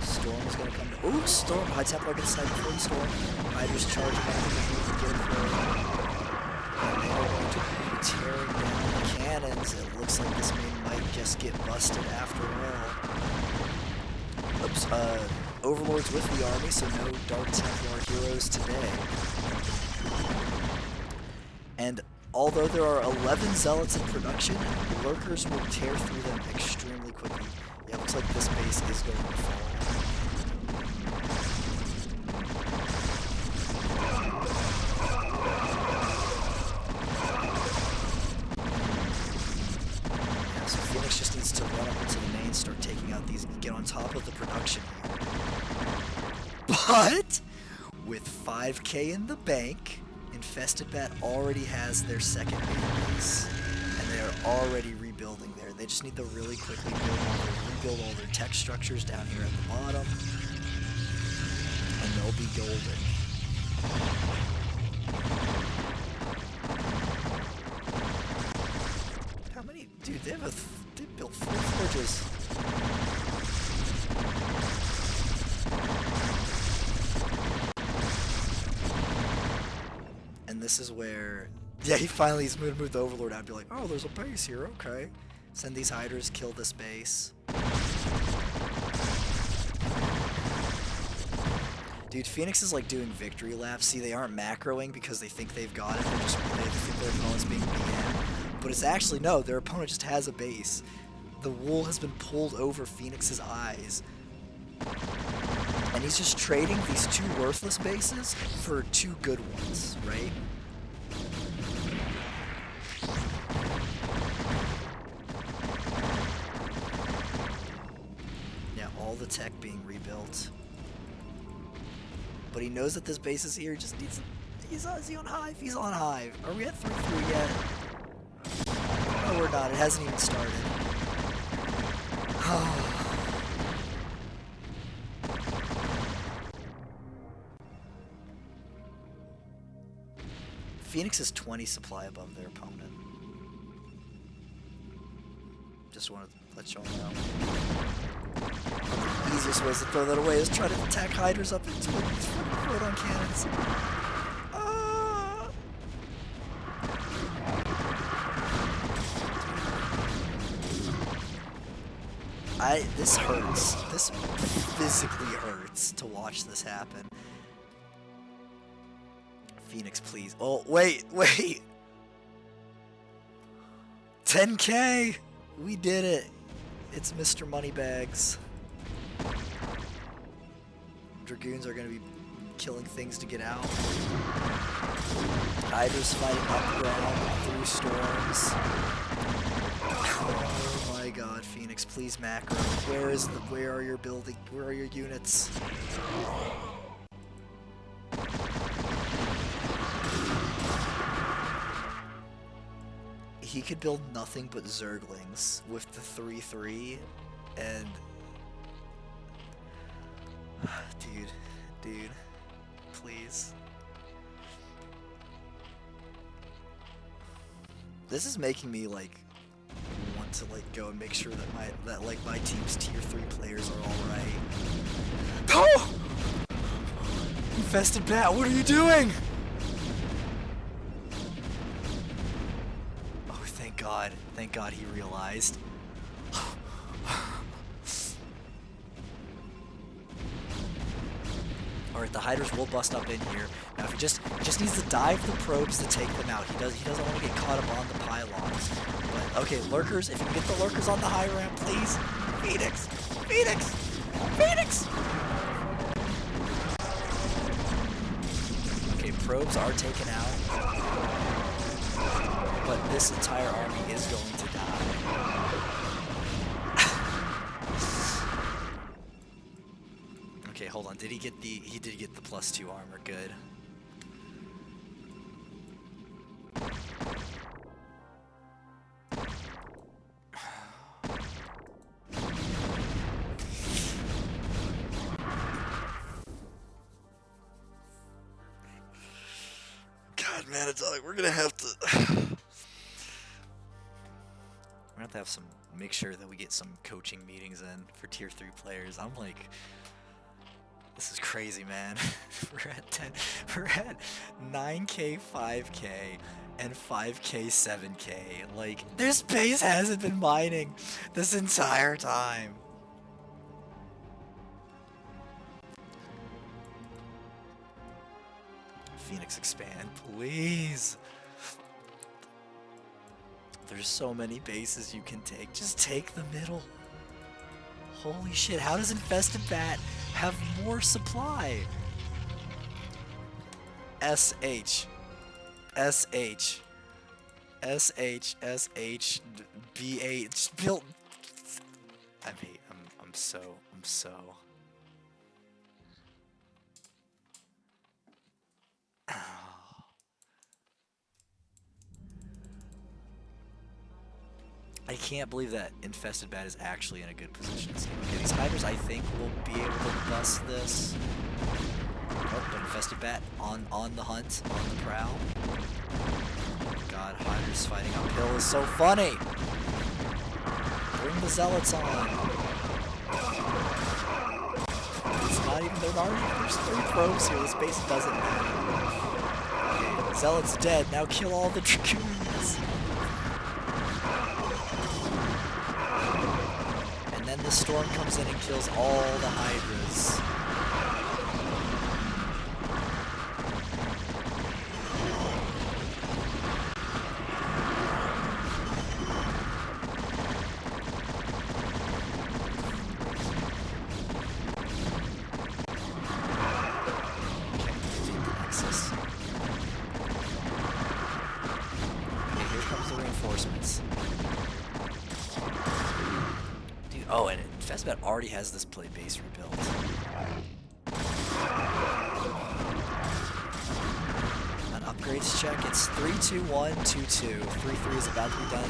A: Storm is going to come to... Ooh, Storm! High Templar gets sniped before the Storm. Hydra's charging up to get him for... And they are going to be tearing down the cannons. It looks like this main might just get busted after all. Oops, Overlord's with the army, so no Dark Templar heroes today. And although there are 11 Zealots in production, Lurkers will tear through them extremely quickly. Yeah, looks like this base is going to fall. Yeah, so Phoenix just needs to run up into the main, start taking out these, get on top of the production here. But with 5k in the bank, InfestedBat already has their second base, and they are already rebuilding there. They just need to really quickly rebuild all their tech structures down here at the bottom, and they'll be golden. How many? Dude, they built 4 forges. And this is where, yeah, he's going to move the Overlord out and be like, oh, there's a base here, okay. Send these Hydras, kill this base. Dude, Phoenix is like doing victory laps. See, they aren't macroing because they think they've got it. They think their opponent's being BM. But it's actually, no, their opponent just has a base. The wool has been pulled over Phoenix's eyes. And he's just trading these 2 worthless bases for 2 good ones, right? Yeah, all the tech being rebuilt. But he knows that this base is here, he just needs... Is he on Hive? He's on Hive. Are we at 3-3 yet? No, we're not. It hasn't even started. Phoenix is 20 supply above their opponent. Just wanted to let y'all know. One of the easiest ways to throw that away is try to attack Hydras up into it. Throw it on cannons. This hurts. This physically hurts to watch this happen. Phoenix, please. Oh, wait. 10k! We did it. It's Mr. Moneybags. Dragoons are going to be killing things to get out. Hydra's fighting up ground through storms. Oh my god, Phoenix, please macro. Where are your building? Where are your units? He could build nothing but Zerglings with the 3-3, and... Dude, please. This is making me, like, want to, like, go and make sure that my team's tier 3 players are alright. Oh! InfestedBat, what are you doing? Thank God he realized. Alright, Alright, the hydras will bust up in here. Now if he just needs to dive the probes to take them out. He doesn't want to get caught up on the pylons. But okay, lurkers, if you can get the lurkers on the high ramp, please. Phoenix! Phoenix! Phoenix! Okay, probes are taken out. But this entire army is going to die. Okay, hold on. Did he get the... He did get the +2 armor. Good. God, man, it's like we're gonna have to... We're gonna have to have some... Make sure that we get some coaching meetings in for tier 3 players. I'm like... This is crazy, man. We're at 10. We're at 9K, 5K, and 5K, 7K. Like, this base hasn't been mining this entire time. Phoenix expand, please. There's so many bases you can take. Just take the middle. Holy shit, how does InfestedBat have more supply? SH. SH. SH. SH. BH. Built. I'm so. I can't believe that InfestedBat is actually in a good position. Okay, these hydras, I think, will be able to bust this. Oh, but InfestedBat on the hunt, on the prowl. God, hydras fighting uphill is so funny. Bring the zealots on. It's not even, they're not even, there's 3 probes here. This base doesn't matter. Okay, zealot's dead. Now kill all the dragoons. And then the storm comes in and kills all the hydras. Okay, defeat the Nexus. Okay, here comes the reinforcements. Oh, and InfestedBat already has this play base rebuilt. An upgrades check. It's 3-2-1-2-2. 3-3 is about to be done,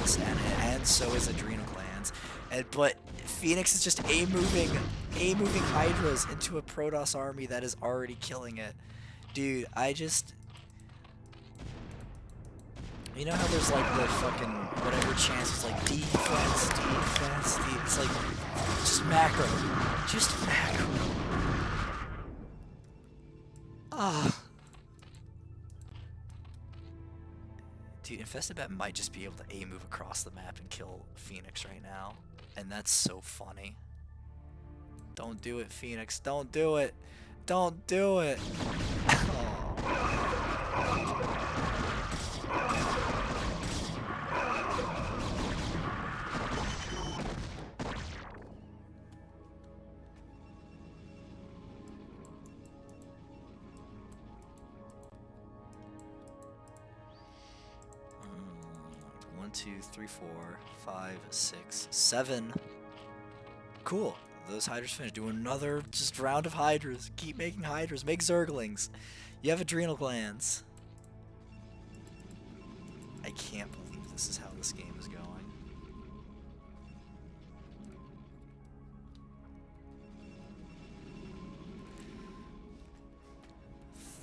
A: and so is Adrenal Glands. But Phoenix is just A-moving Hydras into a Protoss army that is already killing it. Dude, I just... You know how there's like the fucking whatever chance it's like defense, it's like just macro. Just macro. Ah. Dude, InfestedBat might just be able to A-move across the map and kill Phoenix right now. And that's so funny. Don't do it, Phoenix. Don't do it. Don't do it. Oh. One, 2, 3, 4, 5, 6, 7. Cool. Those hydras finished. Do another just round of hydras. Keep making hydras. Make zerglings. You have adrenal glands. I can't believe this is how this game is going.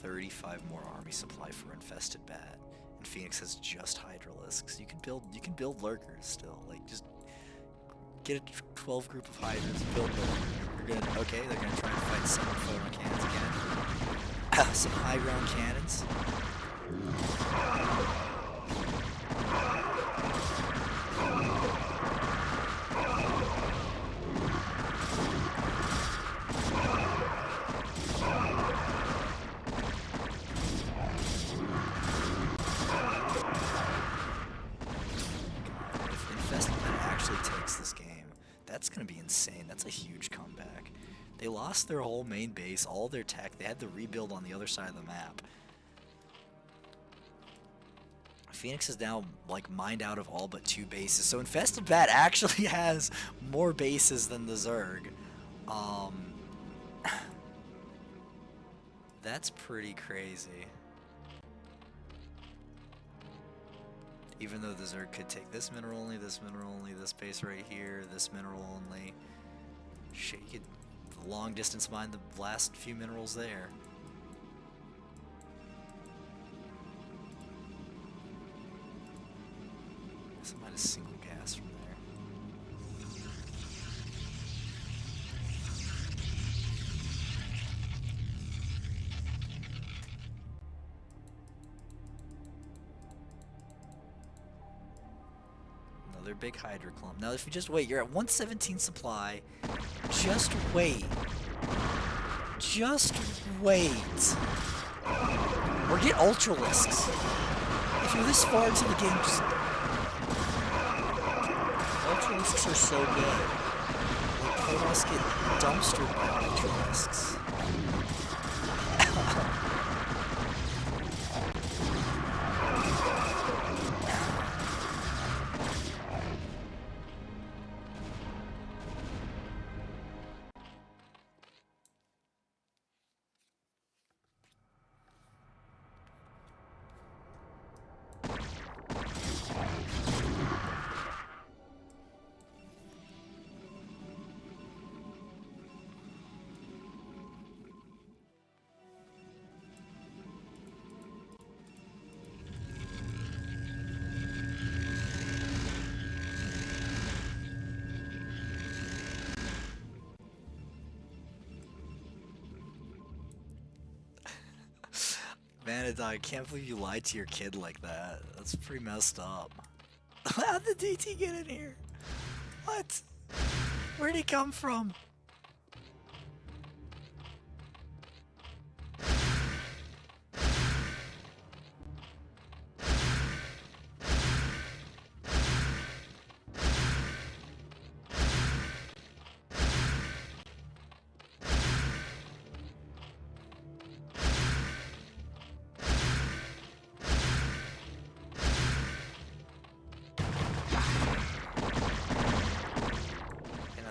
A: $35 more army supply for InfestedBat. And Phoenix has just Hydralisks. You can build lurkers still. Like, just get a 12 group of hydras, build lurkers. You're gonna, okay, they're gonna try and fight some photon cannons again. Some high ground cannons. insane. That's a huge comeback. They lost their whole main base, all their tech. They had to rebuild on the other side of the map. Phoenix is now like mined out of all but 2 bases. So InfestedBat actually has more bases than the Zerg. That's pretty crazy. Even though the Zerg could take this mineral only, this base right here, this mineral only. Shit, you could long distance mine the last few minerals there. Guess I might have single gas from there. Another big Hydra clump. Now if you just wait, you're at 117 supply. Just wait. Just wait. Or get Ultralisks. If you're this far into the game, just... Ultralisks are so good. Like, Protoss get dumpstered by Ultralisks. Man, I can't believe you lied to your kid like that. That's pretty messed up. How'd the DT get in here? What? Where'd he come from?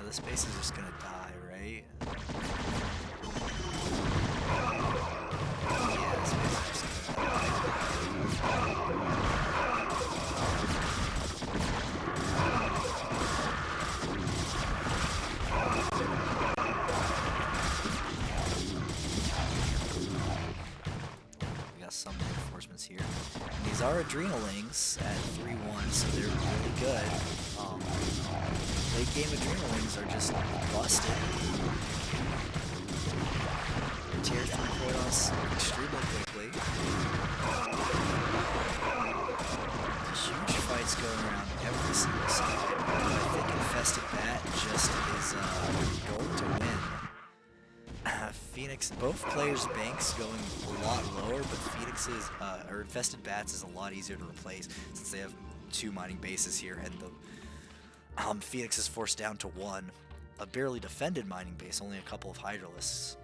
A: This base is just gonna die, right? Yeah, this base is just gonna die. We got some reinforcements here. And these are Adrenalings at 3-1, so they're really good. Late game Adrenalings are just busted. Tier 3 Protoss extremely quickly. Huge fights going around every single side. I think InfestedBat just is going to win. Phoenix, both players' banks going a lot lower, but Phoenix's, or InfestedBat's is a lot easier to replace since they have 2 mining bases here, and the Phoenix is forced down to 1. A barely defended mining base, only a couple of Hydralisks.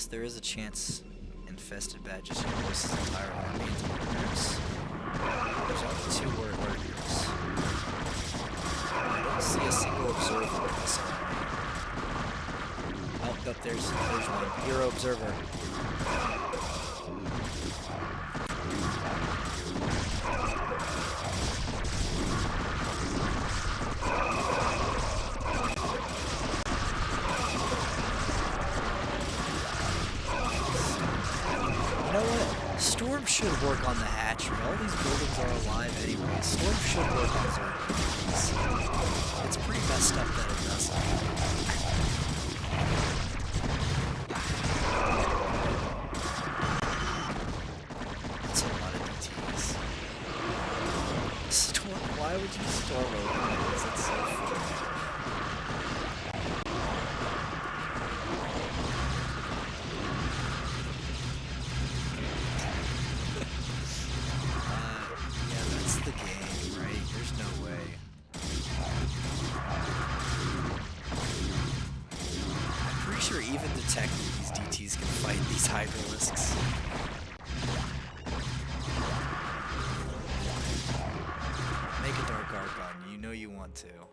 A: There is a chance InfestedBat just goes his entire army into lurkers. There's only 2 lurkers. I don't see a single observer in this army. Oh, there's one. Hero observer. know what? Storm should work on the hatchery. All these buildings are alive anyway. Storm should work on Zerglings. It's pretty messed up that it doesn't. That's a lot of DTs. Storm, why would you storm over this? It's so funny. Even detect that these DTs can fight these Hydralisks. Make a Dark Archon, you know you want to.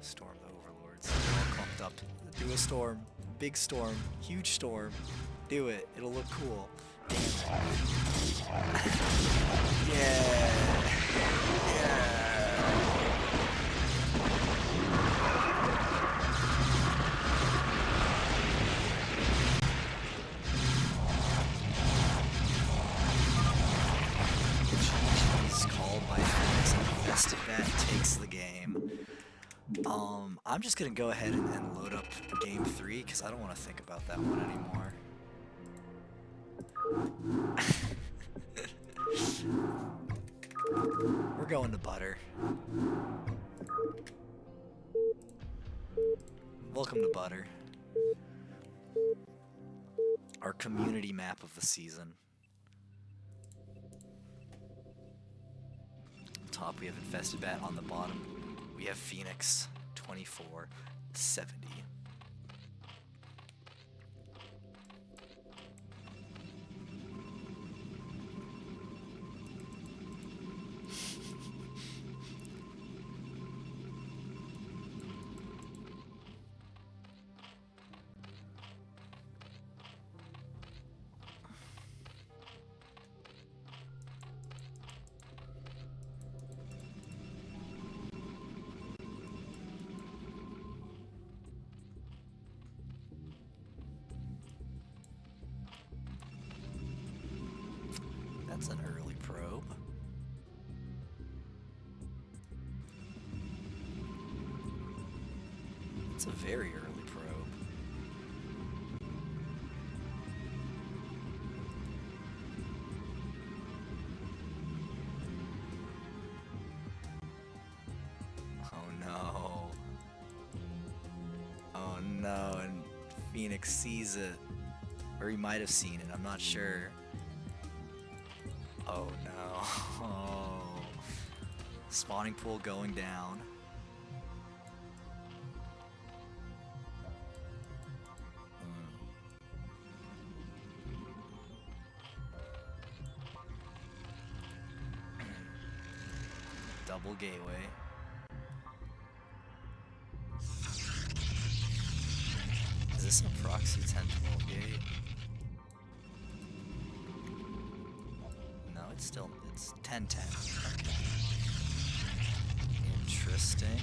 A: Storm the Overlords. They're all clumped up. Do a storm. Big storm. Huge storm. Do it. It'll look cool. Damn it. Yeah. Yeah. InfestedBat takes the game. I'm just gonna go ahead and load up game 3 because I don't want to think about that one anymore. We're going to butter. Welcome to butter. Our community map of the season. Top we have InfestedBat, on the bottom we have Phoenix 2470. That's an early probe. It's a very early probe. Oh no. Oh no, and Phoenix sees it. Or he might have seen it, I'm not sure. Oh no. Oh. Spawning pool going down. Double gateway. Is this a proxy 10-12 gate? It's 10-10. Okay. Interesting.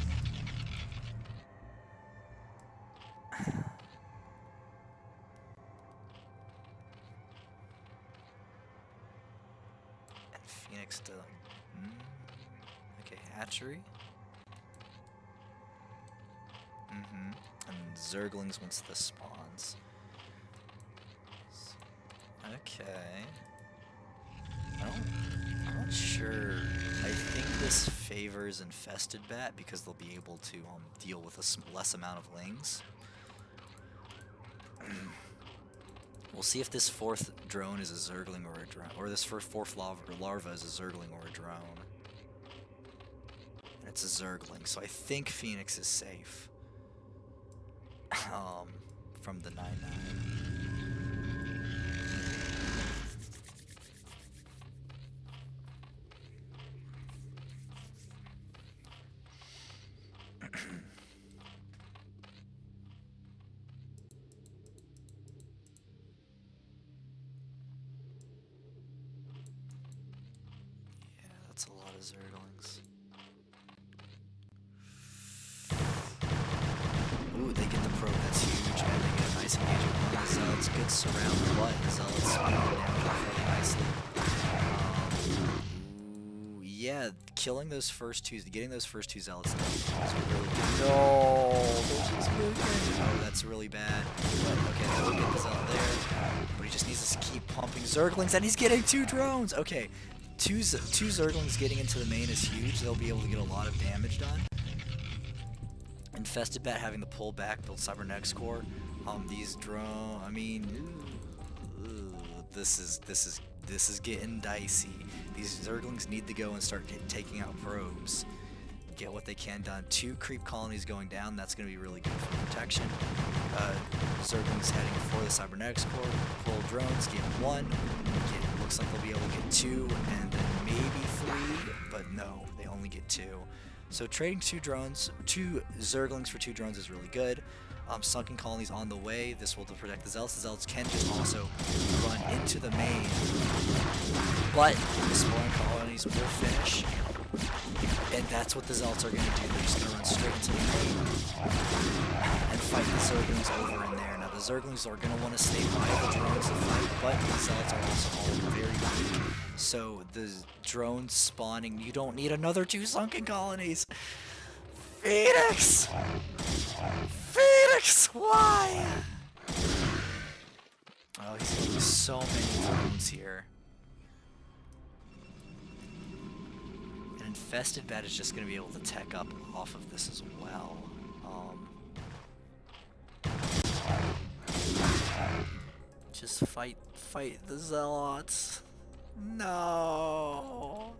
A: And Phoenix still. Okay, hatchery. And Zerglings once this spawns. Okay. I'm not sure. I think this favors InfestedBat because they'll be able to deal with a less amount of lings. We'll see if this fourth drone is a Zergling or a drone, or this fourth larva is a Zergling or a drone. And it's a Zergling, so I think Phoenix is safe. From the 9-9. That's a lot of Zerglings. Ooh, they get the probe, that's huge, and they get a nice engagement on the zone. It's a good surround, but the Zealots put it down fairly nicely. Yeah, killing those first two, getting those first two Zealots down is really good. No, they're just moving. Oh, that's really bad. But okay, we'll get the Zealot there. But he just needs to keep pumping Zerglings, and he's getting 2 drones. Okay, two Zerglings getting into the main is huge. They'll be able to get a lot of damage done. InfestedBat having the pull back, build cybernetics core. These drone, I mean, this is getting dicey. These Zerglings need to go and start taking out probes. Get what they can done. 2 creep colonies going down. That's going to be really good for protection. Zerglings heading for the cybernetics core. Pull drones. Get 1. Looks like they'll be able to get 2 and then maybe 3, but no, they only get 2. So trading 2 Zerglings for 2 drones is really good. Sunken colonies on the way. This will protect the Zealots. The Zealots can just also run into the main, but the spawning colonies will finish, and that's what the Zealots are going to do. They're just going to run straight into the main and fight the Zerglings over in there. Now the Zerglings are going to want to stay by the drones to fight, but the Zealots are also all very weak. So the drones spawning, you don't need another 2 sunken colonies. Phoenix! Phoenix, why? Oh, he's getting so many drones here. And InfestedBat is just going to be able to tech up off of this as well. Just fight the Zealots. No.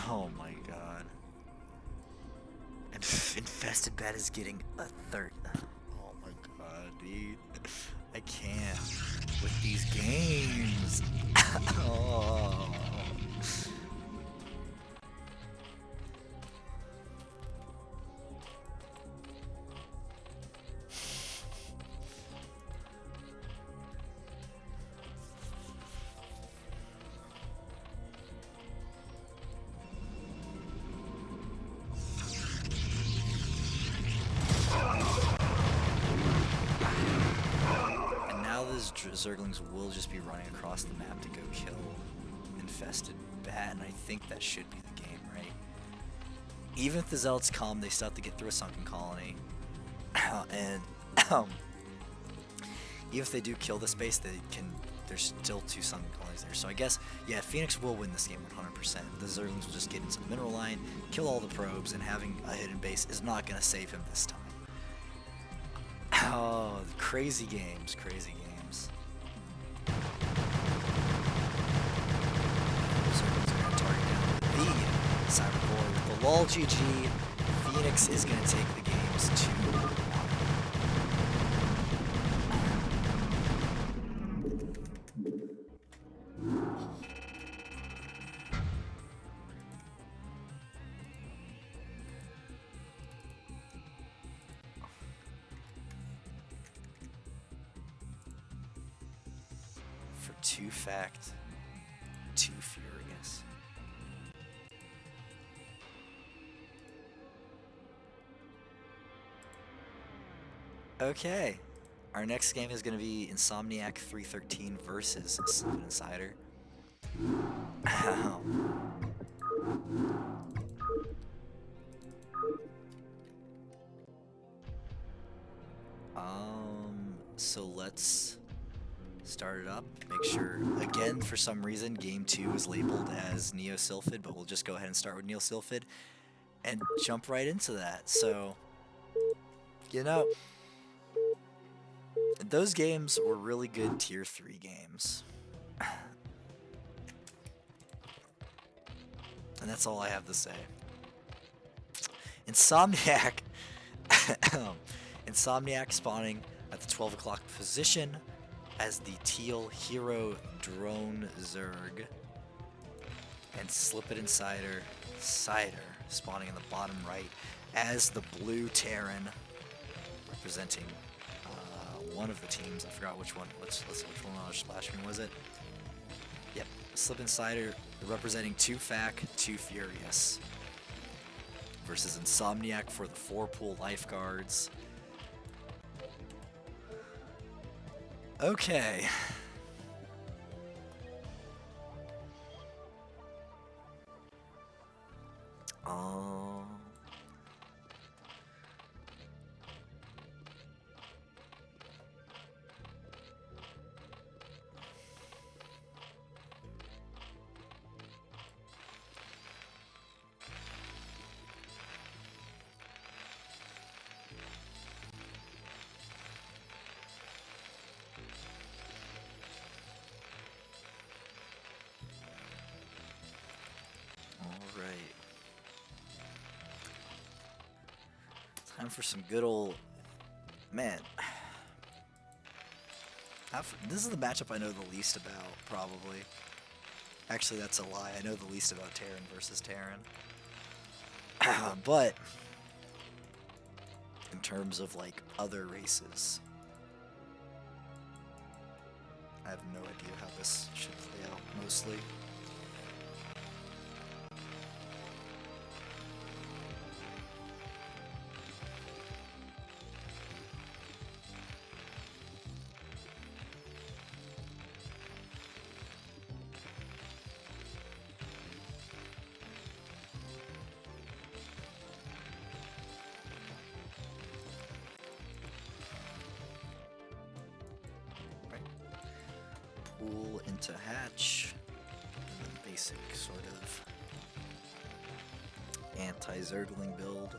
A: Oh my god. And InfestedBat is getting a third. Oh my god, dude. I can't with these games. Oh. Zerglings will just be running across the map to go kill InfestedBat, and I think that should be the game, right? Even if the Zealots come, they still have to get through a sunken colony. And even if they do kill the space, there's still 2 sunken colonies there. So I guess, yeah, Phoenix will win this game 100%. The Zerglings will just get into the mineral line, kill all the probes, and having a hidden base is not going to save him this time. Oh, crazy games, crazy games. The Cybercore with the LOL GG. Phoenix is going to take the games 2-1. For 2 fact, 2 furious. Okay, our next game is going to be Insomniac 313 versus Sleep Insider. So let's start it up. Make sure, again, for some reason, game 2 is labeled as Neo-Sylphid, but we'll just go ahead and start with Neo-Sylphid and jump right into that. So, you know, those games were really good tier 3 games. And that's all I have to say. Insomniac Insomniac spawning at the 12 o'clock position as the teal hero drone Zerg. And Slipit Insider spawning in the bottom right as the blue Terran representing one of the teams. I forgot which one. Let's see which one on our splash screen was it. Yep, Slip Insider representing 2FAC, 2Furious versus Insomniac for the 4 Pool Lifeguards. Okay. Time for some good old... Man. This is the matchup I know the least about, probably. Actually, that's a lie. I know the least about Terran versus Terran. But, in terms of, like, other races, I have no idea how this should play out, mostly. Pool into hatch, and then basic sort of anti-Zergling build.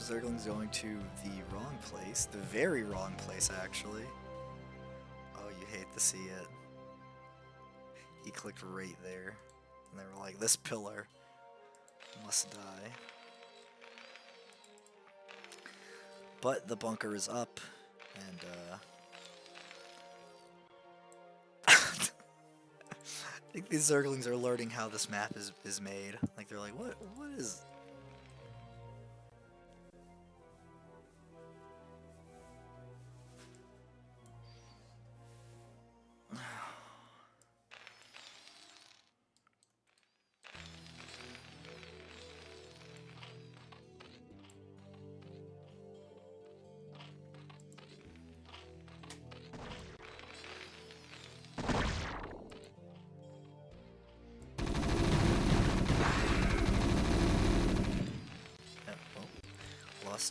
A: Zergling's going to the wrong place, the very wrong place actually. Oh, you hate to see it. He clicked right there, and they were like, this pillar must die. But the bunker is up, and I think these Zerglings are learning how this map is made. Like, they're like, what is...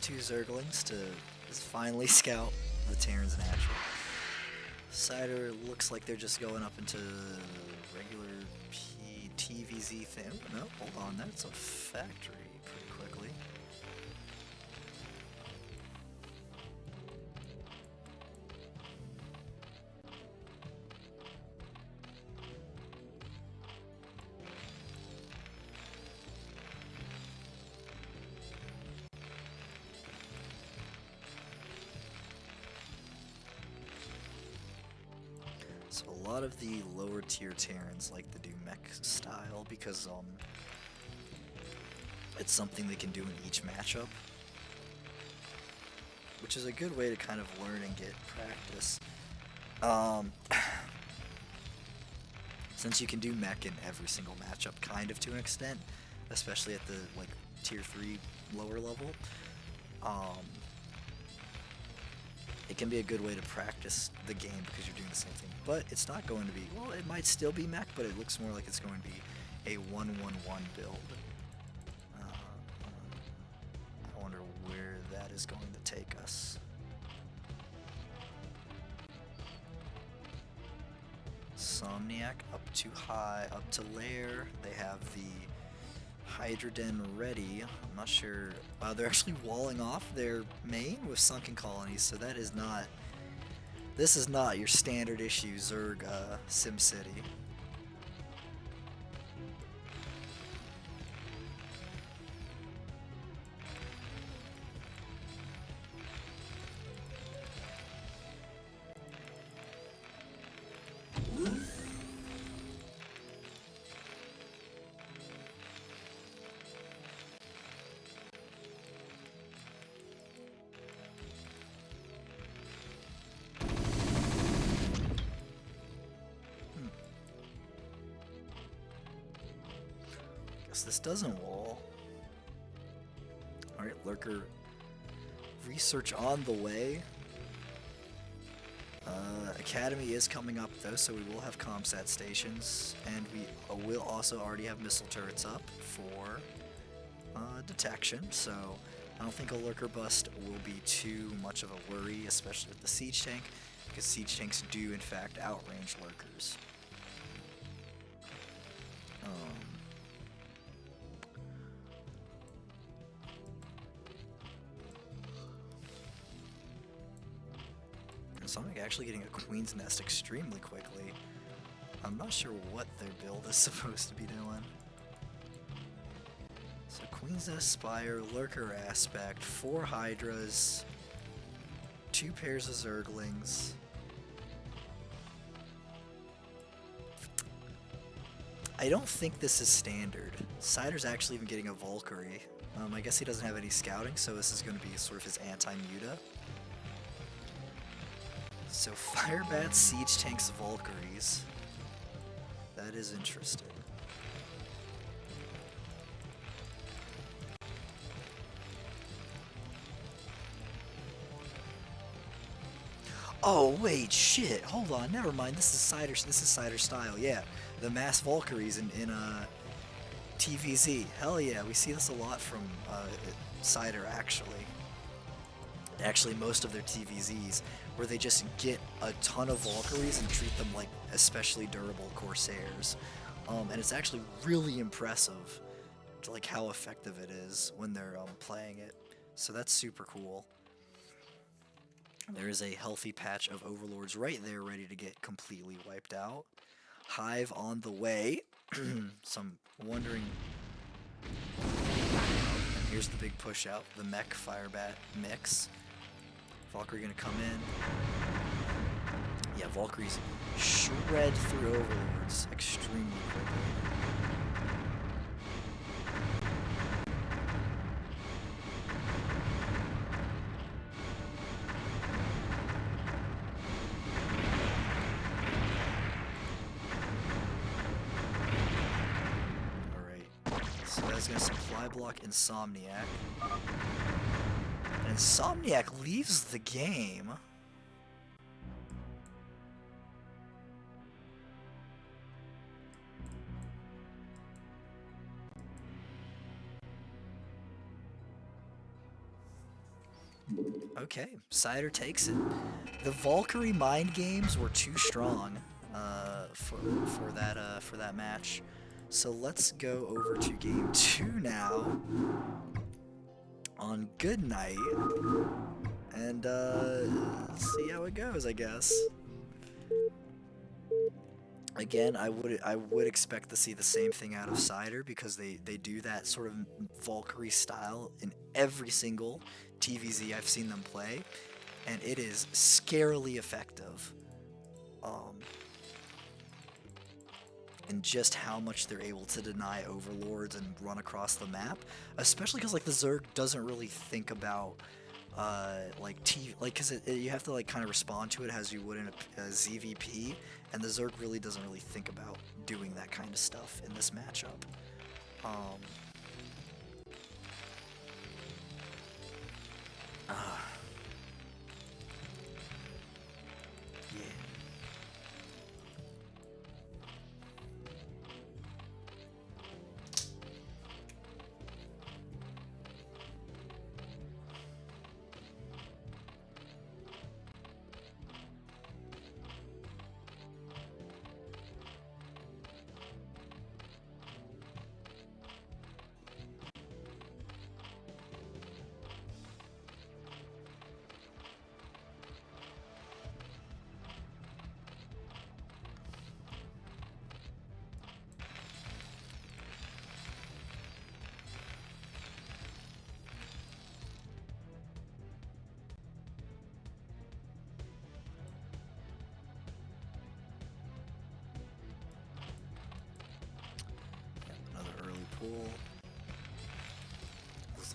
A: Two Zerglings to finally scout the Terran's natural. Cider looks like they're just going up into regular TVZ thing. No, hold on, that's a factory pretty quickly. So a lot of the lower tier Terrans like to do mech style because it's something they can do in each matchup, which is a good way to kind of learn and get practice. Since you can do mech in every single matchup kind of to an extent, especially at the like tier 3 lower level, it can be a good way to practice the game because you're doing the same thing. But it's not going to be, well, it might still be mech, but it looks more like it's going to be a 1-1-1 build. I wonder where that is going to take us. Somniac up to high, up to lair. They have the Hydroden ready. I'm not sure. They're actually walling off their main with Sunken Colonies, so that is not. This is not your standard issue Zerg SimCity. This doesn't wall. Alright, Lurker research on the way. Academy is coming up though, so we will have comsat stations, and we will also already have missile turrets up for detection, so I don't think a Lurker bust will be too much of a worry, especially with the siege tank, because siege tanks do in fact outrange Lurkers. Sonic actually getting a Queen's Nest extremely quickly. I'm not sure what their build is supposed to be doing. So Queen's Nest Spire, Lurker Aspect, 4 Hydras, 2 pairs of Zerglings. I don't think this is standard. Cider's actually even getting a Valkyrie. I guess he doesn't have any scouting, so this is going to be sort of his anti-muta. So FireBat, Siege Tanks, Valkyries. That is interesting. Oh wait, shit! Hold on, never mind. This is Cider. This is Cider style. Yeah, the mass Valkyries in TVZ. Hell yeah, we see this a lot from Cider actually. Actually, most of their TVZs, where they just get a ton of Valkyries and treat them like especially durable Corsairs. And it's actually really impressive to like how effective it is when they're playing it. So that's super cool. There is a healthy patch of Overlords right there ready to get completely wiped out. Hive on the way. So I'm wondering... And here's the big push out, the mech FireBat mix. Valkyrie gonna come in. Yeah, Valkyries shred through Overlords extremely quickly. Alright, so that's gonna supply block Insomniac. And Insomniac leaves the game. Okay, Cider takes it. The Valkyrie mind games were too strong for that match. So let's go over to game 2 now on Good Night and see how it goes, I guess. Again, I would expect to see the same thing out of Cider because they do that sort of Valkyrie style in every single TVZ I've seen them play, and it is scarily effective. And just how much they're able to deny Overlords and run across the map, especially because like the Zerg doesn't really think about because you have to like kind of respond to it as you would in a ZVP, and the Zerg really doesn't really think about doing that kind of stuff in this matchup.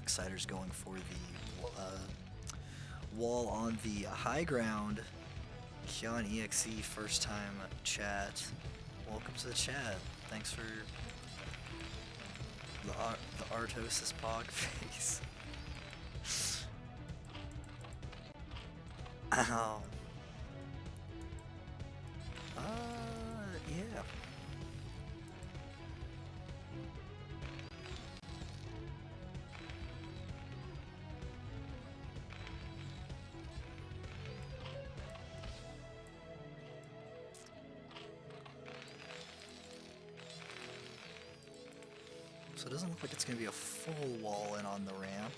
A: Cider's going for the wall on the high ground. Kion EXE, first time chat. Welcome to the chat. Thanks for the Artosis Pog face. Ow. Yeah. So it doesn't look like it's going to be a full wall in on the ramp.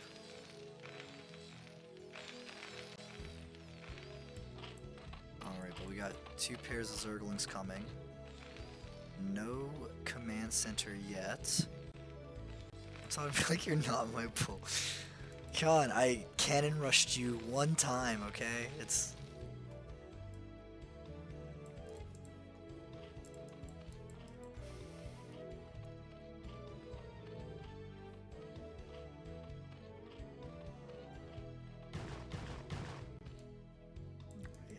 A: Alright, but we got 2 pairs of Zerglings coming. No command center yet. So I feel like you're not my pool. Con, I cannon rushed you 1 time, okay? It's...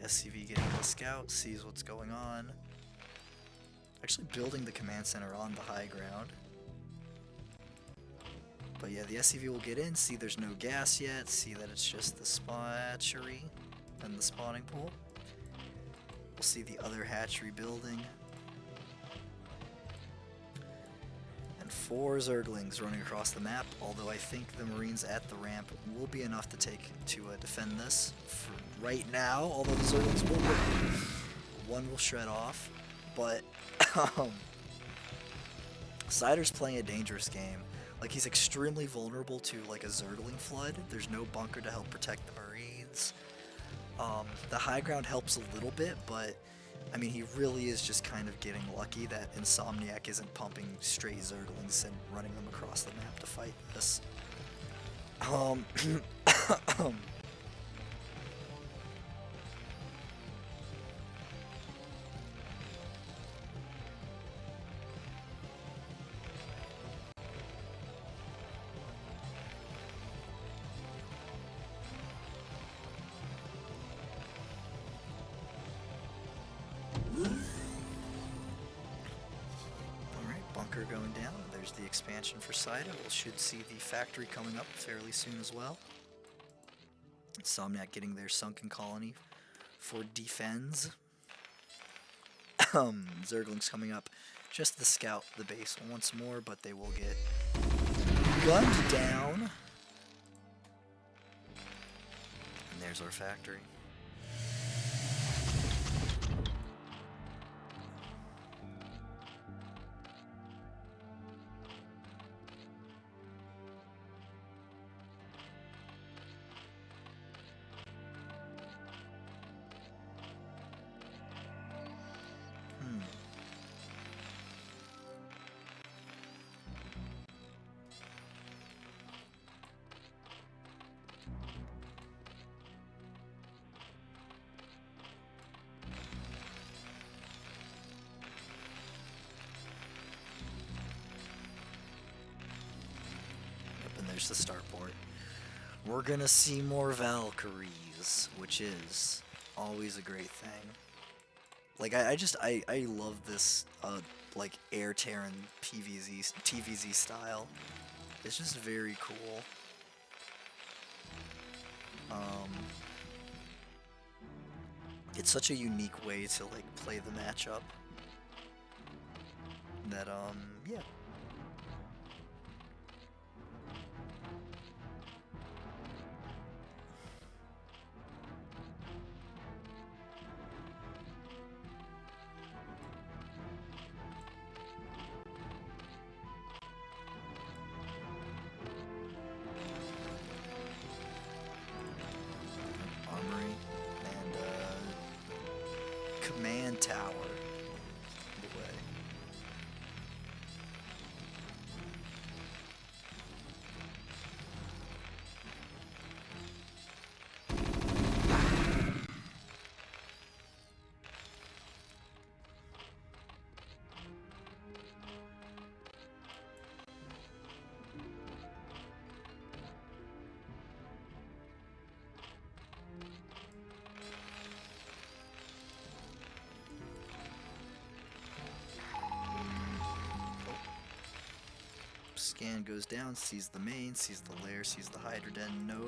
A: SCV getting the scout, sees what's going on. Actually building the command center on the high ground. But yeah, the SCV will get in, see there's no gas yet, see that it's just the hatchery and the spawning pool. We'll see the other hatchery building. And 4 Zerglings running across the map, although I think the Marines at the ramp will be enough to defend this for right now, although the Zerglings will work. 1 will shred off, but Cider's playing a dangerous game. Like, he's extremely vulnerable to like a Zergling flood. There's no bunker to help protect the Marines. The high ground helps a little bit, but I mean, he really is just kind of getting lucky that Insomniac isn't pumping straight Zerglings and running them across the map to fight this. Going down. There's the expansion for Cider. We should see the factory coming up fairly soon as well. Insomniac getting their sunken colony for defense. Zerglings coming up just to scout the base once more, but they will get gunned down. And there's our factory. There's the starport. We're gonna see more Valkyries, which is always a great thing. Like, I love this, like, Air Terran TVZ style. It's just very cool. It's such a unique way to, like, play the matchup that, yeah. Tower. Scan goes down, sees the main, sees the lair, sees the Hydra Den. No,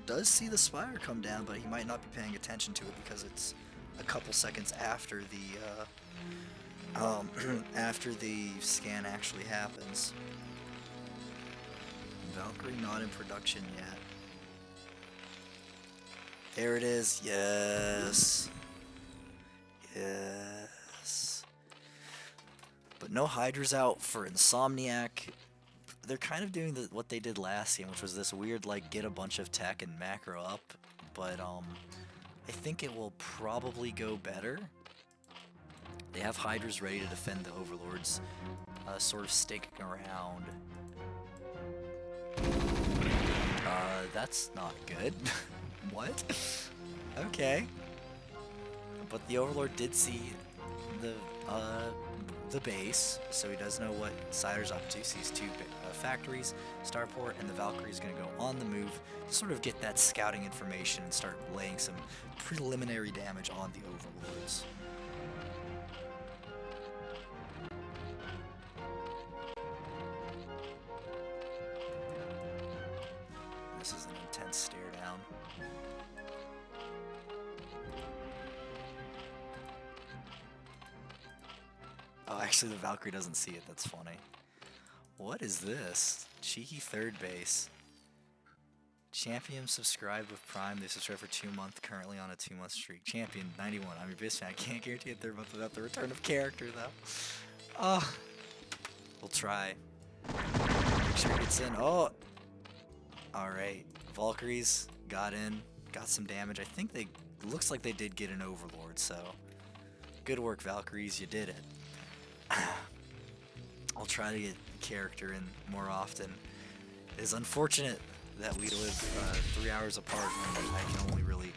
A: does see the Spire come down, but he might not be paying attention to it because it's a couple seconds after the after the scan actually happens. Valkyrie not in production yet. There it is. Yes. Yes. But no Hydras out for Insomniac. They're kind of doing what they did last game, which was this weird, like, get a bunch of tech and macro up. But, I think it will probably go better. They have Hydras ready to defend the Overlords, sort of sticking around. That's not good. What? Okay. But the Overlord did see the base, so he does know what Cider's up to. Sees two factories, Starport, and the Valkyrie is going to go on the move to sort of get that scouting information and start laying some preliminary damage on the Overlords. This is an intense stare down. Oh, actually the Valkyrie doesn't see it, that's funny. What is this? Cheeky third base. Champion subscribed with Prime. They subscribed for 2 months, currently on a 2-month streak. Champion 91. I'm your biggest fan. I can't guarantee a third month without the return of character though. Oh, we'll try. Make sure he gets in. Oh, alright. Valkyries got in, got some damage. I think they, looks like they did get an Overlord, so good work, Valkyries, you did it. I'll try to get character in more often. It is unfortunate that we live 3 hours apart and I can only really,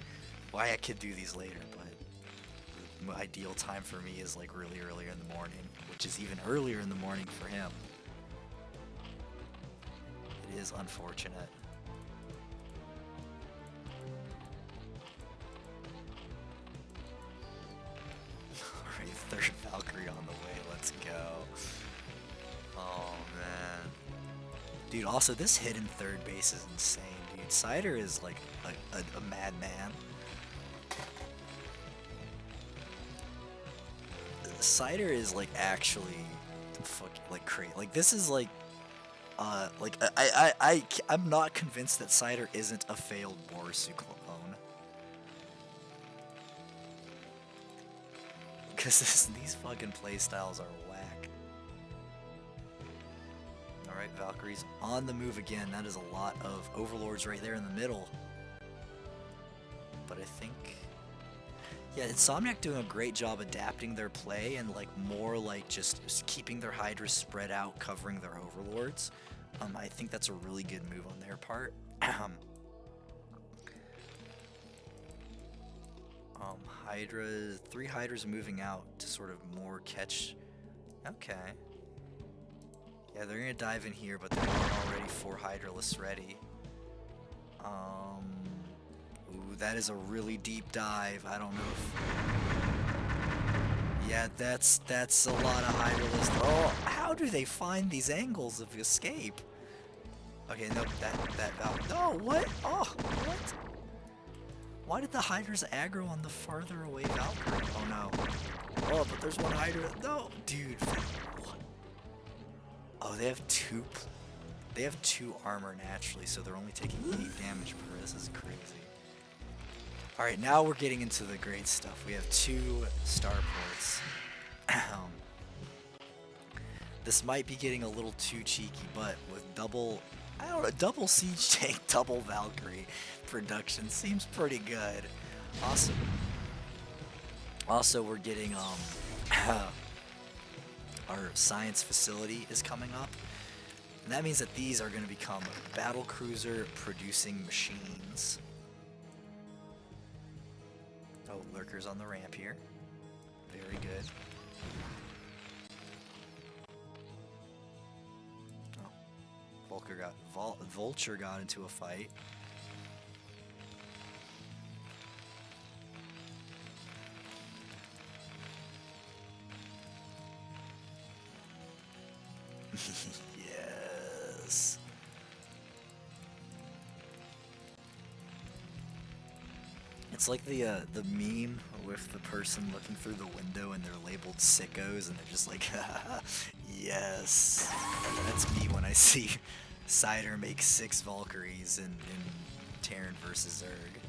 A: well, I could do these later, but the ideal time for me is like really earlier in the morning, which is even earlier in the morning for him. It is unfortunate. Alright, third Valkyrie on the way, let's go. Oh man. Dude, also this hit in third base is insane, dude. Cider is like a madman. Cider is like actually fucking like crazy. Like this is like I'm not convinced that Cider isn't a failed Borisu clone. Because these fucking playstyles are whack. Alright, Valkyrie's on the move again. That is a lot of Overlords right there in the middle. But I think, yeah, Insomniac doing a great job adapting their play and like more like just keeping their Hydras spread out, covering their Overlords. I think that's a really good move on their part. Hydras, 3 Hydras moving out to sort of more catch. Okay. Yeah, they're gonna dive in here, but there are already 4 Hydralists ready. Ooh, that is a really deep dive. I don't know if... Yeah, that's a lot of Hydralists. Oh, how do they find these angles of escape? Okay, no, that Valve. No, what? Oh, what? Why did the Hydras aggro on the farther away Valkyrie? Oh no. Oh, but there's one Hydra. No, dude. What? Oh, they have two. They have 2 armor naturally, so they're only taking 8 damage per. This is crazy. All right, now we're getting into the great stuff. We have 2 starports. This might be getting a little too cheeky, but with double, I don't know, double siege tank, double Valkyrie production seems pretty good. Awesome. Also, we're getting our science facility is coming up, and that means that these are going to become battle cruiser producing machines. Oh, lurkers on the ramp here. Very good. Oh, Vulture got into a fight. ridiculous. It's like the meme with the person looking through the window and they're labeled sickos and they're just like, yes. That's me when I see Cider make 6 Valkyries in Terran versus Zerg.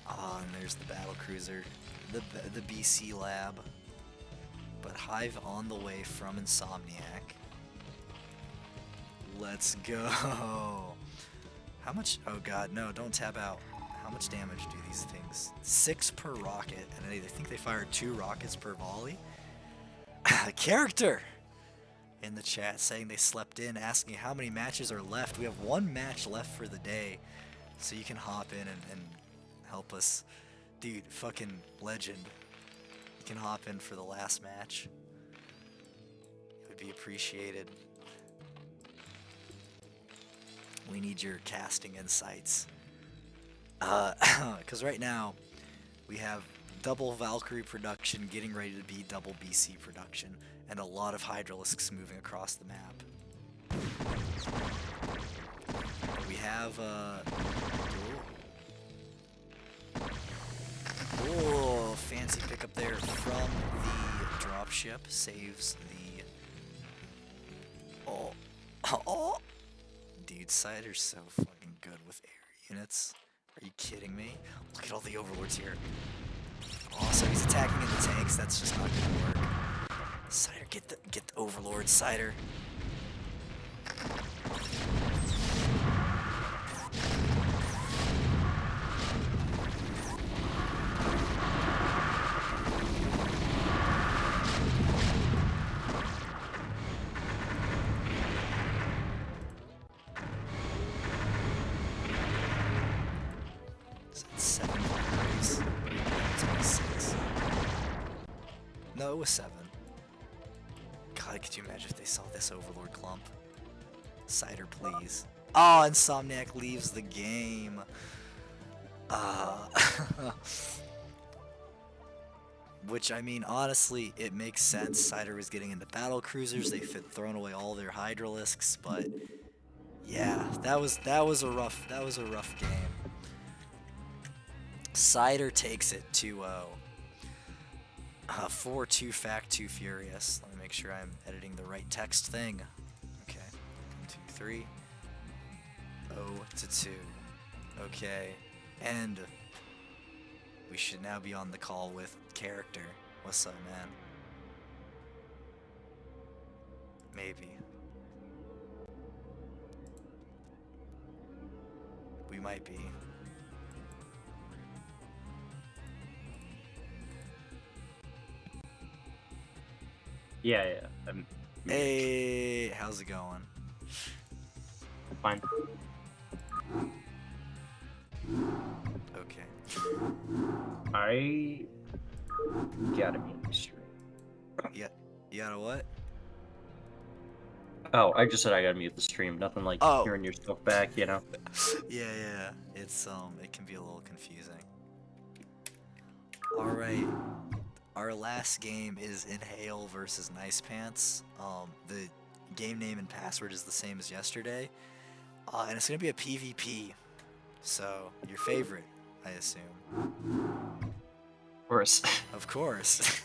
A: Ah, and there's the battle cruiser, the BC lab. But Hive on the way from Insomniac. Let's go. How much? Oh god, no! Don't tab out. How much damage do these things? 6 per rocket, and I think they fire 2 rockets per volley. Character in the chat saying they slept in, asking how many matches are left. We have 1 match left for the day, so you can hop in and help us. Dude, fucking legend. You can hop in for the last match. It would be appreciated. We need your casting insights. Because right now, we have double Valkyrie production getting ready to be double BC production, and a lot of Hydralisks moving across the map. We have, oh, fancy pickup there from the dropship. Saves the... Oh. Oh! Dude, Cider's so fucking good with air units. Are you kidding me? Look at all the overlords here. Oh, so he's attacking in the tanks. That's just not gonna work. Cider, get the overlord, Cider. No, it was 7. God, could you imagine if they saw this Overlord clump? Cider, please. Oh, Insomniac leaves the game. Which, I mean, honestly, it makes sense. Cider was getting into battle cruisers. They've thrown away all their Hydralisks, but yeah, that was a rough game. Cider takes it 2-0. 4-2 Fact 2 Furious. Let me make sure I'm editing the right text thing. Okay. 1, 2, 3. 0-2. Okay. And we should now be on the call with Character. What's up, man? Maybe. We might be.
B: Yeah.
A: Hey, how's it going?
B: Fine.
A: Okay.
B: I gotta be in the stream.
A: Yeah, you gotta what?
B: Oh, I just said I gotta mute the stream. Nothing like hearing yourself back, you know.
A: Yeah. It's it can be a little confusing. All right. Our last game is Inhale versus NicePants. The game name and password is the same as yesterday. And it's going to be a PvP. So, your favorite, I assume.
B: Of course.
A: Of course.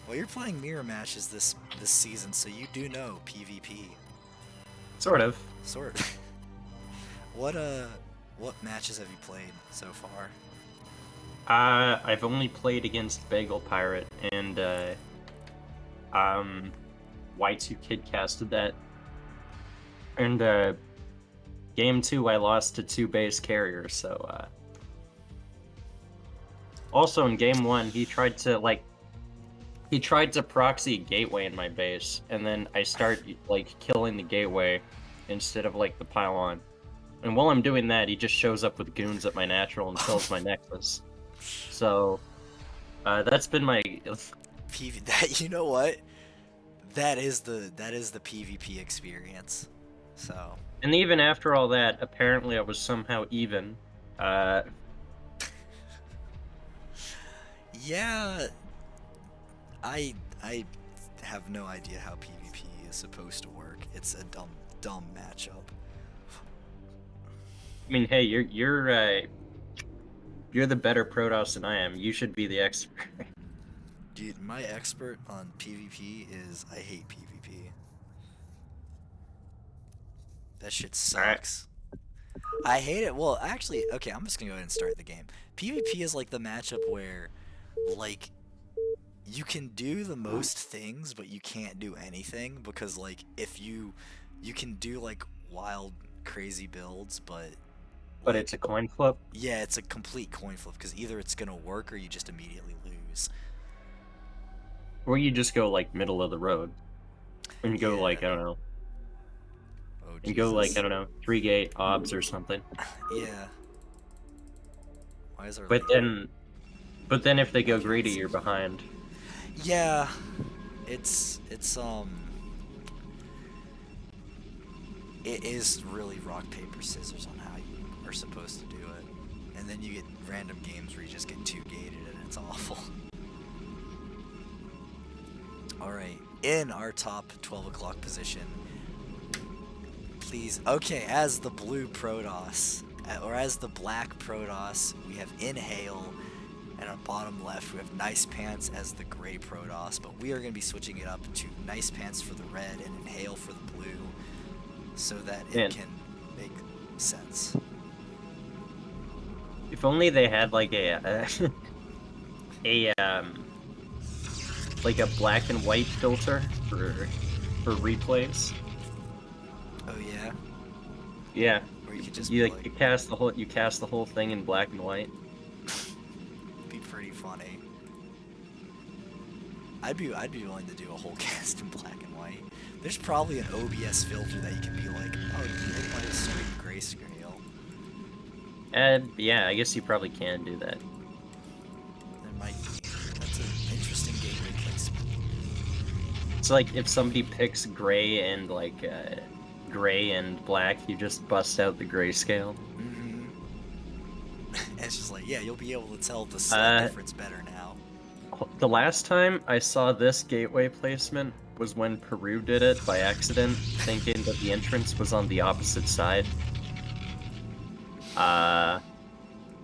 A: Well, you're playing mirror matches this season, so you do know PvP.
B: Sort of.
A: Sort of. What matches have you played so far?
B: I've only played against Bagel Pirate, and Y2 Kid casted that. And game 2 I lost to 2 base carriers, so also in game 1 he tried to proxy a gateway in my base, and then I start killing the gateway instead of the pylon. And while I'm doing that, he just shows up with goons at my natural and kills my necklace. So, that's been my
A: you know what? That is the PvP experience. So.
B: And even after all that, apparently I was somehow even.
A: Yeah. I have no idea how PvP is supposed to work. it's a dumb matchup.
B: I mean, hey, you're the better Protoss than I am. You should be the expert.
A: Dude, my expert on PvP is I hate PvP. That shit
B: All right.
A: sucks. I hate it. Well, actually, okay, I'm just gonna go ahead and start the game. PvP is like the matchup where, like, you can do the most things, but you can't do anything because, like, if you can do like wild, crazy builds, but
B: But
A: like,
B: it's a coin flip.
A: yeah, it's a complete coin flip because either it's gonna work or you just immediately lose.
B: Or you just go like middle of the road. And you go like, I don't know.
A: Oh
B: And go like,
A: Jesus.
B: I don't know, 3-gate obs or something.
A: Yeah. Why is our
B: But
A: leader?
B: then if they go greedy, you're behind.
A: Yeah, it is really rock paper scissors on how you are supposed to do it, and then you get random games where you just get two gated and it's awful. All right, in our top 12 o'clock position, please. Okay, as the blue Protoss, or as the black Protoss, we have Inhale. And on bottom left, we have NicePants as the gray Protoss, but we are going to be switching it up to NicePants for the red and Inhale for the blue, so that it can make sense.
B: If only they had like a like a black and white filter for replays.
A: Oh yeah.
B: Yeah.
A: Or you could just
B: You
A: be
B: like
A: like,
B: you cast the whole thing in black and white.
A: be pretty funny. I'd be willing to do a whole cast in black and white. There's probably an OBS filter that you can be like, oh, make my straight grayscale.
B: And yeah, I guess you probably can do that.
A: There might be. That's an interesting gateway placement.
B: It's like if somebody picks gray and like gray and black, you just bust out the grayscale.
A: Mm-hmm. And it's just like, yeah, you'll be able to tell the slight difference better now.
B: The last time I saw this gateway placement was when Peru did it by accident, thinking that the entrance was on the opposite side.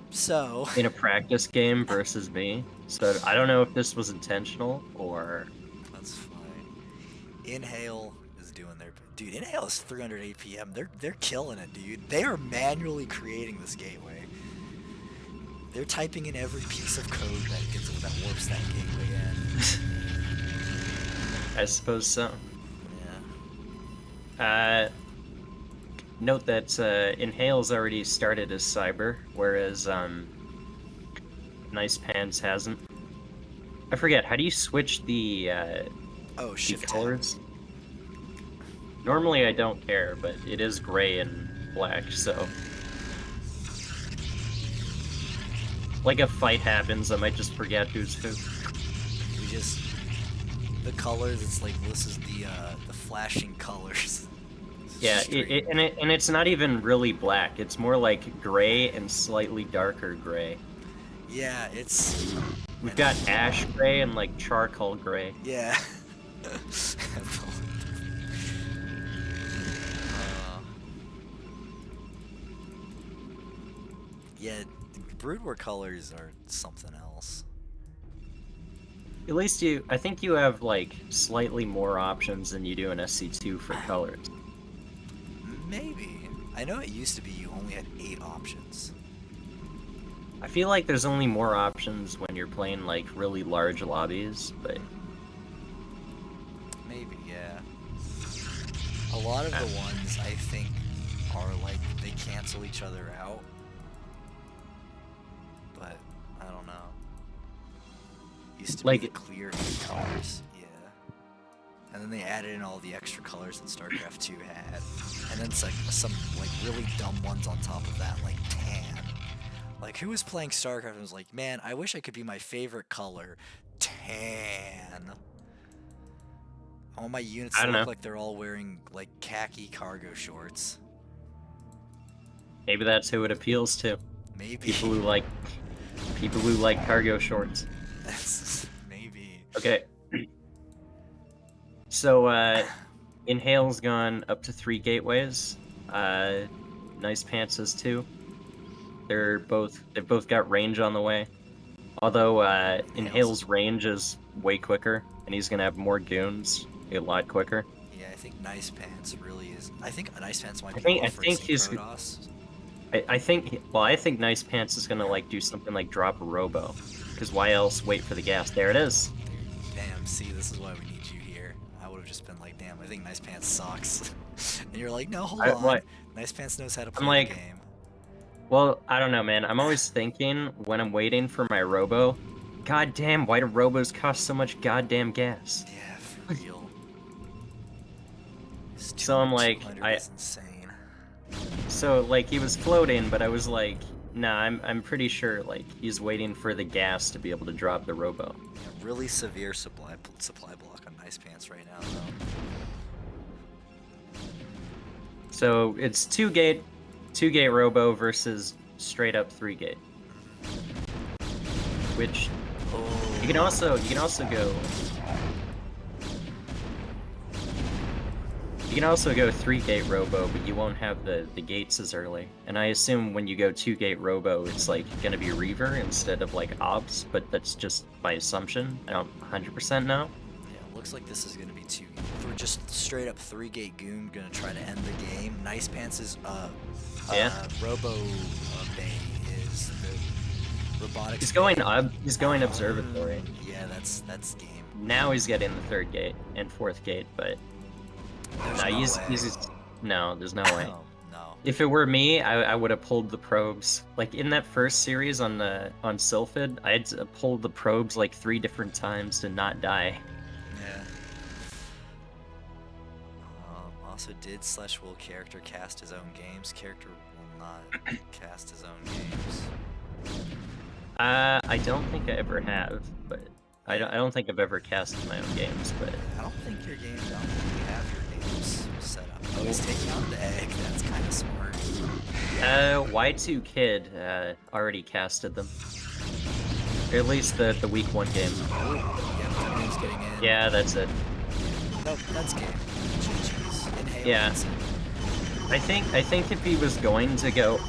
A: So
B: In a practice game versus me. So I don't know if this was intentional or...
A: that's fine. Inhale is doing their dude. Inhale is 300 APM. They're killing it, dude. They are manually creating this gateway. They're typing in every piece of code that warps that gateway in.
B: I suppose so.
A: Yeah.
B: Note that Inhale's already started as Cyber, whereas NicePants hasn't. I forget, how do you switch the
A: Shift
B: colors? Normally I don't care, but it is gray and black, so... Like if a fight happens, I might just forget who's who.
A: The colors. It's like this is the flashing colors.
B: Yeah, and it's not even really black. It's more like gray and slightly darker gray.
A: Yeah, it's.
B: We've got ash gray and like charcoal gray.
A: Yeah. Yeah, Brood War colors are something else.
B: At least I think you have like slightly more options than you do in SC2 for colors.
A: Maybe. I know it used to be you only had 8 options.
B: I feel like there's only more options when you're playing like really large lobbies, but...
A: Maybe, yeah. A lot of the ones I think are like, they cancel each other out. But, I don't know. Used to
B: like,
A: be the clear 8 colors, yeah. And then they added in all the extra colors that StarCraft 2 had. And then it's like some like really dumb ones on top of that, like tan. Like, who was playing StarCraft and was like, man, I wish I could be my favorite color, tan. All my units look like they're all wearing like khaki cargo shorts.
B: Maybe that's who it appeals to.
A: Maybe.
B: People who like cargo shorts.
A: Maybe.
B: Okay. So Inhale's gone up to 3 gateways. NicePants is 2. They've both got range on the way. Although Inhale's range is way quicker, and he's gonna have more goons a lot quicker.
A: Yeah, I think NicePants really is. I think NicePants might
B: I
A: be
B: think
A: off racing Protoss.
B: I think NicePants is gonna like do something like drop a Robo, because why else wait for the gas? There it is.
A: Damn, see, this is why we need you here. I would have just been like, damn, I think NicePants sucks. And you're like, no, hold on. NicePants knows how to play the game.
B: Well, I don't know, man. I'm always thinking when I'm waiting for my Robo, god damn, why do Robos cost so much goddamn gas?
A: Yeah, for real.
B: So I'm like,
A: is insane.
B: So like he was floating, but I was like, nah, I'm pretty sure like he's waiting for the gas to be able to drop the Robo.
A: Yeah, really severe supply block on NicePants right now, though.
B: So it's 2-gate Robo versus straight up 3-gate. Which you can also go. You can also go 3-gate Robo, but you won't have the gates as early. And I assume when you go 2-gate Robo, it's like gonna be Reaver instead of like Obs, but that's just by assumption. I don't 100% know.
A: Yeah, looks like this is gonna be 2. For just straight up 3-gate Goon, gonna try to end the game. NicePants' Robo Bay is the robotics.
B: He's going Observatory.
A: Yeah, that's game.
B: Now he's getting the 3rd gate and 4th gate, but no, there's no way.
A: Oh, no.
B: If it were me, I would have pulled the probes. Like in that first series on Sylphid, I had to pull the probes like 3 different times to not die.
A: Yeah. Also, did /will character cast his own games? Character will not cast his own games.
B: I don't think I ever have, but I don't think I've ever casted my own games, but
A: I don't think your games. I don't think you have your games set up. Oh, he's taking out the egg. That's kind of smart.
B: Y2 Kid already casted them. Or at least the week 1 game.
A: Oh, yeah, the getting in.
B: Yeah, that's it.
A: No, that's game. GG's. Inhale.
B: Yeah. I think if he was going to go,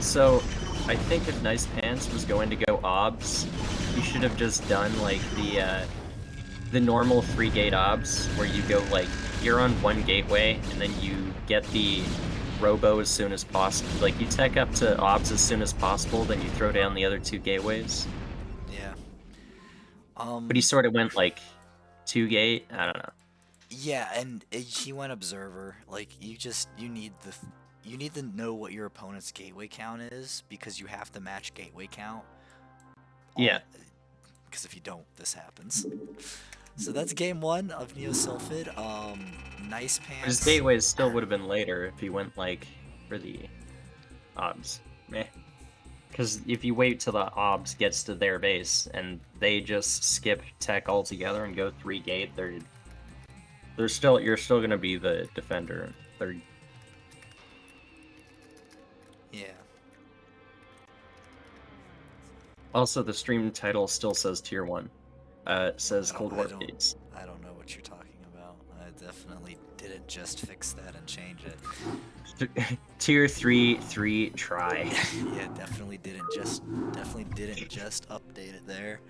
B: so I think if NicePants was going to go Obs, he should have just done like the normal 3-gate Obs, where you go like you're on 1 gateway and then you get the Robo as soon as possible. Like you tech up to Obs as soon as possible, then you throw down the other 2 gateways.
A: Yeah.
B: But he sort of went like 2-gate. I don't know.
A: Yeah, and he went Observer. Like you need to know what your opponent's gateway count is, because you have to match gateway count.
B: Yeah.
A: Because if you don't, this happens. So that's game 1 of Neo Sylphid. NicePants.
B: His gateways still would have been later if he went like for the Obs. Meh. Because if you wait till the Obs gets to their base and they just skip tech altogether and go 3-gate, you're still gonna be the defender 3rd.
A: Yeah.
B: Also, the stream title still says Tier 1. It says Cold War Gates.
A: I don't know what you're talking about. I definitely didn't just fix that and change it.
B: Tier 3 try.
A: Yeah, definitely didn't just update it there.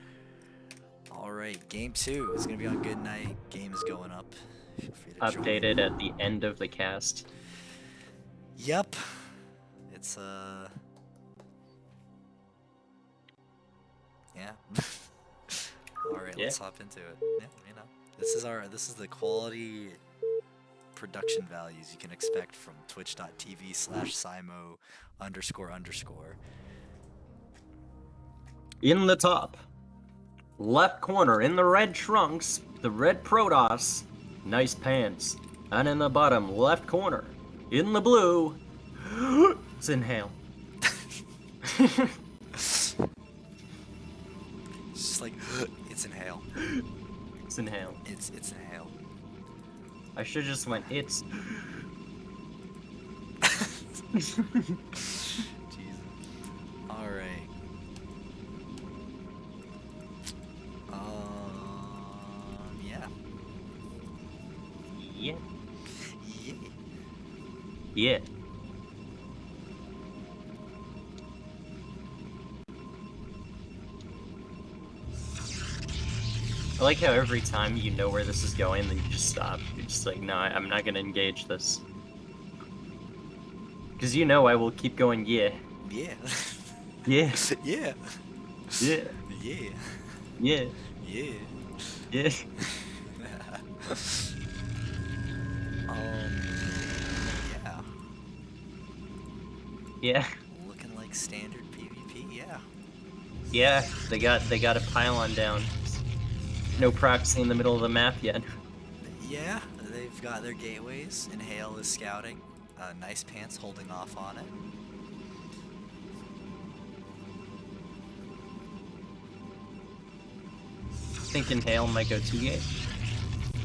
A: All right, game 2 is gonna be on good night. Game is going up. Feel free to
B: Updated
A: join.
B: at the end of the cast.
A: Yep. It's yeah. All right, let's hop into it. Yeah, you know, this is the quality production values you can expect from twitch.tv/Scimo __.
B: In the top left corner, in the red trunks, the red Protoss, NicePants. And in the bottom left corner, in the blue, it's Inhale.
A: It's just like, it's Inhale.
B: It's Inhale.
A: It's Inhale.
B: I should just went, it's.
A: Jesus. Alright. Yeah.
B: Yeah. Yeah. I like how every time you know where this is going, then you just stop. You're just like, no, I'm not gonna engage this. Because you know I will keep going, yeah.
A: Yeah.
B: Yeah.
A: Yeah.
B: Yeah.
A: Yeah.
B: Yeah.
A: Yeah.
B: Yeah.
A: Yeah.
B: Yeah.
A: Looking like standard PvP, yeah.
B: Yeah. They got a pylon down. No proxy in the middle of the map yet.
A: Yeah, they've got their gateways. Inhale is scouting. NicePants holding off on it.
B: Think Inhale might go 2 gate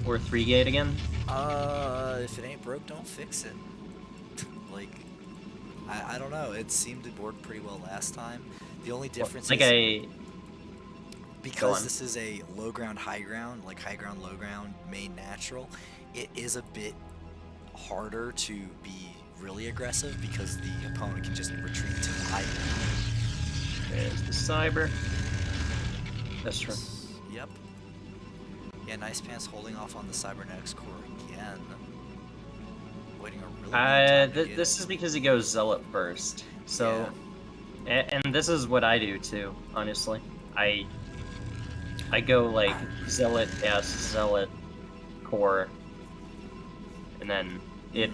B: or 3 gate again.
A: If it ain't broke, don't fix it. Like, I don't know. It seemed to work pretty well last time. The only difference
B: Like
A: is
B: go
A: because
B: on.
A: this is a low ground, high ground, like high ground, low ground, main natural. It is a bit harder to be really aggressive because the opponent can just retreat to the high ground.
B: There's the cyber. That's true.
A: Yep. Yeah, NicePants holding off on the cybernetics core again. Waiting a really long time to get
B: This
A: it.
B: is because he goes Zealot first. So, and this is what I do too. Honestly, I go like Zealot S, Zealot core, and then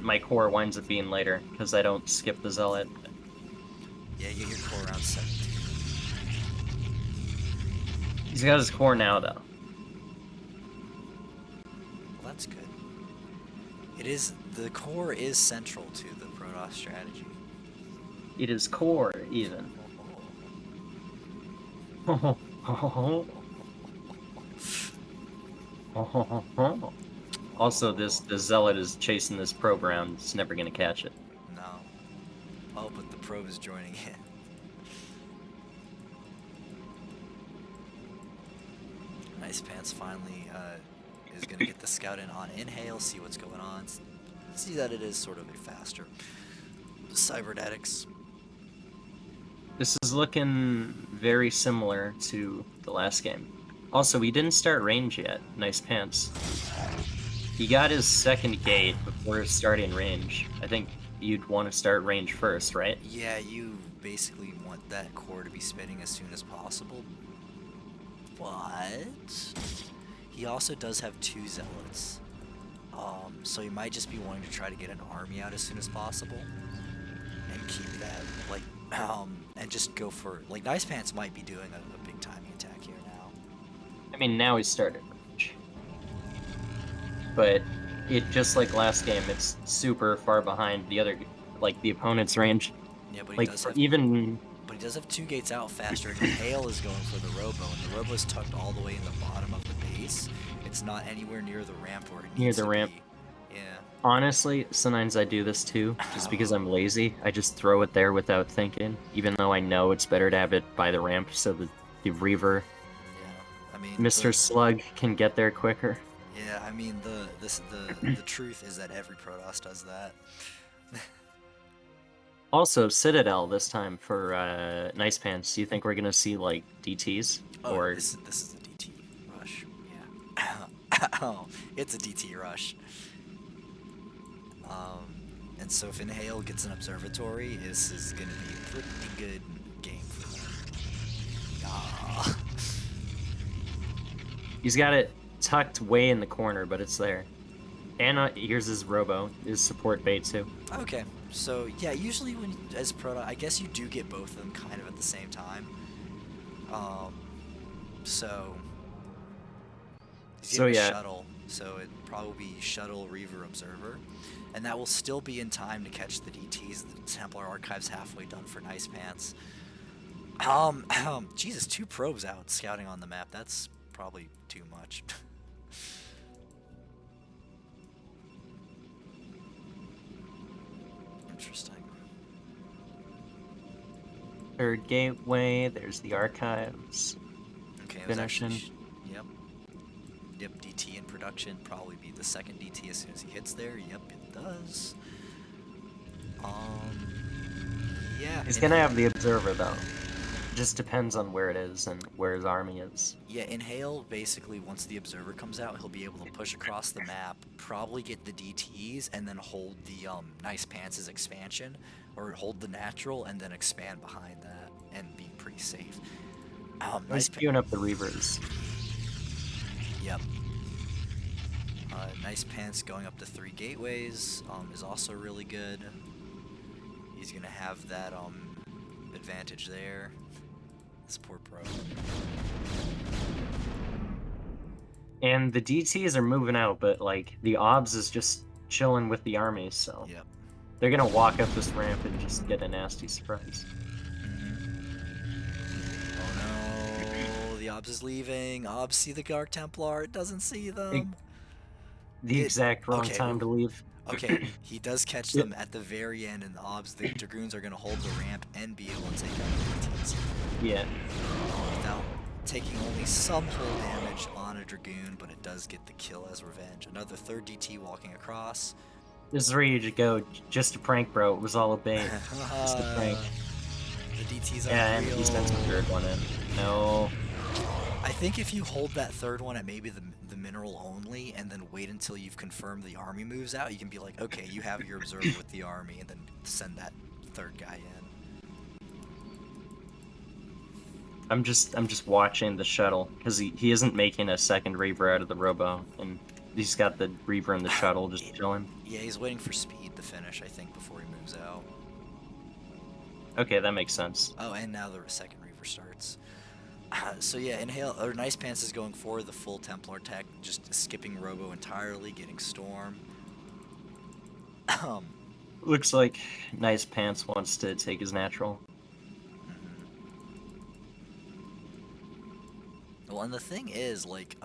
B: my core winds up being later because I don't skip the Zealot.
A: Yeah, you get your core around 17.
B: He's got his core now though.
A: Well, that's good. The core is central to the Protoss strategy.
B: It is core even. Also, the Zealot is chasing this probe round. It's never gonna catch it.
A: No. Oh, but the probe is joining in. NicePants finally is going to get the scout in on Inhale, see what's going on, see that it is sort of a faster cybernetics.
B: This is looking very similar to the last game. Also, we didn't start range yet. NicePants. He got his second gate before starting range. I think you'd want to start range first, right?
A: Yeah, you basically want that core to be spinning as soon as possible. But he also does have 2 zealots. So he might just be wanting to try to get an army out as soon as possible. And keep that, like, and just go for, like, NicePants might be doing a big timing attack here now.
B: I mean, now he started range. But it, just like last game, it's super far behind the other, like, the opponent's range.
A: Yeah, but he
B: Like,
A: does
B: for
A: have...
B: even...
A: But he does have 2 gates out faster, and Hale is going for the Robo, and the Robo is tucked all the way in the bottom of the base. It's not anywhere near the ramp where it needs to
B: ramp.
A: be. Yeah.
B: Honestly, sometimes I do this too, just because I'm lazy. I just throw it there without thinking, even though I know it's better to have it by the ramp so the Reaver,
A: Yeah, I mean,
B: Mr. Slug, can get there quicker.
A: Yeah, I mean, the truth is that every Protoss does that.
B: Also, Citadel this time for NicePants. Do you think we're gonna see like DTs?
A: Oh,
B: or
A: this is a DT rush. Yeah. Oh, it's a DT rush. And so if Inhale gets an observatory, this is gonna be a pretty good game for them. Ah.
B: He's got it tucked way in the corner, but it's there. And here's his Robo, his support bait too.
A: Okay, so yeah, usually when as Protoss, I guess you do get both of them kind of at the same time. So he's getting a shuttle, so it'd probably be shuttle, Reaver, observer, and that will still be in time to catch the DTs. The Templar Archive's halfway done for NicePants. Jesus, 2 probes out scouting on the map. That's probably too much. Interesting.
B: Third gateway, there's the archives.
A: Okay,
B: Finishing.
A: Yep, DT in production, probably be the second DT as soon as he hits there. Yep, it does. Yeah.
B: He's gonna have the observer though. Just depends on where it is and where his army is.
A: Yeah, Inhale, basically, once the Observer comes out, he'll be able to push across the map, probably get the DTs, and then hold the NicePants' expansion, or hold the natural, and then expand behind that, and be pretty safe.
B: He's queuing up the Reavers.
A: Yep. NicePants going up to 3 gateways is also really good. He's gonna have that advantage there. This poor pro.
B: And the DTs are moving out, but like the OBS is just chilling with the army, so
A: Yep.
B: they're gonna walk up this ramp and just get a nasty surprise.
A: Oh no, the OBS is leaving. OBS see the Dark Templar, it doesn't see them.
B: The exact wrong time to leave.
A: Okay, he does catch them at the very end, and the Dragoons are gonna hold the ramp and be able to take out the DTs.
B: Yeah.
A: Without taking only some hull damage on a Dragoon, but it does get the kill as revenge. Another third DT walking across.
B: This is ready to go. Just a prank, bro. It was all a bait. Just a prank.
A: The DTs are
B: Yeah, and
A: real.
B: he sends the third one in. No.
A: I think if you hold that third one at maybe the mineral only, and then wait until you've confirmed the army moves out, you can be like, okay, you have your observer with the army, and then send that third guy in.
B: I'm just watching the shuttle because he isn't making a second Reaver out of the Robo, and he's got the Reaver in the shuttle just chilling.
A: Yeah, he's waiting for speed to finish, I think, before he moves out.
B: Okay, that makes sense.
A: Oh, and now the second Reaver starts. So yeah, NicePants is going for the full Templar tech, just skipping Robo entirely, getting Storm.
B: Looks like NicePants wants to take his natural.
A: Well, and the thing is, like,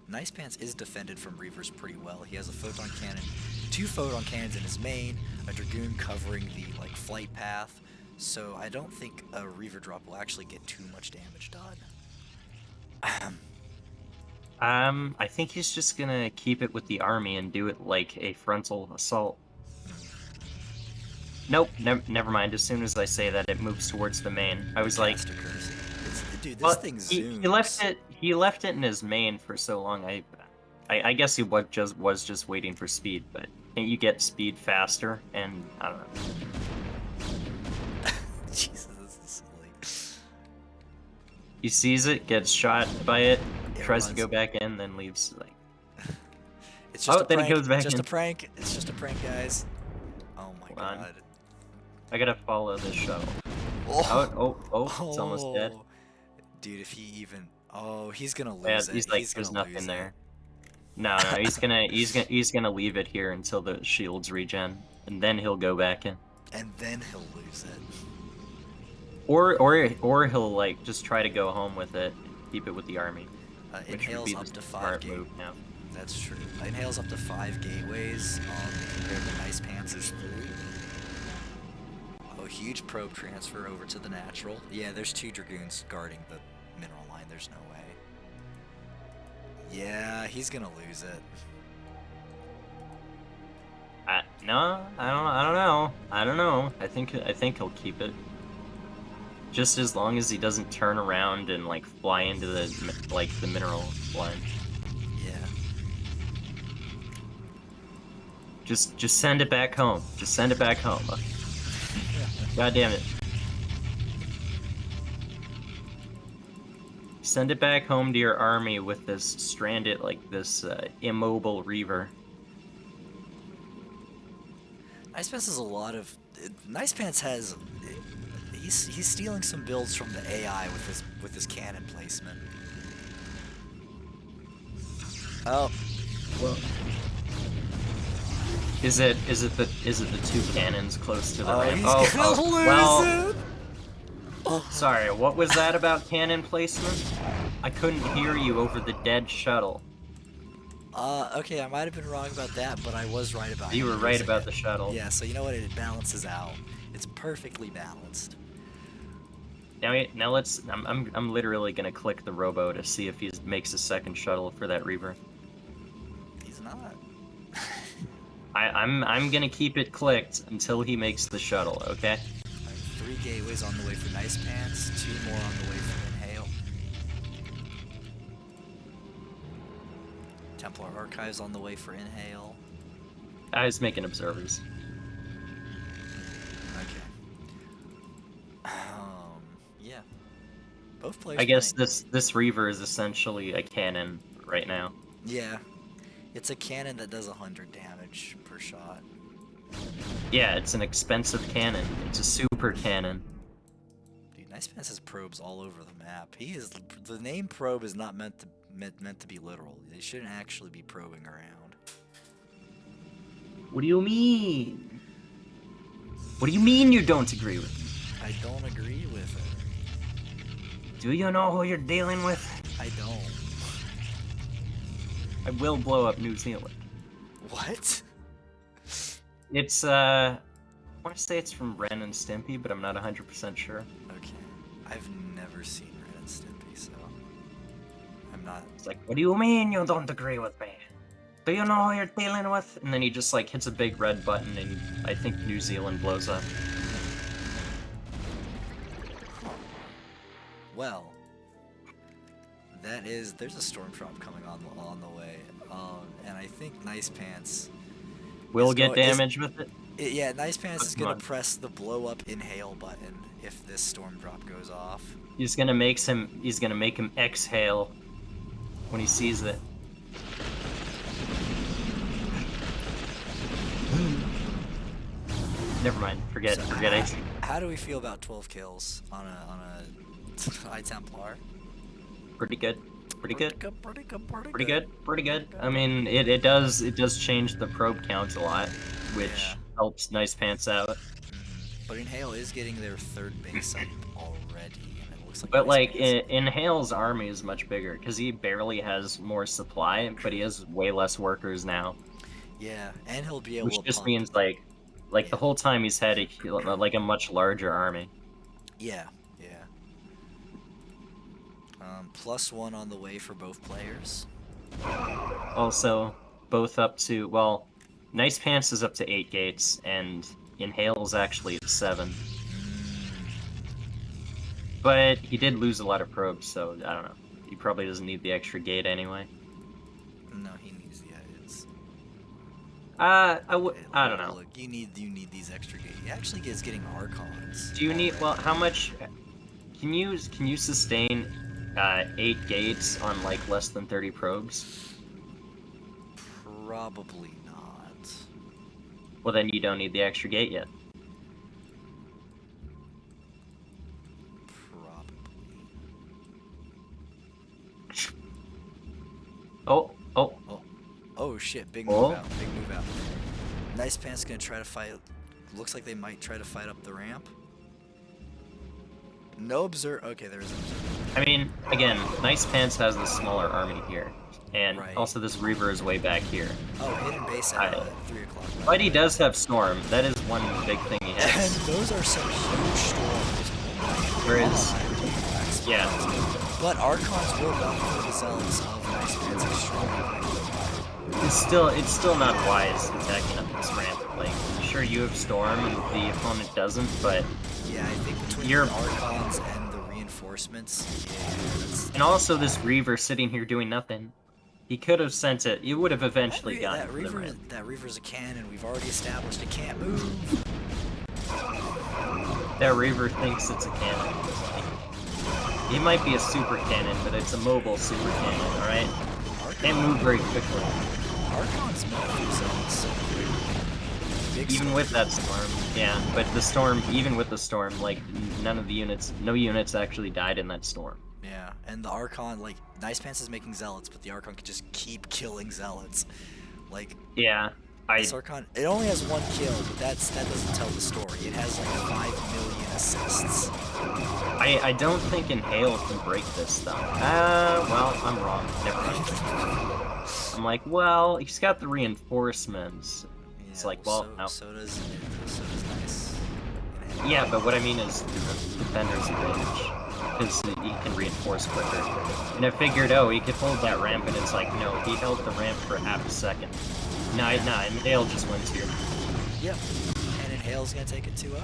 A: NicePants is defended from Reavers pretty well. He has a Photon Cannon, 2 Photon Cannons in his main, a Dragoon covering the, like, flight path, so I don't think a Reaver drop will actually get too much damage done.
B: I think he's just gonna keep it with the army and do it like a frontal assault. Nope, never mind. As soon as I say that, it moves towards the main. I was like,
A: dude, this thing zooms.
B: He left it in his main for so long. I guess he was just waiting for speed, but can't you get speed faster? And I don't know.
A: Jesus, this is silly.
B: He sees it, gets shot by it, tries to
A: runs.
B: go back in, then leaves. Like,
A: it's just a
B: then
A: prank.
B: he goes back
A: just
B: in.
A: a prank. It's just a prank, guys. Oh my god.
B: I gotta follow this shuttle.
A: Oh,
B: it's almost dead.
A: Dude, if he even, he's gonna lose
B: Yeah,
A: it.
B: he's like, there's nothing there. No, he's gonna leave it here until the shields regen, and then he'll go back in.
A: And then he'll lose it.
B: Or he'll like just try to go home with it, keep it with the army.
A: Inhale's up to 5 gateways. That's true. Inhale's up to 5 gateways. Compared to NicePants' 3. Oh, huge probe transfer over to the natural. Yeah, there's 2 Dragoons guarding the mineral line. There's no way. Yeah, he's gonna lose it.
B: No, I don't know. I think he'll keep it. Just as long as he doesn't turn around and like fly into the mineral line.
A: Yeah.
B: Just send it back home. Just send it back home. God damn it. Send it back home to your army with this stranded, this immobile Reaver.
A: NicePants has a lot of... NicePants has... He's stealing some builds from the AI with his cannon placement. Oh.
B: Well. Is it the 2 cannons close to the ramp?
A: He's gonna lose it!
B: Sorry, what was that about cannon placement? I couldn't hear you over the dead shuttle.
A: Okay, I might have been wrong about that, but I was right about it.
B: You were right about the shuttle.
A: Yeah, so you know what? It balances out. It's perfectly balanced.
B: Now let's. I'm literally gonna click the robo to see if he makes a second shuttle for that Reaver.
A: He's not.
B: I'm gonna keep it clicked until he makes the shuttle, okay?
A: Alright, 3 gateways on the way for NicePants, 2 more on the way for Inhale. Templar Archives on the way for Inhale.
B: I was making observers.
A: Okay. Yeah. Both players
B: I guess
A: playing.
B: this Reaver is essentially a cannon right now.
A: Yeah. It's a cannon that does 100 damage per shot.
B: Yeah, it's an expensive cannon. It's a super cannon.
A: Dude, NicePants has probes all over the map. The name probe is not meant to be literal. They shouldn't actually be probing around.
B: What do you mean? What do you mean you don't agree with me?
A: I don't agree with it.
B: Do you know who you're dealing with?
A: I don't.
B: I will blow up New Zealand.
A: What?
B: It's, I want to say it's from Ren and Stimpy, but I'm not 100% sure.
A: Okay. I've never seen Ren and Stimpy, so I'm not.
B: It's like, what do you mean you don't agree with me? Do you know who you're dealing with? And then he just, like, hits a big red button, and I think New Zealand blows up.
A: Well, there's a storm drop coming on the way, and I think NicePants
B: Will get damage with it?
A: Yeah, NicePants is gonna
B: on.
A: press the blow up Inhale button if this storm drop goes off.
B: He's gonna make him exhale when he sees it. Never mind. Forget it.
A: How do we feel about 12 kills on a iTemplar?
B: Pretty good. Pretty good.
A: Pretty good.
B: I mean, it does change the probe count a lot, which helps NicePants out.
A: But Inhale is getting their third base up already, and it looks like.
B: But like Inhale's army is much bigger because he barely has more supply, but he has way less workers now.
A: Yeah, and he'll be able
B: which
A: to.
B: Just means like the whole time he's had a much larger army.
A: Yeah. +1 on the way for both players.
B: Also, both up to, well, NicePants is up to 8 gates, and Inhale is actually at 7. But he did lose a lot of probes, so I don't know. He probably doesn't need the extra gate anyway.
A: No, he needs the edits.
B: I don't know.
A: Look, you need these extra gates. He actually is getting Archons.
B: Do you need, well, how much, can you sustain 8 gates on like less than 30 probes?
A: Probably not.
B: Well, then you don't need the extra gate yet.
A: Probably. Oh shit, big move out. NicePants gonna try to fight. Looks like they might try to fight up the ramp. No observe. Okay, there is an observer.
B: I mean, again, NicePants has the smaller army here, and also this Reaver is way back here.
A: Oh, hidden base at 3 o'clock.
B: But he does have Storm. That is one big thing he has.
A: And those are some huge storms.
B: There is, yeah.
A: But Archons will buff the zealots of NicePants extremely.
B: It's still not wise attacking up this ramp. Like, sure you have Storm and the opponent doesn't, but
A: yeah, I think between the Archons and the reinforcements,
B: and also this Reaver sitting here doing nothing. He could have sent it. You would have eventually gotten it.
A: That Reaver's a cannon. We've already established it can't move.
B: That Reaver thinks it's a cannon. He might be a super cannon, but it's a mobile super cannon, alright? Can't move very quickly.
A: Archons move themselves so quickly.
B: Even with that storm, yeah. But the storm, even with the storm, like, no units actually died in that storm.
A: Yeah, and the Archon, like, NicePants is making zealots, but the Archon can just keep killing zealots. Like,
B: yeah,
A: this Archon, it only has 1 kill, but that doesn't tell the story. It has like 5 million assists.
B: I don't think Inhale can break this though. Well, I'm wrong. Never mind. I'm like, well, he's got the reinforcements.
A: Yeah,
B: it's like, well, no.
A: So does Nice.
B: Yeah, but what I mean is the defender's advantage. because he can reinforce quicker. And I figured, oh, he could hold that ramp, and it's like, no, he held the ramp for half a second. Nah, Inhale just wins here.
A: Yep. And Inhale's gonna take it 2-0.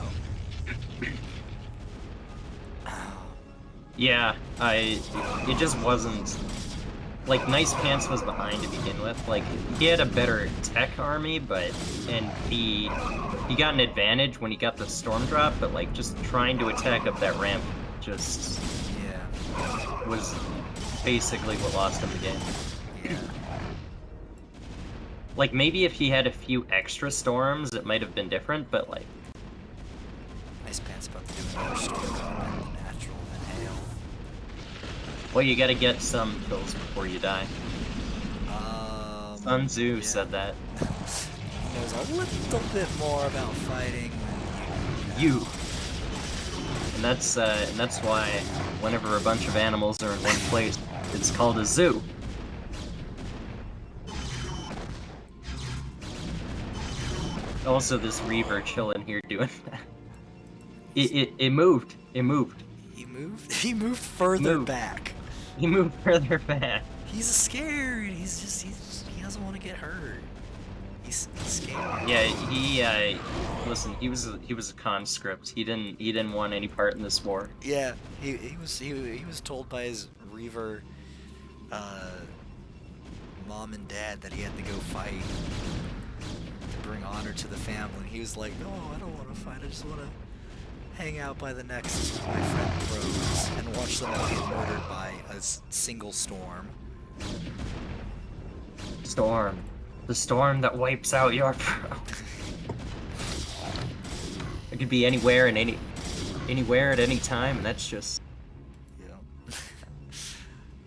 B: Yeah, it just wasn't... Like, NicePants was behind to begin with. Like, he had a better tech army, and he got an advantage when he got the storm drop, but like just trying to attack up that ramp just was basically what lost him the game.
A: Yeah.
B: Like, maybe if he had a few extra storms, it might have been different, but like...
A: NicePants about to do another storm on the natural Inhale.
B: Well, you gotta get some kills before you die. Sun Tzu said that.
A: He knows a little bit more about fighting than
B: you. And that's why whenever a bunch of animals are in one place, it's called a zoo. Also, this Reaver chilling here doing that. It moved. It moved.
A: He moved? He moved further back.
B: He moved further back.
A: He's scared. He doesn't want to get hurt. He's scared.
B: Yeah, listen, he was a conscript. He didn't want any part in this war.
A: Yeah, he was told by his Reaver mom and dad that he had to go fight to bring honor to the family. He was like, no, I don't want to fight. I just want to hang out by the Nexus with my friend Pros and watch them all get murdered by a single storm.
B: Storm. The storm that wipes out your Pro. It could be anywhere and anywhere at any time, and that's just...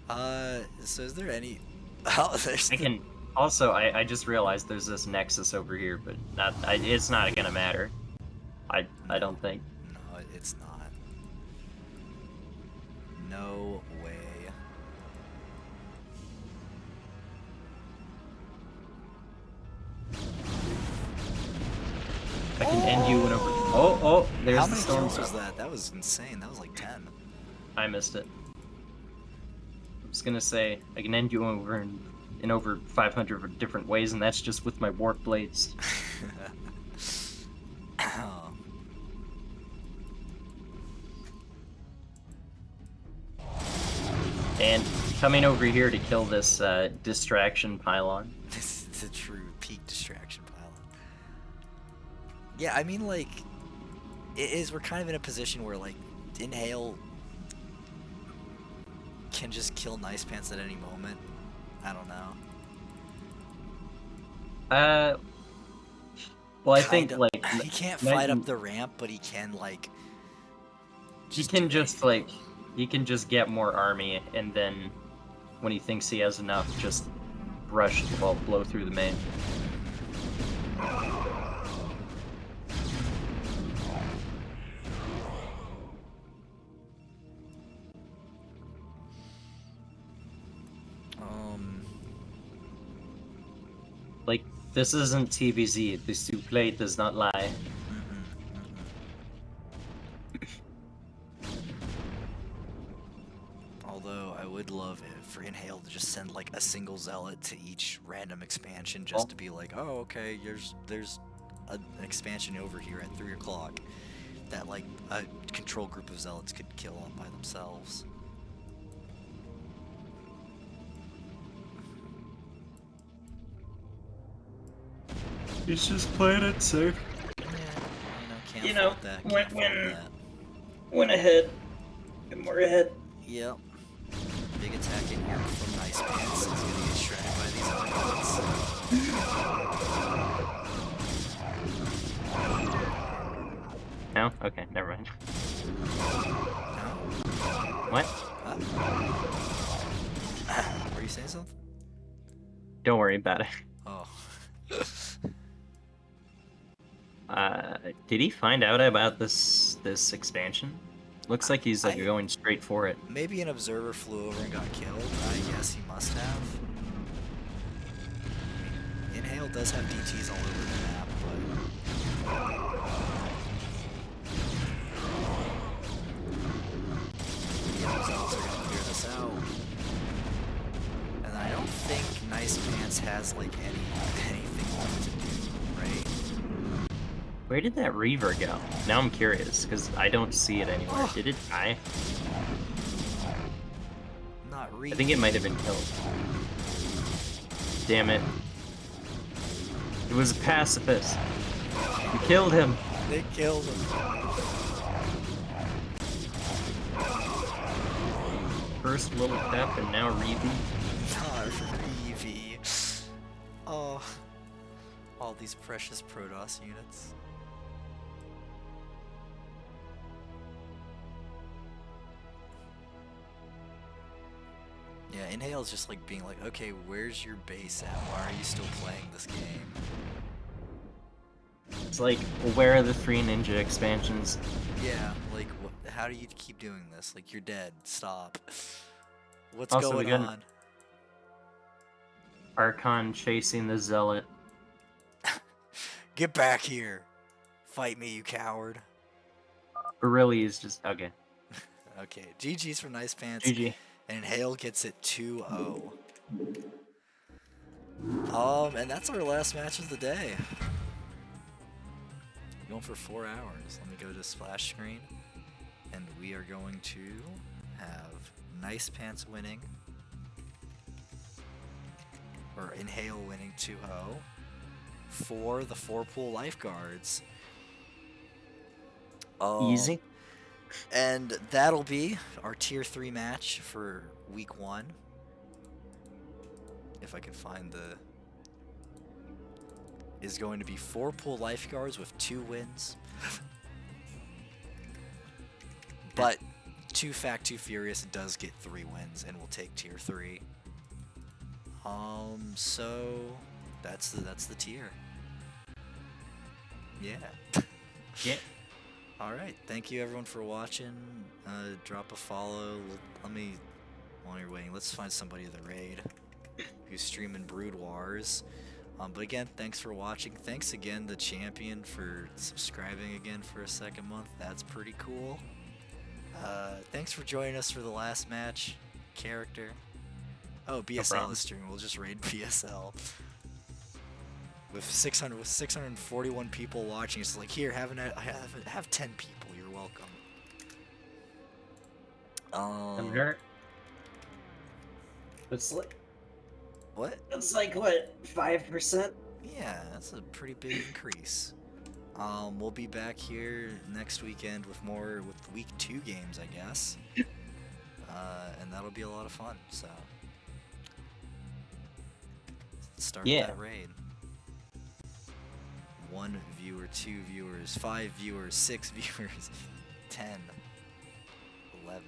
A: Yeah. So is there any... Oh, there's...
B: I just realized there's this Nexus over here, but it's not gonna matter. I don't think.
A: No, it's not. No way.
B: I can end you whenever. Oh, there's
A: How
B: the
A: many
B: storm.
A: kills was that? That was insane. That was like 10.
B: I missed it. I was gonna say I can end you over in over 500 different ways, and that's just with my warp blades. And coming over here to kill this distraction pylon.
A: This is a true peak distraction pylon. Yeah, I mean, like, we're kind of in a position where, like, Inhale can just kill NicePants at any moment. I don't know.
B: Well, I think, like...
A: He can't fight up the ramp, but he can, like...
B: He can just get more army, and then, when he thinks he has enough, just blow through the main. Like, this isn't TVZ. The souffle does not lie.
A: Although I would love it for Inhale to just send like a single zealot to each random expansion, just to be like, oh, okay, there's an expansion over here at 3 o'clock that like a control group of zealots could kill on by themselves.
B: He's just playing it safe.
A: Yeah, can't fault that.
B: Went ahead, and we're ahead.
A: Yep. Big attack in here from NicePants. He's gonna get shredded by these other
B: No? Okay, never mind.
A: No?
B: What?
A: Were you saying something?
B: Don't worry about it.
A: Oh.
B: Did he find out about this expansion? Looks like he's like going straight for it.
A: Maybe an observer flew over and got killed. I guess he must have. Inhale does have DTs all over the map, but... us out. And I don't think NicePants has like anything left to do, right?
B: Where did that Reaver go? Now I'm curious, because I don't see it anywhere. Did it die?
A: Not Reaver.
B: I think it might have been killed. Damn it. It was a pacifist. We killed him.
A: They killed him.
B: First little Pep and now Reavy.
A: Not Reavy. Oh. All these precious Protoss units. Yeah, Inhale's just like being like, okay, where's your base at? Why are you still playing this game?
B: It's like, where are the 3 ninja expansions?
A: Yeah, like, how do you keep doing this? Like, you're dead. Stop. What's
B: Also,
A: going
B: we got
A: on?
B: Archon chasing the Zealot.
A: Get back here. Fight me, you coward.
B: Barilli is just, okay.
A: Okay, GG's for NicePants.
B: GG.
A: And Inhale gets it 2-0. And that's our last match of the day. Going for 4 hours. Let me go to splash screen. And we are going to have NicePants winning. Or Inhale winning 2-0. For the 4 Pool Lifeguards.
B: Easy.
A: And that'll be our tier 3 match for week 1. If I can find the... Is going to be 4 Pool Lifeguards with 2 wins. But 2 Fact 2 Furious does get 3 wins and will take tier 3. So that's the tier. Yeah.
B: Yeah.
A: Alright, thank you everyone for watching. Drop a follow. Let me, while you're waiting, let's find somebody in the raid who's streaming Brood Wars. But again, thanks for watching. Thanks again to Champion for subscribing again for a 2nd month. That's pretty cool. Thanks for joining us for the last match. Character. Oh, BSL is streaming. We'll just raid BSL. With 641 people watching, it's like, here, have 10 people. You're welcome.
B: I'm hurt. It's like...
A: What?
B: It's like, what, 5%?
A: Yeah, that's a pretty big increase. We'll be back here next weekend with week 2 games, I guess. And that'll be a lot of fun, so. Let's start that raid. 1 viewer, 2 viewers, 5 viewers, 6 viewers, 10, 11,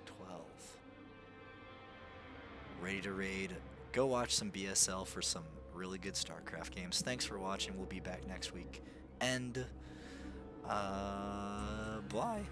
A: 12. Ready to raid. Go watch some BSL for some really good StarCraft games. Thanks for watching. We'll be back next week. And, bye.